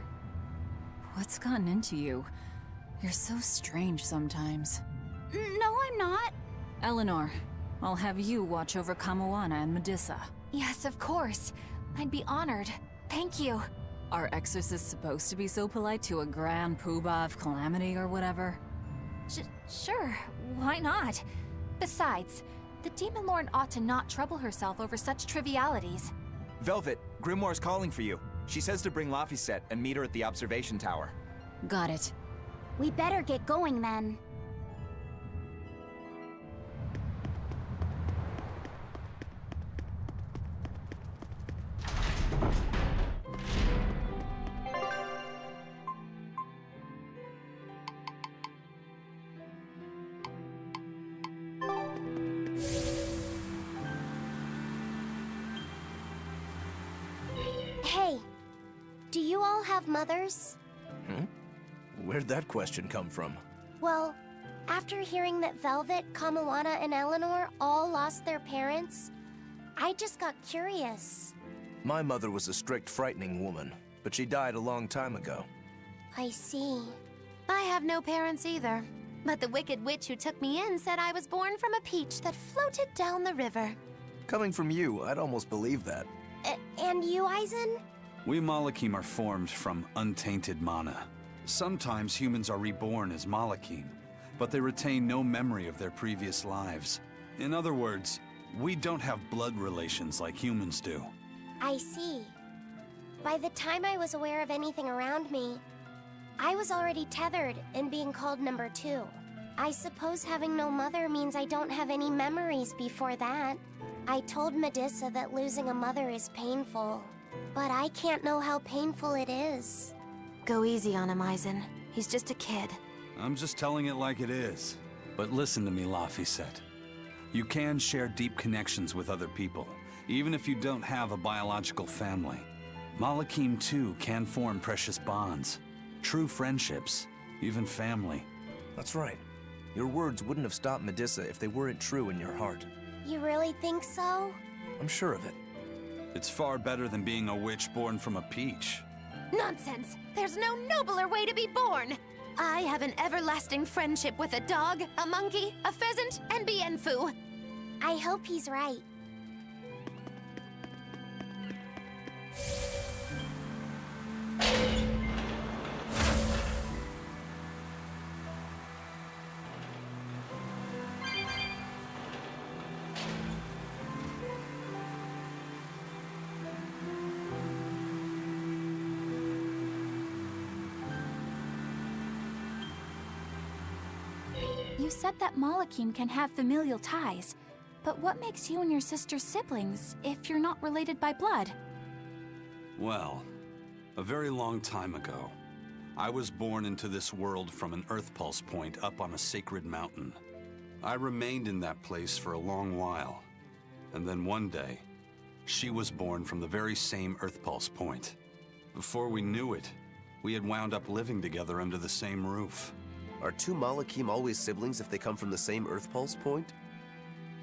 What's gotten into you? You're so strange sometimes. No, I'm not. Eleanor, I'll have you watch over Kamawana and Medusa. Yes, of course. I'd be honored. Thank you. Are exorcists supposed to be so polite to a grand poobah of calamity or whatever? Sure, why not? Besides, the Demon Lord ought to not trouble herself over such trivialities. Velvet, Grimoire's calling for you. She says to bring Laphicet and meet her at the observation tower. Got it. We better get going then. Hey, do you all have mothers? Where'd that question come from? Well, after hearing that Velvet, Kamawana, and Eleanor all lost their parents, I just got curious. My mother was a strict, frightening woman, but she died a long time ago. I see. I have no parents either. But the wicked witch who took me in said I was born from a peach that floated down the river. Coming from you, I'd almost believe that. And you, Aizen? We Malakim are formed from untainted mana. Sometimes humans are reborn as Malakim, but they retain no memory of their previous lives. In other words, we don't have blood relations like humans do. I see. By the time I was aware of anything around me, I was already tethered and being called number 2. I suppose having no mother means I don't have any memories before that. I told Medusa that losing a mother is painful, but I can't know how painful it is. Go easy on him, Aizen. He's just a kid. I'm just telling it like it is. But listen to me, Laphicet. You can share deep connections with other people, even if you don't have a biological family. Malakim, too, can form precious bonds. True friendships, even family. That's right. Your words wouldn't have stopped Medusa if they weren't true in your heart. You really think so? I'm sure of it. It's far better than being a witch born from a peach. Nonsense! There's no nobler way to be born! I have an everlasting friendship with a dog, a monkey, a pheasant, and Bienfu. I hope he's right. You said that Malakim can have familial ties, but what makes you and your sister siblings if you're not related by blood? Well, a very long time ago, I was born into this world from an Earth Pulse point up on a sacred mountain. I remained in that place for a long while. And then one day, she was born from the very same Earth Pulse point. Before we knew it, we had wound up living together under the same roof. Are two Malakim always siblings if they come from the same Earth Pulse point?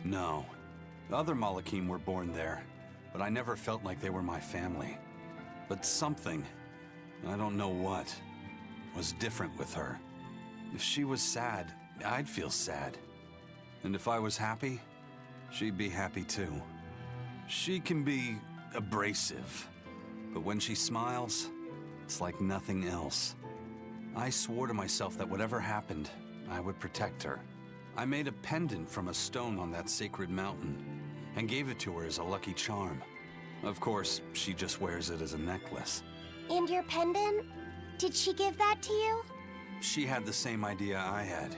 No. The other Malakim were born there, but I never felt like they were my family. But something, I don't know what, was different with her. If she was sad, I'd feel sad. And if I was happy, she'd be happy too. She can be abrasive, but when she smiles, it's like nothing else. I swore to myself that whatever happened, I would protect her. I made a pendant from a stone on that sacred mountain and gave it to her as a lucky charm. Of course, she just wears it as a necklace. And your pendant? Did she give that to you? She had the same idea I had.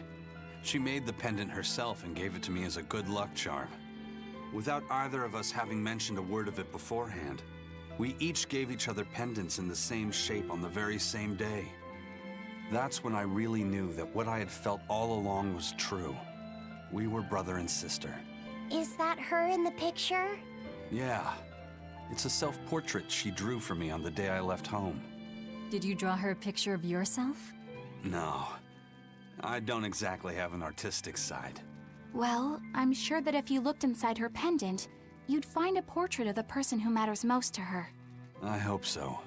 She made the pendant herself and gave it to me as a good luck charm. Without either of us having mentioned a word of it beforehand, we each gave each other pendants in the same shape on the very same day. That's when I really knew that what I had felt all along was true. We were brother and sister. Is that her in the picture? Yeah. It's a self-portrait she drew for me on the day I left home. Did you draw her a picture of yourself? No. I don't exactly have an artistic side. Well, I'm sure that if you looked inside her pendant, you'd find a portrait of the person who matters most to her. I hope so.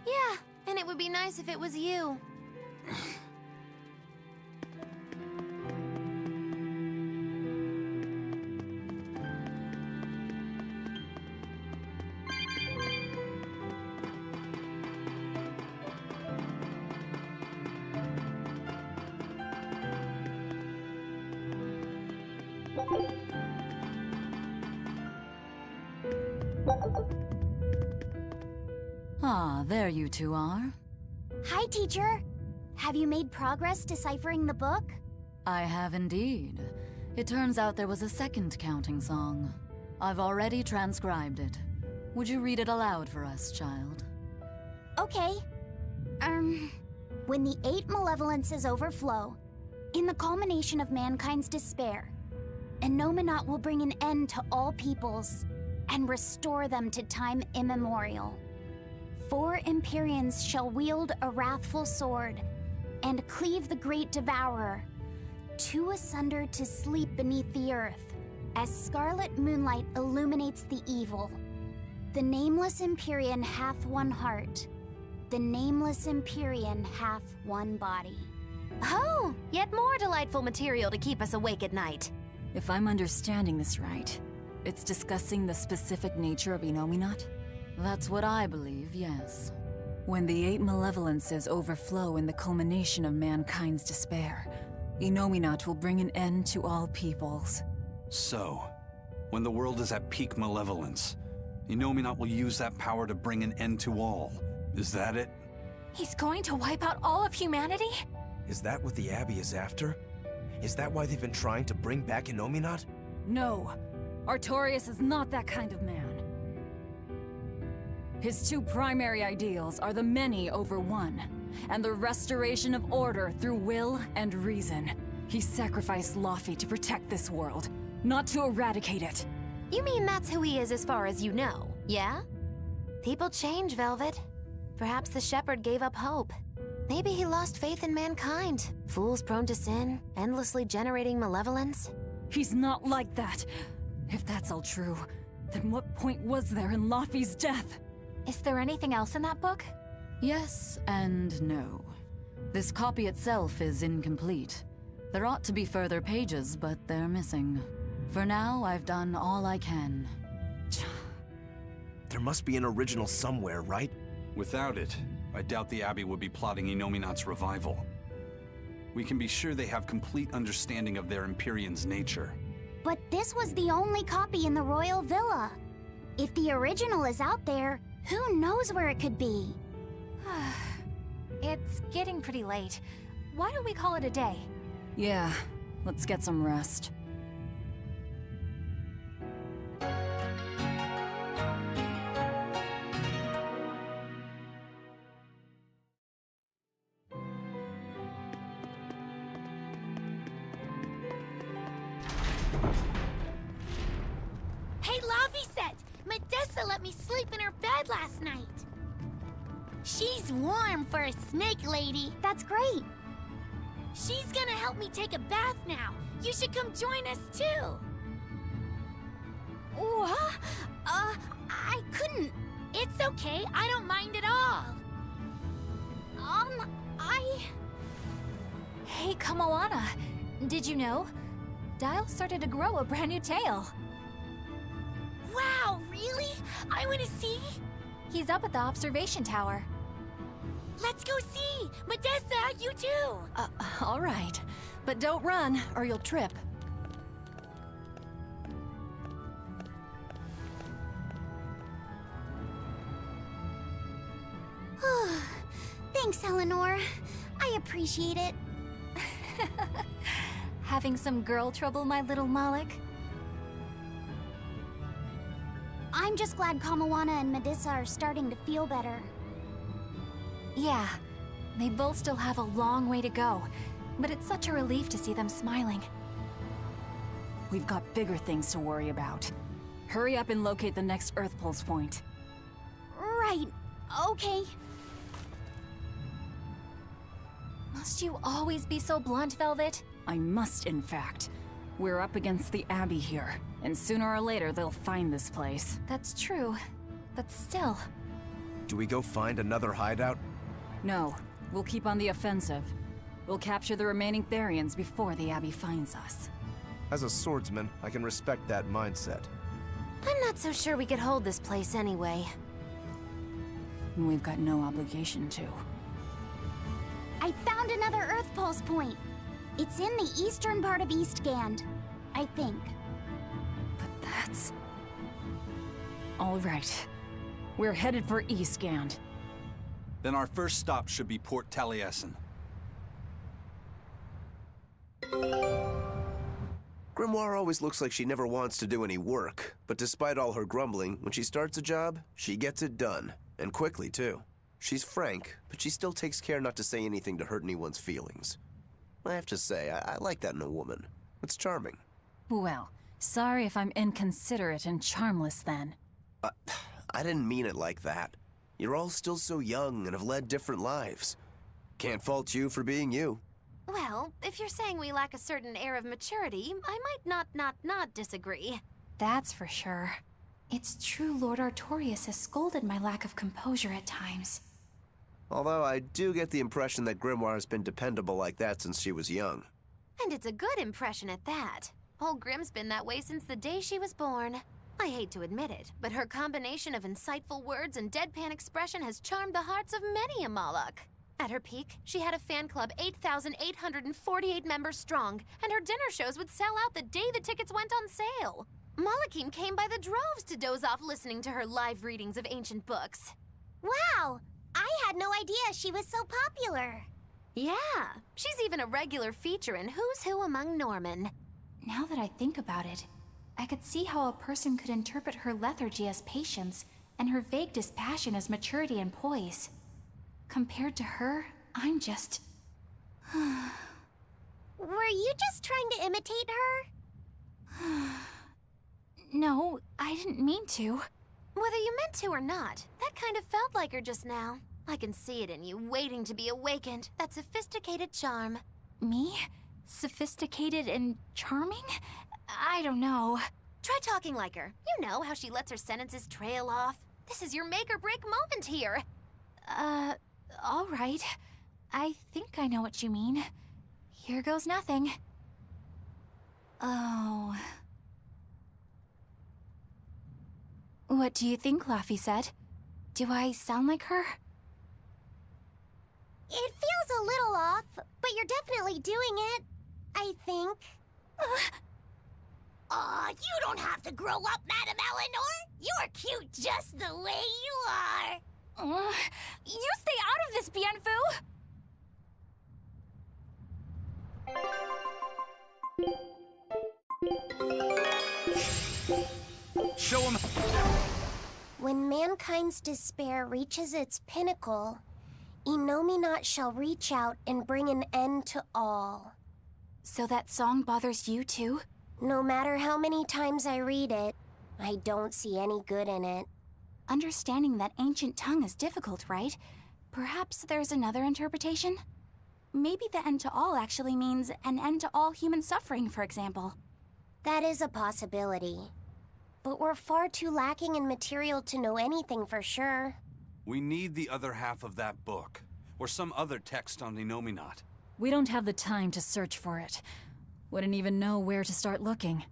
Yeah, and it would be nice if it was you. Ah, there you two are. Hi, teacher. Have you made progress deciphering the book? I have indeed. It turns out there was a second counting song. I've already transcribed it. Would you read it aloud for us, child? Okay. When the 8 malevolences overflow, in the culmination of mankind's despair, Innominat will bring an end to all peoples and restore them to time immemorial. 4 Empyreans shall wield a wrathful sword and cleave the great devourer, 2 asunder to sleep beneath the earth, as scarlet moonlight illuminates the evil. The nameless Empyrean hath one heart. The nameless Empyrean hath one body. Oh, yet more delightful material to keep us awake at night. If I'm understanding this right, it's discussing the specific nature of Innominat? That's what I believe, yes. When the 8 malevolences overflow in the culmination of mankind's despair, Innominat will bring an end to all peoples. So, when the world is at peak malevolence, Innominat will use that power to bring an end to all. Is that it? He's going to wipe out all of humanity? Is that what the Abbey is after? Is that why they've been trying to bring back Innominat? No, Artorias is not that kind of man. His 2 primary ideals are the many over one, and the restoration of order through will and reason. He sacrificed Laufey to protect this world, not to eradicate it. You mean that's who he is as far as you know, yeah? People change, Velvet. Perhaps the shepherd gave up hope. Maybe he lost faith in mankind. Fools prone to sin, endlessly generating malevolence. He's not like that. If that's all true, then what point was there in Laufey's death? Is there anything else in that book? Yes and no. This copy itself is incomplete. There ought to be further pages, but they're missing. For now, I've done all I can. There must be an original somewhere, right? Without it, I doubt the Abbey would be plotting Innominat's revival. We can be sure they have complete understanding of their Empyrean's nature. But this was the only copy in the royal villa. If the original is out there, who knows where it could be? It's getting pretty late. Why don't we call it a day? Yeah, let's get some rest. Hey, Laviset! Medessa let me sleep in her bed last night. She's warm for a snake lady. That's great. She's gonna help me take a bath now. You should come join us too. What? I couldn't. It's okay. I don't mind at all. Hey, Kamoana. Did you know? Dial started to grow a brand new tail. Wow, really? I want to see. He's up at the observation tower. Let's go see. Medessa, you too. All right. But don't run, or you'll trip. Thanks, Eleanor. I appreciate it. Having some girl trouble, my little Malik? I'm just glad Kamawana and Medissa are starting to feel better. Yeah, they both still have a long way to go, but it's such a relief to see them smiling. We've got bigger things to worry about. Hurry up and locate the next Earth Pulse point. Right. Okay. Must you always be so blunt, Velvet? I must, in fact. We're up against the Abbey here, and sooner or later they'll find this place. That's true, but still. Do we go find another hideout? No, we'll keep on the offensive. We'll capture the remaining Therians before the Abbey finds us. As a swordsman, I can respect that mindset. I'm not so sure we could hold this place anyway. We've got no obligation to. I found another Earth Pulse point. It's in the eastern part of Eastgand, I think. But that's... All right. We're headed for Eastgand. Then our first stop should be Port Taliesin. Grimoire always looks like she never wants to do any work, but despite all her grumbling, when she starts a job, she gets it done. And quickly, too. She's frank, but she still takes care not to say anything to hurt anyone's feelings. I have to say, I like that in a woman. It's charming. Well, sorry if I'm inconsiderate and charmless then. I didn't mean it like that. You're all still so young and have led different lives. Can't fault you for being you. Well, if you're saying we lack a certain air of maturity, I might not disagree. That's for sure. It's true Lord Artorius has scolded my lack of composure at times. Although I do get the impression that Grimoire has been dependable like that since she was young. And it's a good impression at that. Old Grim's been that way since the day she was born. I hate to admit it, but her combination of insightful words and deadpan expression has charmed the hearts of many a Moloch. At her peak, she had a fan club 8,848 members strong, and her dinner shows would sell out the day the tickets went on sale. Molochim came by the droves to doze off listening to her live readings of ancient books. Wow! I had no idea she was so popular. Yeah, she's even a regular feature in Who's Who Among Norman. Now that I think about it, I could see how a person could interpret her lethargy as patience and her vague dispassion as maturity and poise. Compared to her, I'm just... Were you just trying to imitate her? No, I didn't mean to. Whether you meant to or not, that kind of felt like her just now. I can see it in you, waiting to be awakened. That sophisticated charm. Me? Sophisticated and charming? I don't know. Try talking like her. You know how she lets her sentences trail off. This is your make-or-break moment here. All right. I think I know what you mean. Here goes nothing. Oh... What do you think, Laphicet? Do I sound like her? It feels a little off, but you're definitely doing it, I think. You don't have to grow up, Madam Eleanor. You're cute just the way you are. You stay out of this, Bienfu! Show him! When mankind's despair reaches its pinnacle, Inominat shall reach out and bring an end to all. So that song bothers you too? No matter how many times I read it, I don't see any good in it. Understanding that ancient tongue is difficult, right? Perhaps there's another interpretation? Maybe the end to all actually means an end to all human suffering, for example. That is a possibility. But we're far too lacking in material to know anything for sure. We need the other half of that book, or some other text on Inominat. We don't have the time to search for it. Wouldn't even know where to start looking.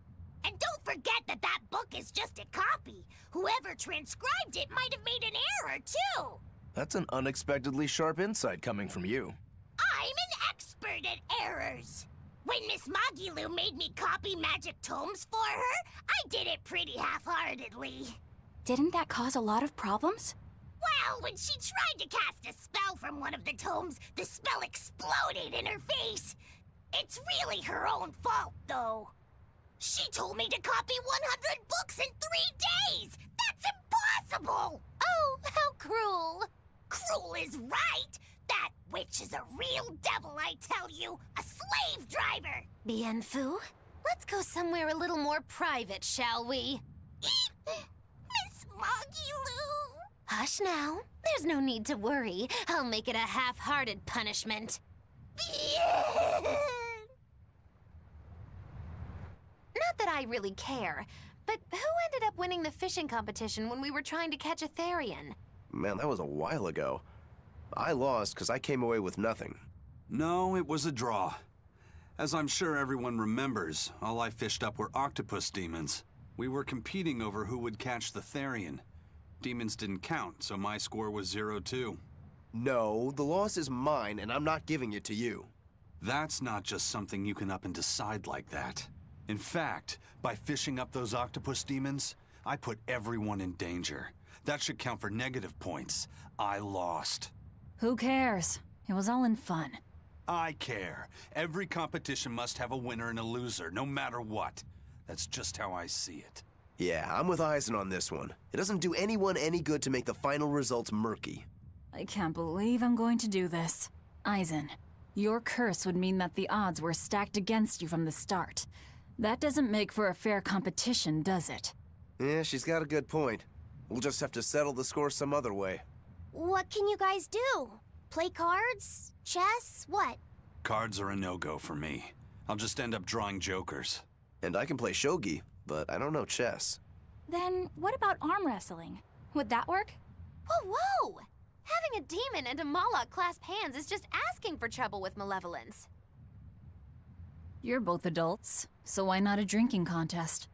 And don't forget that that book is just a copy. Whoever transcribed it might have made an error, too. That's an unexpectedly sharp insight coming from you. I'm an expert at errors. When Miss Magilu made me copy magic tomes for her, I did it pretty half-heartedly. Didn't that cause a lot of problems? Well, when she tried to cast a spell from one of the tomes, the spell exploded in her face. It's really her own fault, though. She told me to copy 100 books in 3 days! That's impossible! Oh, how cruel! Cruel is right! That witch is a real devil, I tell you! A slave driver! Bien Phu, let's go somewhere a little more private, shall we? Miss Magilu! Hush now. There's no need to worry. I'll make it a half-hearted punishment. Not that I really care, but who ended up winning the fishing competition when we were trying to catch a Therian? Man, that was a while ago. I lost because I came away with nothing. No, it was a draw. As I'm sure everyone remembers, all I fished up were octopus demons. We were competing over who would catch the Therian. Demons didn't count, so my score was 0-2. No, the loss is mine, and I'm not giving it to you. That's not just something you can up and decide like that. In fact, by fishing up those octopus demons, I put everyone in danger. That should count for negative points. I lost. Who cares? It was all in fun. I care. Every competition must have a winner and a loser, no matter what. That's just how I see it. Yeah, I'm with Eisen on this one. It doesn't do anyone any good to make the final results murky. I can't believe I'm going to do this. Eisen, your curse would mean that the odds were stacked against you from the start. That doesn't make for a fair competition, does it? Yeah, she's got a good point. We'll just have to settle the score some other way. What can you guys do? Play cards? Chess? What? Cards are a no-go for me. I'll just end up drawing jokers. And I can play shogi, but I don't know chess. Then what about arm wrestling? Would that work? Whoa, whoa! Having a demon and a Moloch clasp hands is just asking for trouble with malevolence. You're both adults, so why not a drinking contest?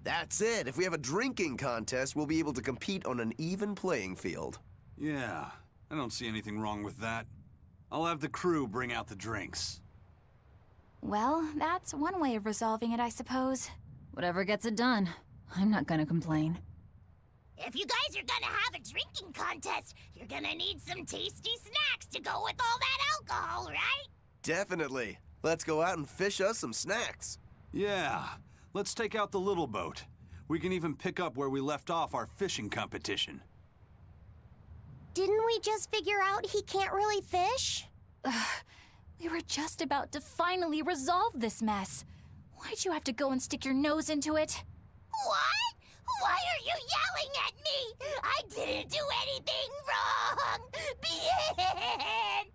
That's it. If we have a drinking contest, we'll be able to compete on an even playing field. Yeah, I don't see anything wrong with that. I'll have the crew bring out the drinks. Well, that's one way of resolving it, I suppose. Whatever gets it done. I'm not gonna complain. If you guys are gonna have a drinking contest, you're gonna need some tasty snacks to go with all that alcohol, right? Definitely. Let's go out and fish us some snacks. Yeah, let's take out the little boat. We can even pick up where we left off our fishing competition. Didn't we just figure out he can't really fish? We were just about to finally resolve this mess. Why'd you have to go and stick your nose into it? What? Why are you yelling at me? I didn't do anything wrong! Bien!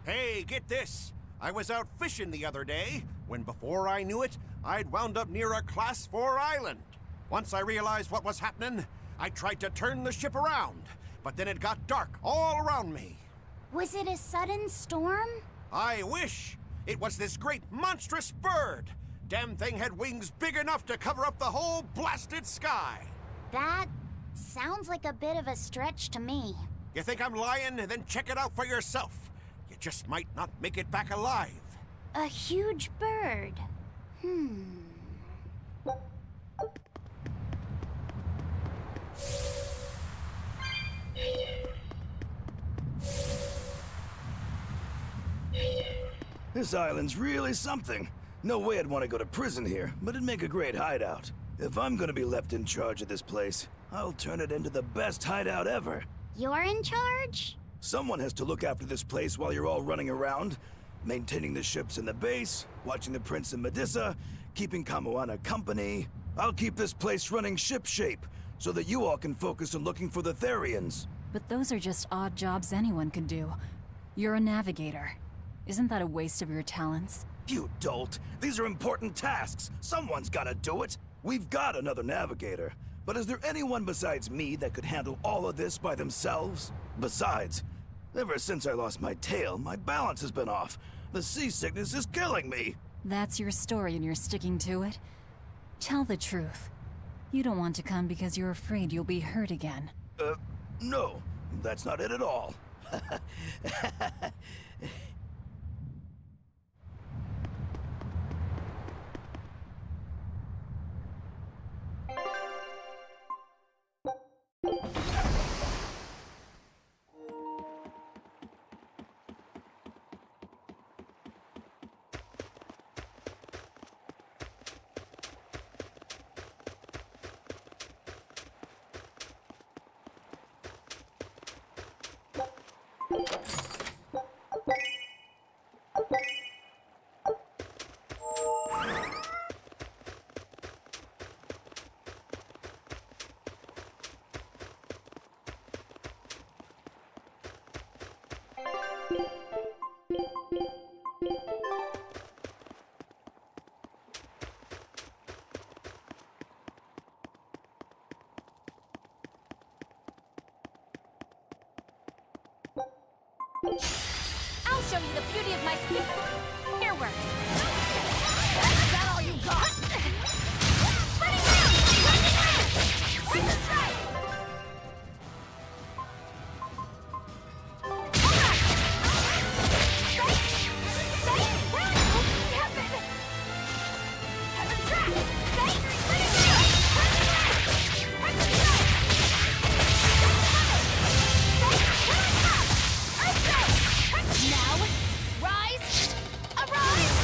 Hey, get this! I was out fishing the other day, when before I knew it, I'd wound up near a Class 4 island. Once I realized what was happening, I tried to turn the ship around, but then it got dark all around me. Was it a sudden storm? I wish! It was this great monstrous bird! Damn thing had wings big enough to cover up the whole blasted sky! That sounds like a bit of a stretch to me. You think I'm lying? Then check it out for yourself. You just might not make it back alive. A huge bird. This island's really something. No way I'd want to go to prison here, but it'd make a great hideout. If I'm gonna be left in charge of this place, I'll turn it into the best hideout ever. You're in charge? Someone has to look after this place while you're all running around, maintaining the ships in the base, watching the Prince and Medusa, keeping Kamoana company. I'll keep this place running ship-shape, so that you all can focus on looking for the Therians. But those are just odd jobs anyone could do. You're a navigator. Isn't that a waste of your talents? You dolt! These are important tasks! Someone's gotta do it! We've got another navigator, but is there anyone besides me that could handle all of this by themselves? Besides, ever since I lost my tail, my balance has been off. The seasickness is killing me! That's your story and you're sticking to it? Tell the truth. You don't want to come because you're afraid you'll be hurt again. No, that's not it at all. I'll show you the beauty of my speed. Here work. Is that all you got? Spreading out! Spreading out! Bring the strike! Now, rise, arise,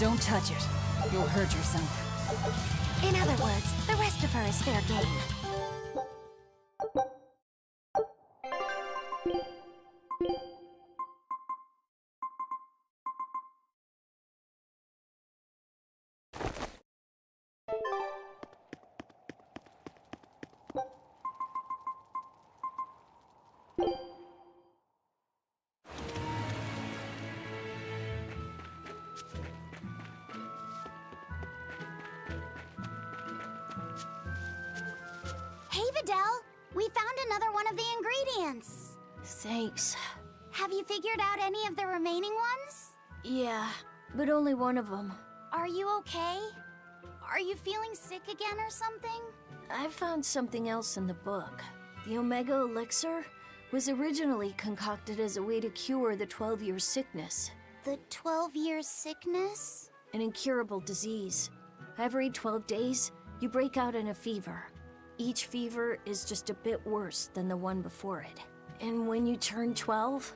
Don't touch it. You'll hurt yourself. In other words, the rest of her is fair game. Hey, Videl! We found another one of the ingredients! Thanks. Have you figured out any of the remaining ones? Yeah, but only one of them. Are you okay? Are you feeling sick again or something? I found something else in the book. The Omega Elixir was originally concocted as a way to cure the 12-year sickness. The 12-year sickness? An incurable disease. Every 12 days, you break out in a fever. Each fever is just a bit worse than the one before it. And when you turn 12,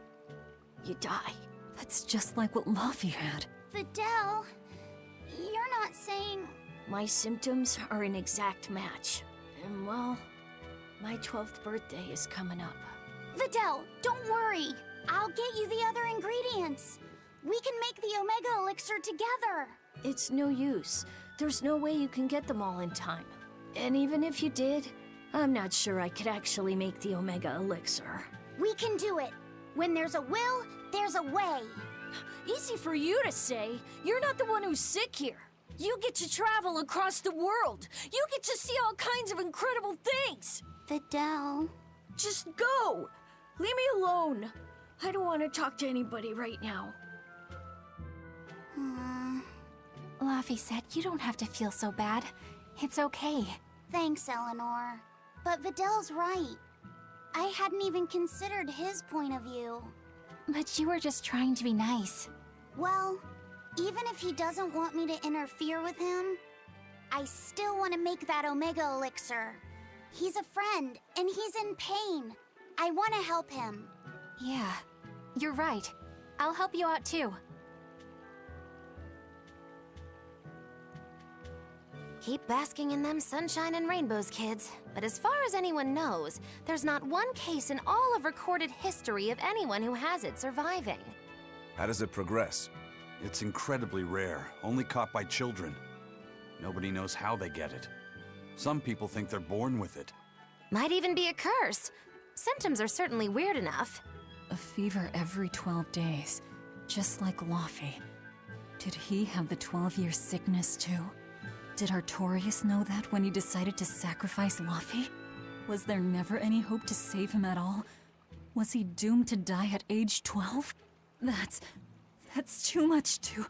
you die. That's just like what Laufey had. Videl, you're not saying... My symptoms are an exact match. And well, my 12th birthday is coming up. Videl, don't worry. I'll get you the other ingredients. We can make the Omega Elixir together. It's no use. There's no way you can get them all in time. And even if you did, I'm not sure I could actually make the Omega Elixir. We can do it. When there's a will, there's a way. Easy for you to say. You're not the one who's sick here. You get to travel across the world. You get to see all kinds of incredible things. Videl. Just go. Leave me alone. I don't want to talk to anybody right now. Laufey said you don't have to feel so bad. It's okay. Thanks, Eleanor. But Videl's right. I hadn't even considered his point of view. But you were just trying to be nice. Well, even if he doesn't want me to interfere with him, I still want to make that Omega Elixir. He's a friend, and he's in pain. I want to help him. Yeah, you're right. I'll help you out too. Keep basking in them sunshine and rainbows, kids. But as far as anyone knows, there's not one case in all of recorded history of anyone who has it surviving. How does it progress? It's incredibly rare, only caught by children. Nobody knows how they get it. Some people think they're born with it. Might even be a curse. Symptoms are certainly weird enough. A fever every 12 days, just like Laufey. Did he have the 12-year sickness too? Did Artorius know that when he decided to sacrifice Laufey? Was there never any hope to save him at all? Was he doomed to die at age 12? That's too much to...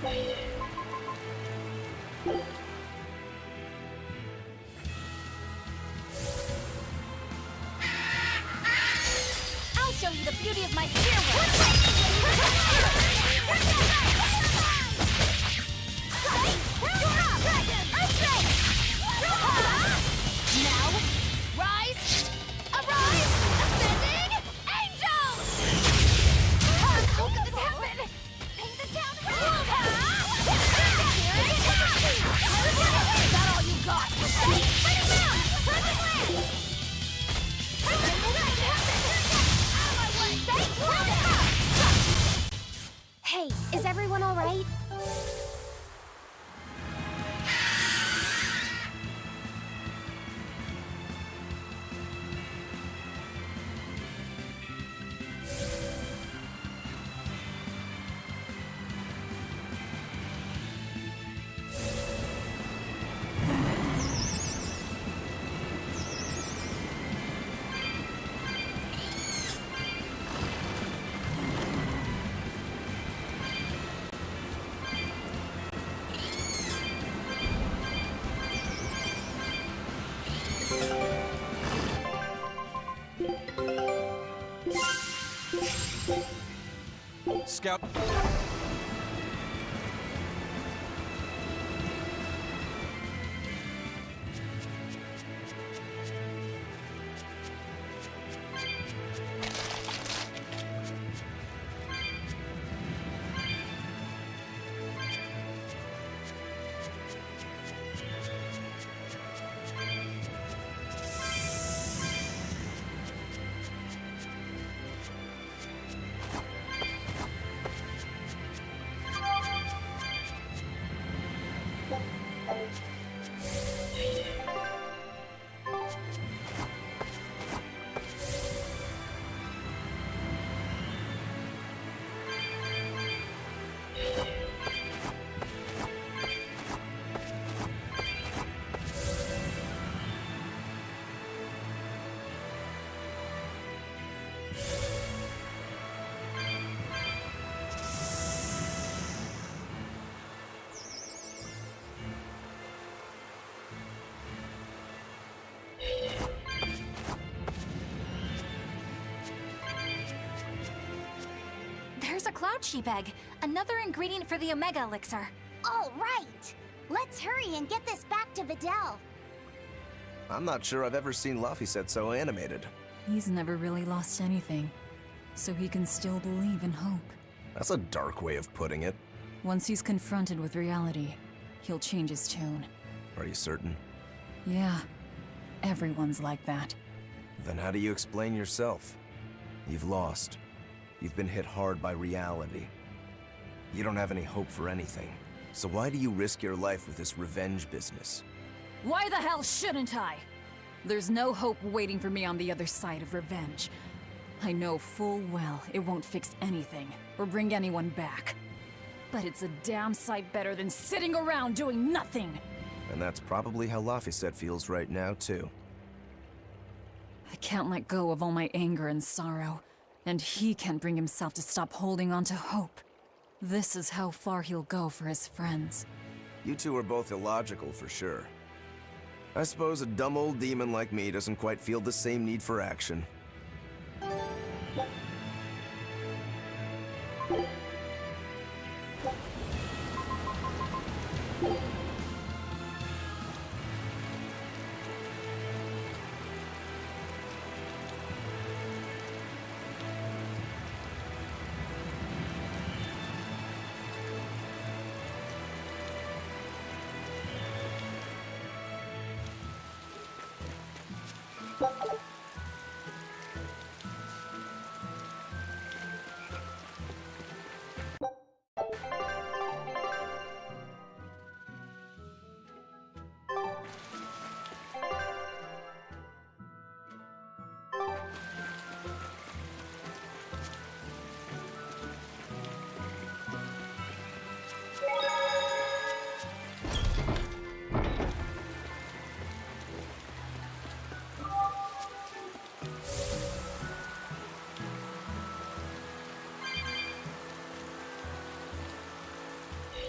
I'll show you the beauty of my spear. Now, rise, arise, ascending angels! How could this happen? Paint the town red! Is that all you got? Turn around! Perfect land! Hey, is everyone all right? Scout. There's a cloud sheep egg, another ingredient for the Omega Elixir. All right! Let's hurry and get this back to Videl. I'm not sure I've ever seen Laphicet so animated. He's never really lost anything, so he can still believe in hope. That's a dark way of putting it. Once he's confronted with reality, he'll change his tune. Are you certain? Yeah, everyone's like that. Then how do you explain yourself? You've lost. You've been hit hard by reality. You don't have any hope for anything. So why do you risk your life with this revenge business? Why the hell shouldn't I? There's no hope waiting for me on the other side of revenge. I know full well it won't fix anything, or bring anyone back. But it's a damn sight better than sitting around doing nothing! And that's probably how Laphicet feels right now, too. I can't let go of all my anger and sorrow, and he can't bring himself to stop holding on to hope. This is how far he'll go for his friends. You two are both illogical for sure. I suppose a dumb old demon like me doesn't quite feel the same need for action.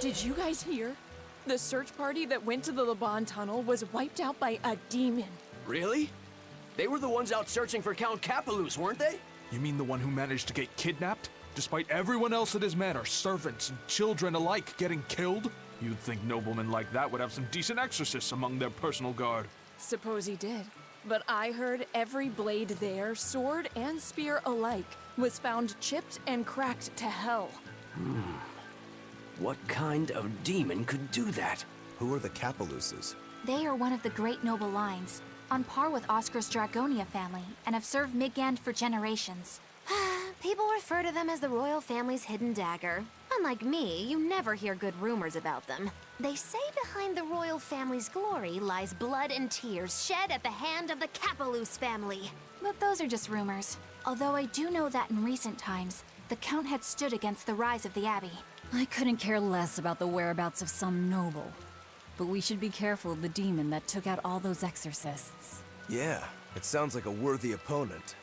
Did you guys hear? The search party that went to the Laban tunnel was wiped out by a demon. Really? They were the ones out searching for Count Capelus, weren't they? You mean the one who managed to get kidnapped? Despite everyone else at his manor, servants and children alike, getting killed? You'd think noblemen like that would have some decent exorcists among their personal guard. Suppose he did. But I heard every blade there, sword and spear alike, was found chipped and cracked to hell. What kind of demon could do that? Who are the Capeluses? They are one of the great noble lines, on par with Oscar's Dragonia family, and have served Midgand for generations. People refer to them as the royal family's hidden dagger. Unlike me, you never hear good rumors about them. They say behind the royal family's glory lies blood and tears shed at the hand of the Capelus family. But those are just rumors. Although I do know that in recent times, the Count had stood against the rise of the Abbey. I couldn't care less about the whereabouts of some noble. But we should be careful of the demon that took out all those exorcists. Yeah, it sounds like a worthy opponent.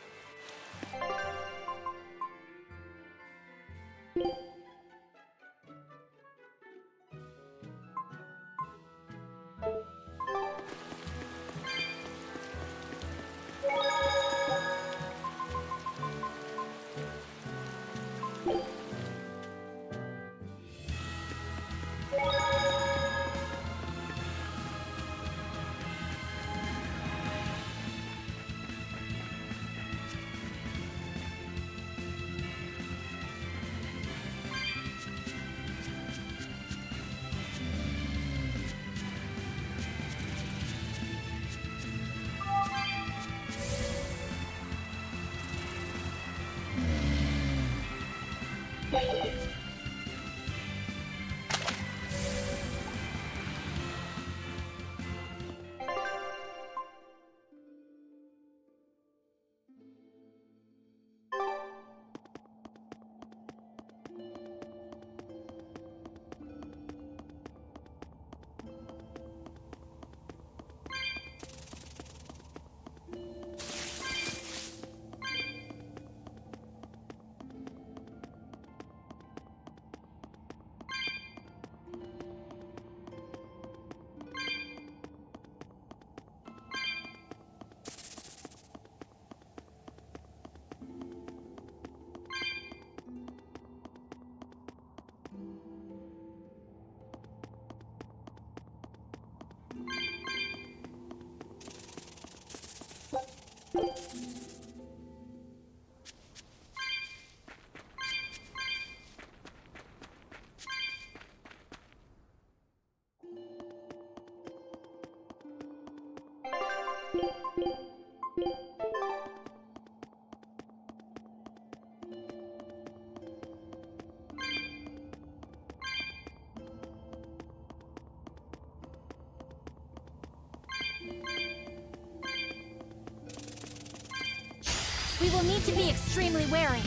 We will need to be extremely wary.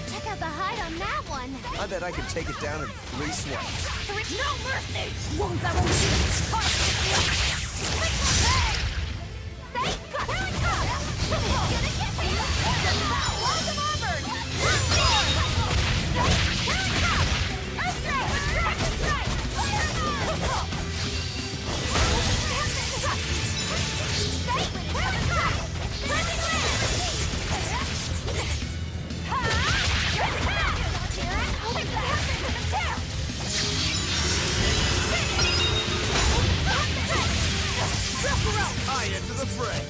Check out the hide on that one. I bet I could take it down in 3 swipes. There is no mercy. Wounds that will I enter the fray.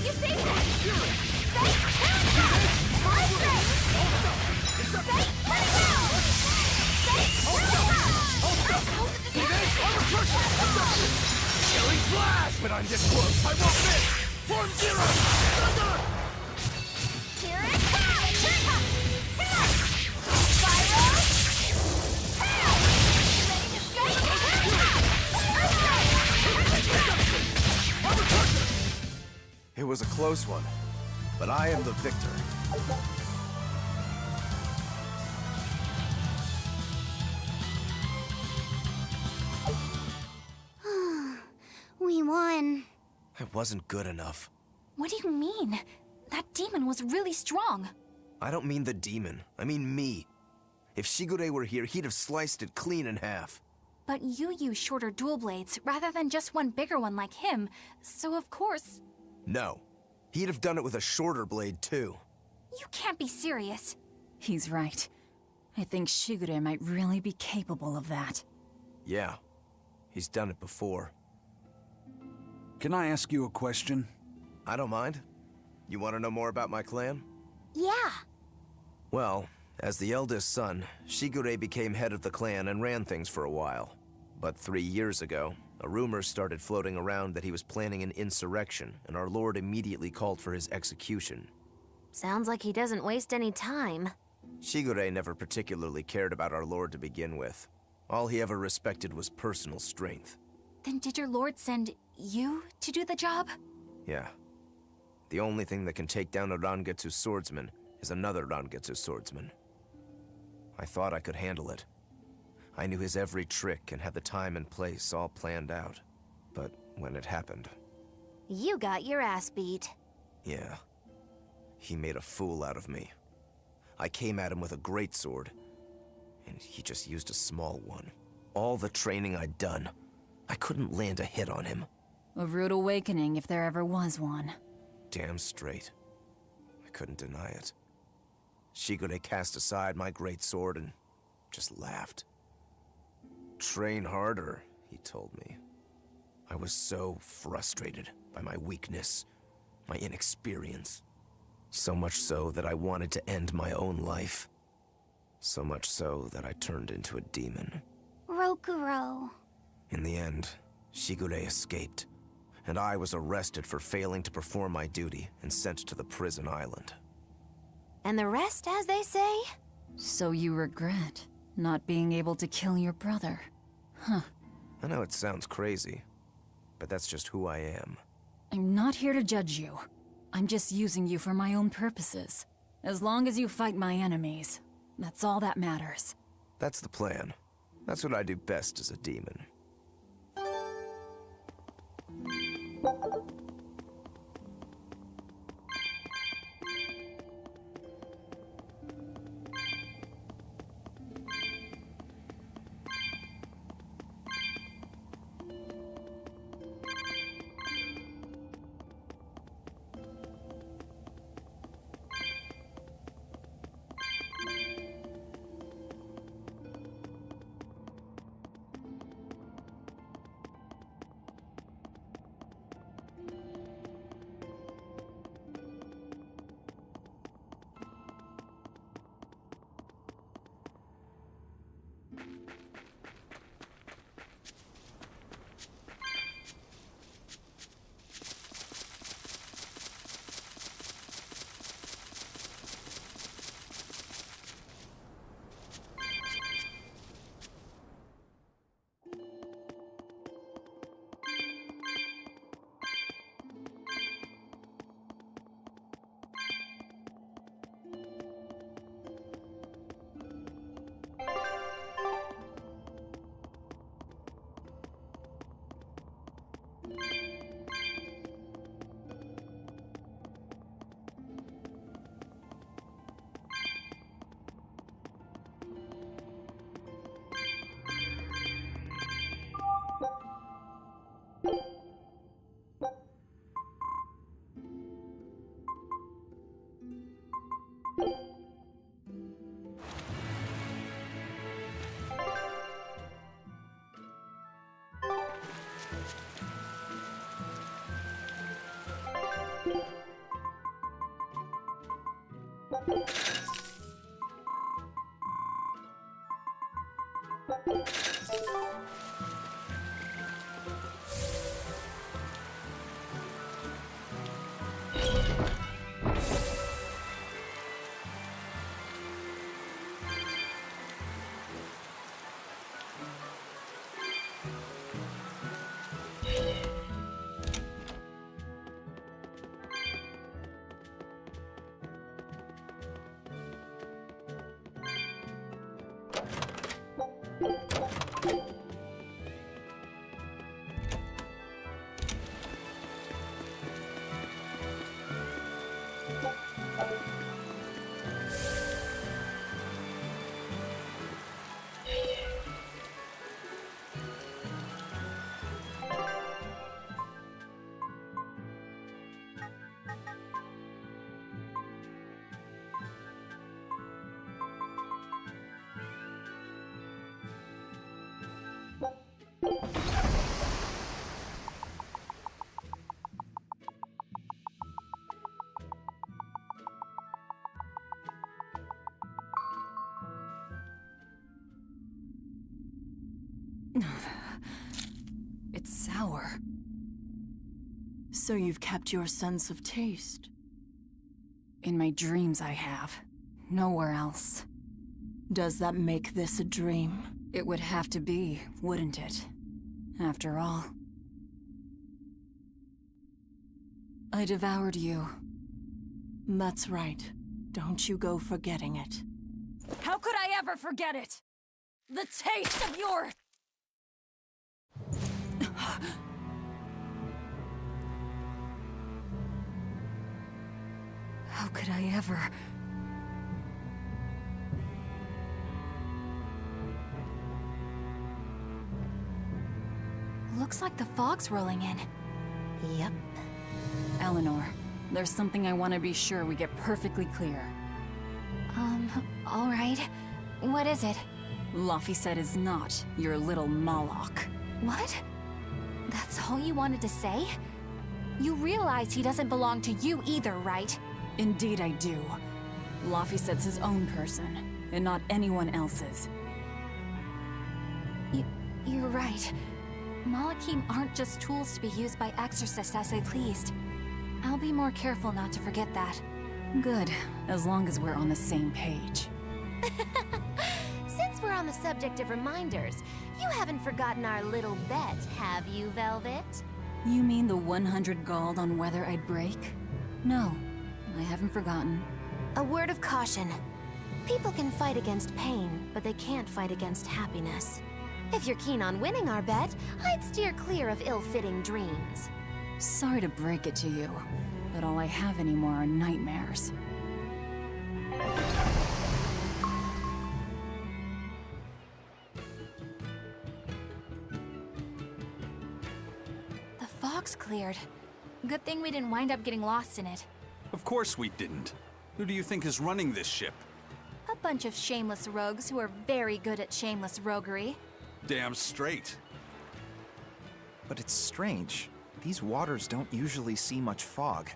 You see that? Killing flash! When I'm this close, I won't miss! Form zero! Thunder! Here it comes! Spyro! It was a close one, but I am the victor. We won. I wasn't good enough. What do you mean? That demon was really strong. I don't mean the demon. I mean me. If Shigure were here, he'd have sliced it clean in half. But you use shorter dual blades rather than just one bigger one like him, so of course... No. He'd have done it with a shorter blade, too. You can't be serious. He's right. I think Shigure might really be capable of that. Yeah. He's done it before. Can I ask you a question? I don't mind. You want to know more about my clan? Yeah. Well, as the eldest son, Shigure became head of the clan and ran things for a while. But 3 years ago, a rumor started floating around that he was planning an insurrection, and our lord immediately called for his execution. Sounds like he doesn't waste any time. Shigure never particularly cared about our lord to begin with. All he ever respected was personal strength. Then did your lord send you to do the job? Yeah. The only thing that can take down a Rangetsu swordsman is another Rangetsu swordsman. I thought I could handle it. I knew his every trick and had the time and place all planned out. But when it happened... You got your ass beat. Yeah. He made a fool out of me. I came at him with a greatsword, and he just used a small one. All the training I'd done, I couldn't land a hit on him. A rude awakening if there ever was one. Damn straight. I couldn't deny it. Shigure cast aside my greatsword and just laughed. Train harder, he told me. I was so frustrated by my weakness, my inexperience. So much so that I wanted to end my own life. So much so that I turned into a demon. Rokuro. In the end, Shigure escaped, and I was arrested for failing to perform my duty and sent to the prison island. And the rest, as they say? So you regret not being able to kill your brother? Huh. I know it sounds crazy, but that's just who I am. I'm not here to judge you. I'm just using you for my own purposes. As long as you fight my enemies, that's all that matters. That's the plan. That's what I do best as a demon. It's sour. So you've kept your sense of taste? In my dreams I have. Nowhere else. Does that make this a dream? It would have to be, wouldn't it? After all. I devoured you. That's right. Don't you go forgetting it. How could I ever forget it? The taste of your... How could I ever... Looks like the fog's rolling in. Yep. Eleanor, there's something I want to be sure we get perfectly clear. All right. What is it? Laphicet is not your little Moloch. What? That's all you wanted to say? You realize he doesn't belong to you either, right? Indeed I do. Laphicet's his own person, and not anyone else's. You're right. Malachim aren't just tools to be used by exorcists as they pleased. I'll be more careful not to forget that. Good, as long as we're on the same page. Since we're on the subject of reminders, you haven't forgotten our little bet, have you, Velvet? You mean the 100 gold on whether I'd break? No, I haven't forgotten. A word of caution. People can fight against pain, but they can't fight against happiness. If you're keen on winning our bet, I'd steer clear of ill-fitting dreams. Sorry to break it to you, but all I have anymore are nightmares. The fog's cleared. Good thing we didn't wind up getting lost in it. Of course we didn't. Who do you think is running this ship? A bunch of shameless rogues who are very good at shameless roguery. Damn straight. But it's strange. These waters don't usually see much fog.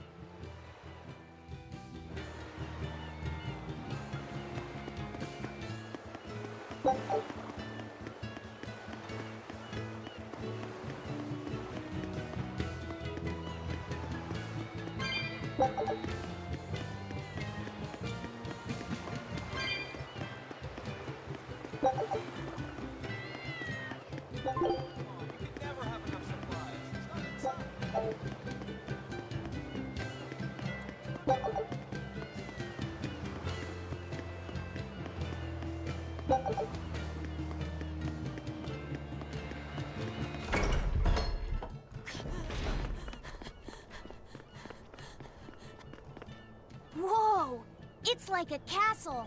Whoa! It's like a castle.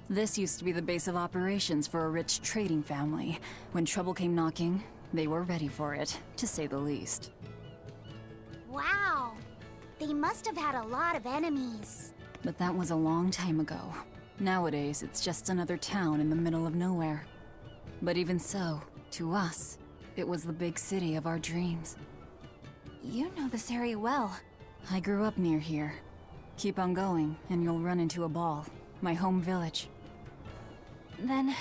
This used to be the base of operations for a rich trading family. When trouble came knocking, they were ready for it, to say the least. Wow! They must have had a lot of enemies. But that was a long time ago. Nowadays, it's just another town in the middle of nowhere. But even so, to us, it was the big city of our dreams. You know this area well. I grew up near here. Keep on going, and you'll run into a ball. My home village. Then,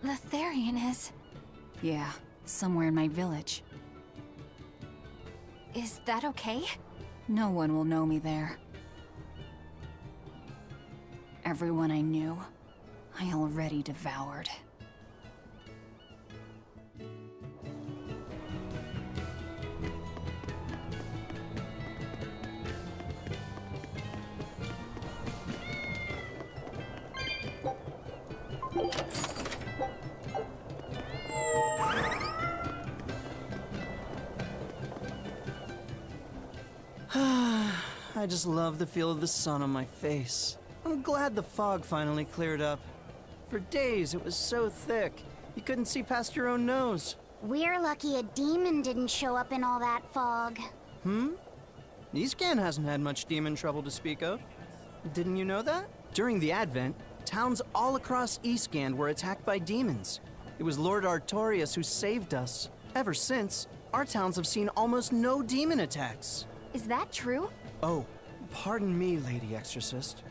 the Therian is... Yeah, somewhere in my village. Is that okay? No one will know me there. Everyone I knew, I already devoured. I just love the feel of the sun on my face. I'm glad the fog finally cleared up. For days it was so thick, you couldn't see past your own nose. We're lucky a demon didn't show up in all that fog. Eastcan hasn't had much demon trouble to speak of. Didn't you know that? During the Advent, towns all across Eastcan were attacked by demons. It was Lord Artorias who saved us. Ever since, our towns have seen almost no demon attacks. Is that true? Oh, pardon me, Lady Exorcist.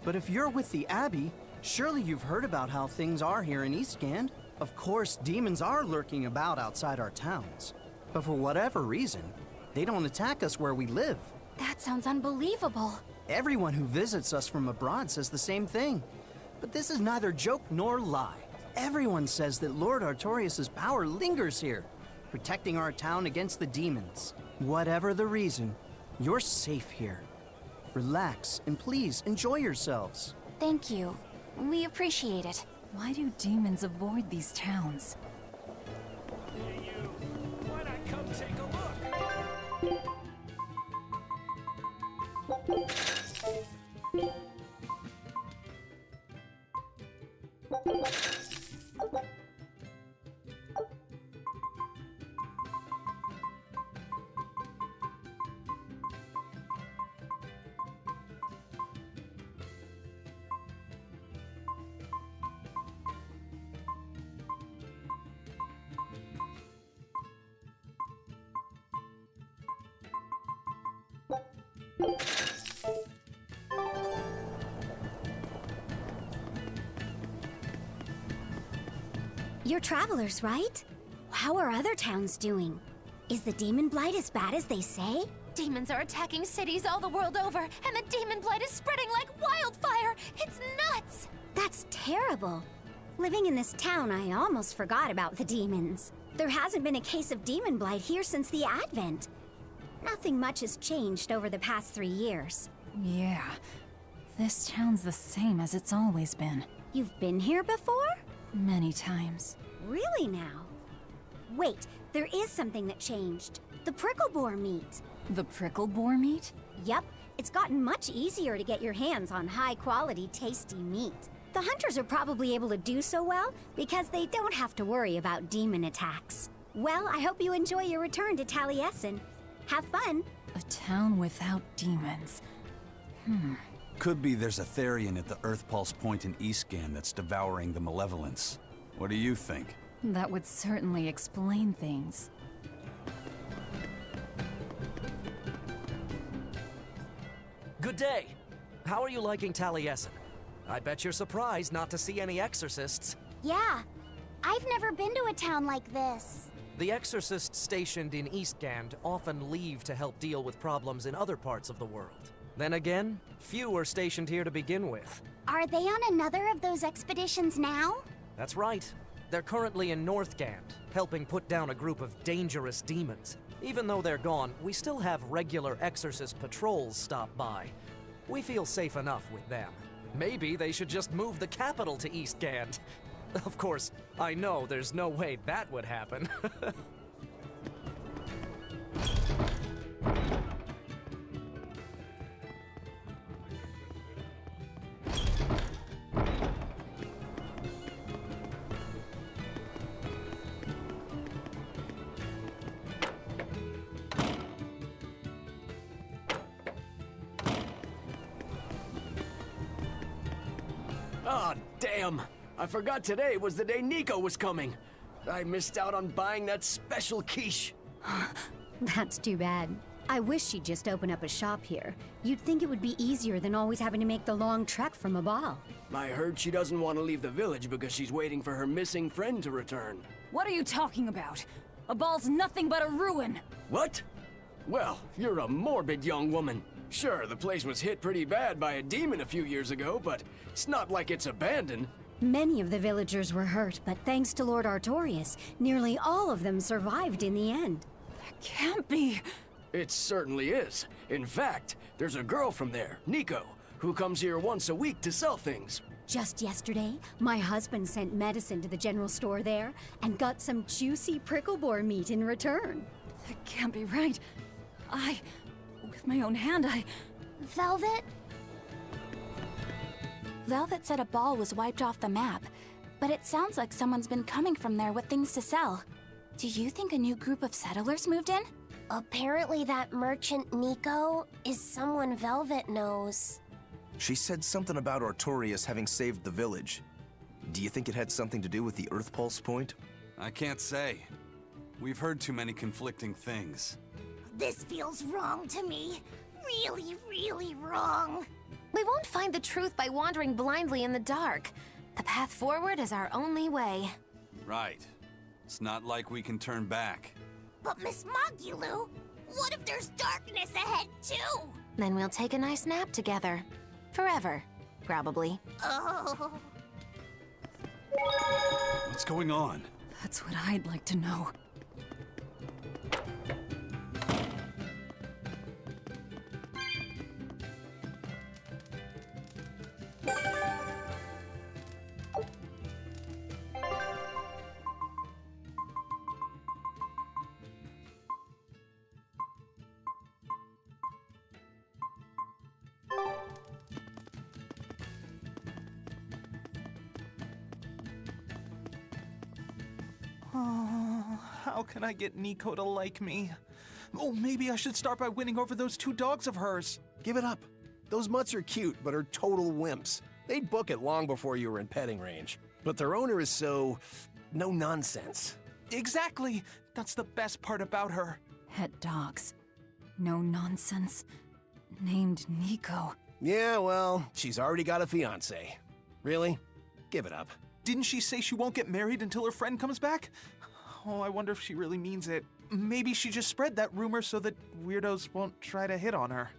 But if you're with the Abbey, surely you've heard about how things are here in Eastgand. Of course, demons are lurking about outside our towns. But for whatever reason, they don't attack us where we live. That sounds unbelievable. Everyone who visits us from abroad says the same thing. But this is neither joke nor lie. Everyone says that Lord Artorias' power lingers here, protecting our town against the demons. Whatever the reason, you're safe here. Relax and please enjoy yourselves. Thank you. We appreciate it. Why do demons avoid these towns? Hey, you. Why not come take a look? You're travelers, right? How are other towns doing? Is the demon blight as bad as they say? Demons are attacking cities all the world over, and the demon blight is spreading like wildfire. It's nuts! That's terrible. Living in this town, I almost forgot about the demons. There hasn't been a case of demon blight here since the Advent. Nothing much has changed over the past 3 years. Yeah, this town's the same as it's always been. You've been here before? Many times. Really now? Wait, there is something that changed. The prickle boar meat. The prickle boar meat? Yep, it's gotten much easier to get your hands on high-quality, tasty meat. The hunters are probably able to do so well because they don't have to worry about demon attacks. Well, I hope you enjoy your return to Taliesin. Have fun! A town without demons. Could be there's a Therian at the Earth Pulse Point in Eastgand that's devouring the malevolence. What do you think? That would certainly explain things. Good day. How are you liking Taliesin? I bet you're surprised not to see any exorcists. Yeah, I've never been to a town like this. The exorcists stationed in Eastgand often leave to help deal with problems in other parts of the world. Then again, few are stationed here to begin with. Are they on another of those expeditions now? That's right. They're currently in Northgand, helping put down a group of dangerous demons. Even though they're gone, we still have regular exorcist patrols stop by. We feel safe enough with them. Maybe they should just move the capital to Eastgand. Of course, I know there's no way that would happen. Ah, damn! I forgot today was the day Nico was coming. I missed out on buying that special quiche. That's too bad. I wish she'd just open up a shop here. You'd think it would be easier than always having to make the long trek from a ball. I heard she doesn't want to leave the village because she's waiting for her missing friend to return. What are you talking about? A ball's nothing but a ruin. What? Well, you're a morbid young woman. Sure, the place was hit pretty bad by a demon a few years ago, but it's not like it's abandoned. Many of the villagers were hurt, but thanks to Lord Artorias, nearly all of them survived in the end. That can't be. It certainly is. In fact, there's a girl from there, Nico, who comes here once a week to sell things. Just yesterday, my husband sent medicine to the general store there and got some juicy prickle boar meat in return. That can't be right. With my own hand, Velvet? Velvet said a ball was wiped off the map, but it sounds like someone's been coming from there with things to sell. Do you think a new group of settlers moved in? Apparently that merchant Nico is someone Velvet knows. She said something about Artorias having saved the village. Do you think it had something to do with the Earth Pulse point? I can't say. We've heard too many conflicting things. This feels wrong to me. Really, really wrong. We won't find the truth by wandering blindly in the dark. The path forward is our only way. Right. It's not like we can turn back. But Miss Mogulu, what if there's darkness ahead too? Then we'll take a nice nap together. Forever, probably. Oh. What's going on? That's what I'd like to know. Oh, how can I get Nico to like me? Oh, maybe I should start by winning over those 2 dogs of hers. Give it up. Those mutts are cute, but are total wimps. They'd book it long before you were in petting range. But their owner is so... no nonsense. Exactly. That's the best part about her. Pet dogs. No nonsense. Named Nico. Yeah, well, she's already got a fiancé. Really? Give it up. Didn't she say she won't get married until her friend comes back? Oh, I wonder if she really means it. Maybe she just spread that rumor so that weirdos won't try to hit on her.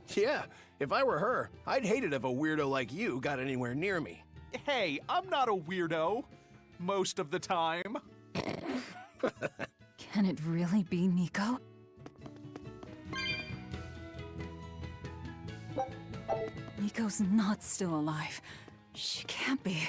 Yeah, if I were her, I'd hate it if a weirdo like you got anywhere near me. Hey, I'm not a weirdo. Most of the time. Can it really be Nico? Nico's not still alive. She can't be.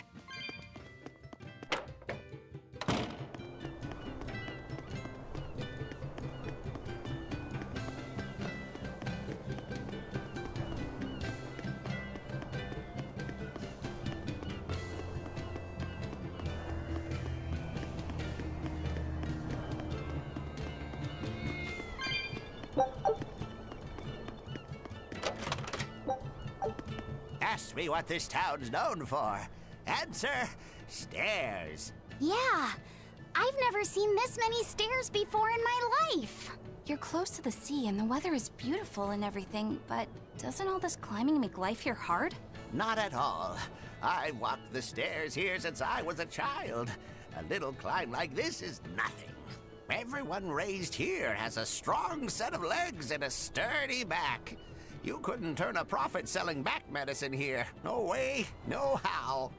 Ask me what this town's known for. Answer, stairs. Yeah, I've never seen this many stairs before in my life. You're close to the sea and the weather is beautiful and everything, but doesn't all this climbing make life here hard? Not at all. I've walked the stairs here since I was a child. A little climb like this is nothing. Everyone raised here has a strong set of legs and a sturdy back. You couldn't turn a profit selling back medicine here. No way, no how.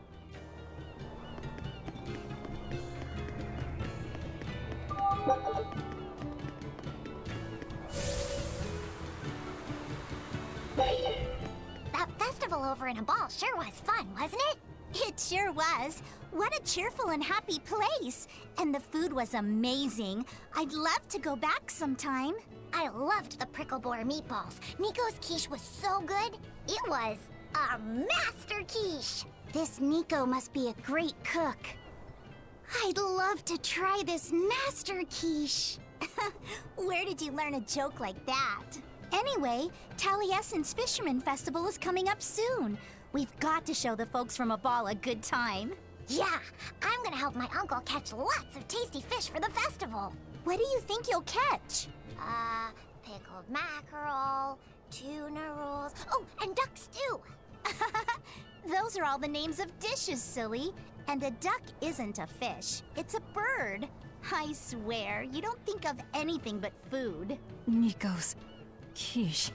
That festival over in a ball sure was fun, wasn't it? It sure was. What a cheerful and happy place. And the food was amazing. I'd love to go back sometime. I loved the prickle boar meatballs. Nico's quiche was so good. It was a master quiche. This Nico must be a great cook. I'd love to try this master quiche. Where did you learn a joke like that? Anyway, Taliesin's Fisherman Festival is coming up soon. We've got to show the folks from Abal a good time. Yeah, I'm gonna help my uncle catch lots of tasty fish for the festival. What do you think you'll catch? Pickled mackerel, tuna rolls, oh, and duck stew. Those are all the names of dishes, silly. And a duck isn't a fish, it's a bird. I swear, you don't think of anything but food. Nico's quiche.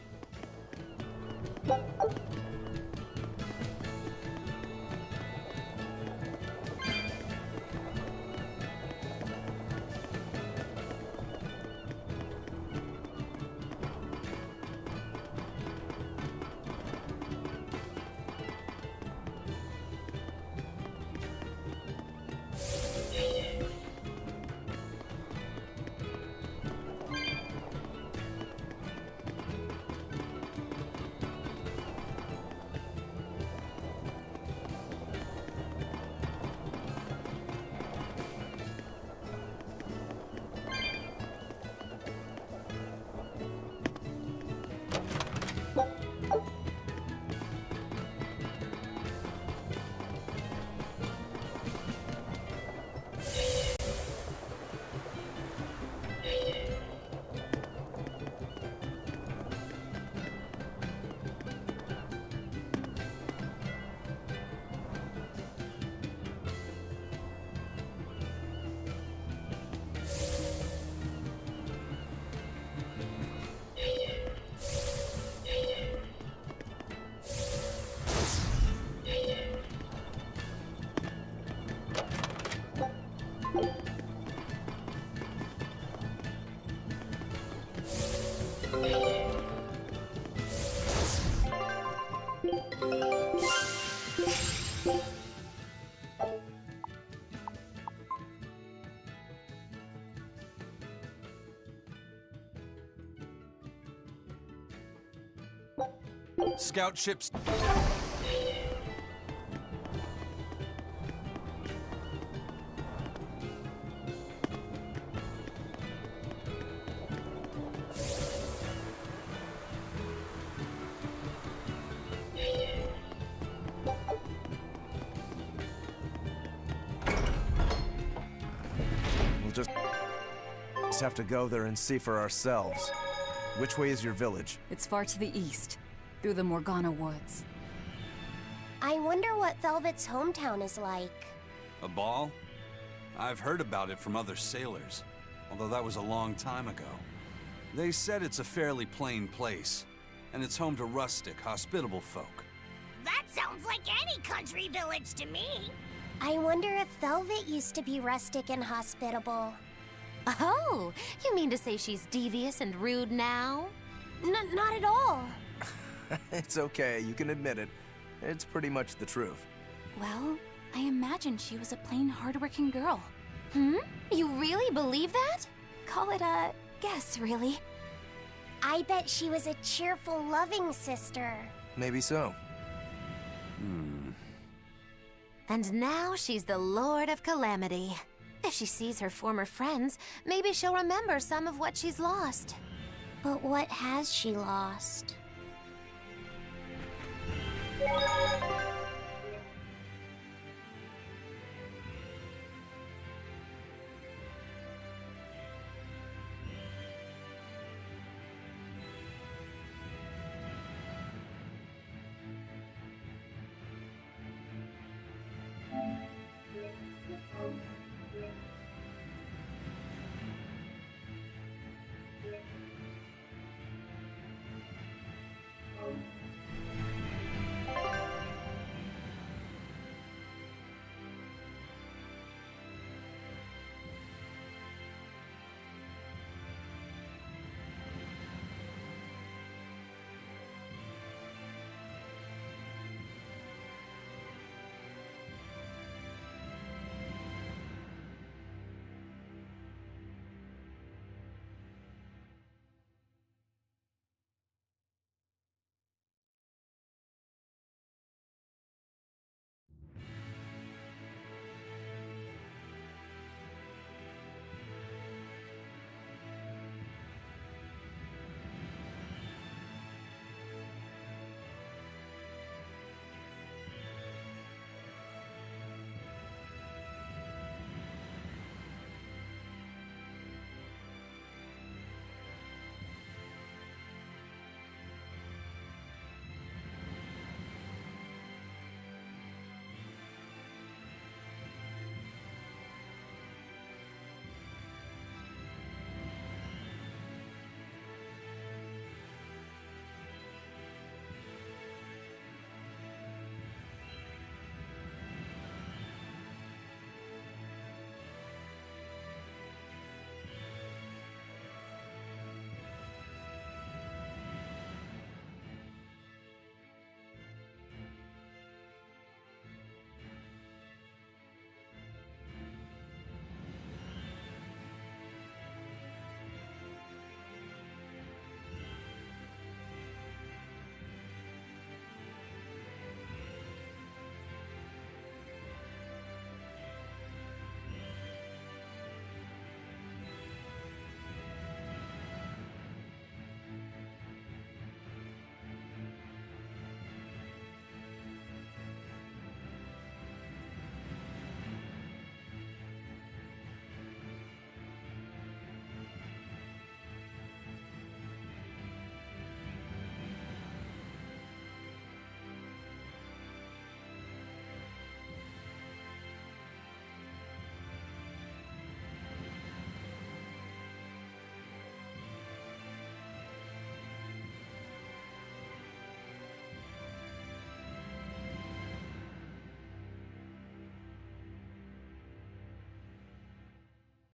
Scout ships. We'll just have to go there and see for ourselves. Which way is your village? It's far to the east, through the Morgana woods. I wonder what Velvet's hometown is like. A ball? I've heard about it from other sailors, although that was a long time ago. They said it's a fairly plain place, and it's home to rustic, hospitable folk. That sounds like any country village to me. I wonder if Velvet used to be rustic and hospitable. Oh, you mean to say she's devious and rude now? Not at all. It's okay, you can admit it. It's pretty much the truth. Well, I imagine she was a plain, hardworking girl. You really believe that? Call it a guess, really. I bet she was a cheerful, loving sister. Maybe so. And now she's the Lord of Calamity. If she sees her former friends, maybe she'll remember some of what she's lost. But what has she lost?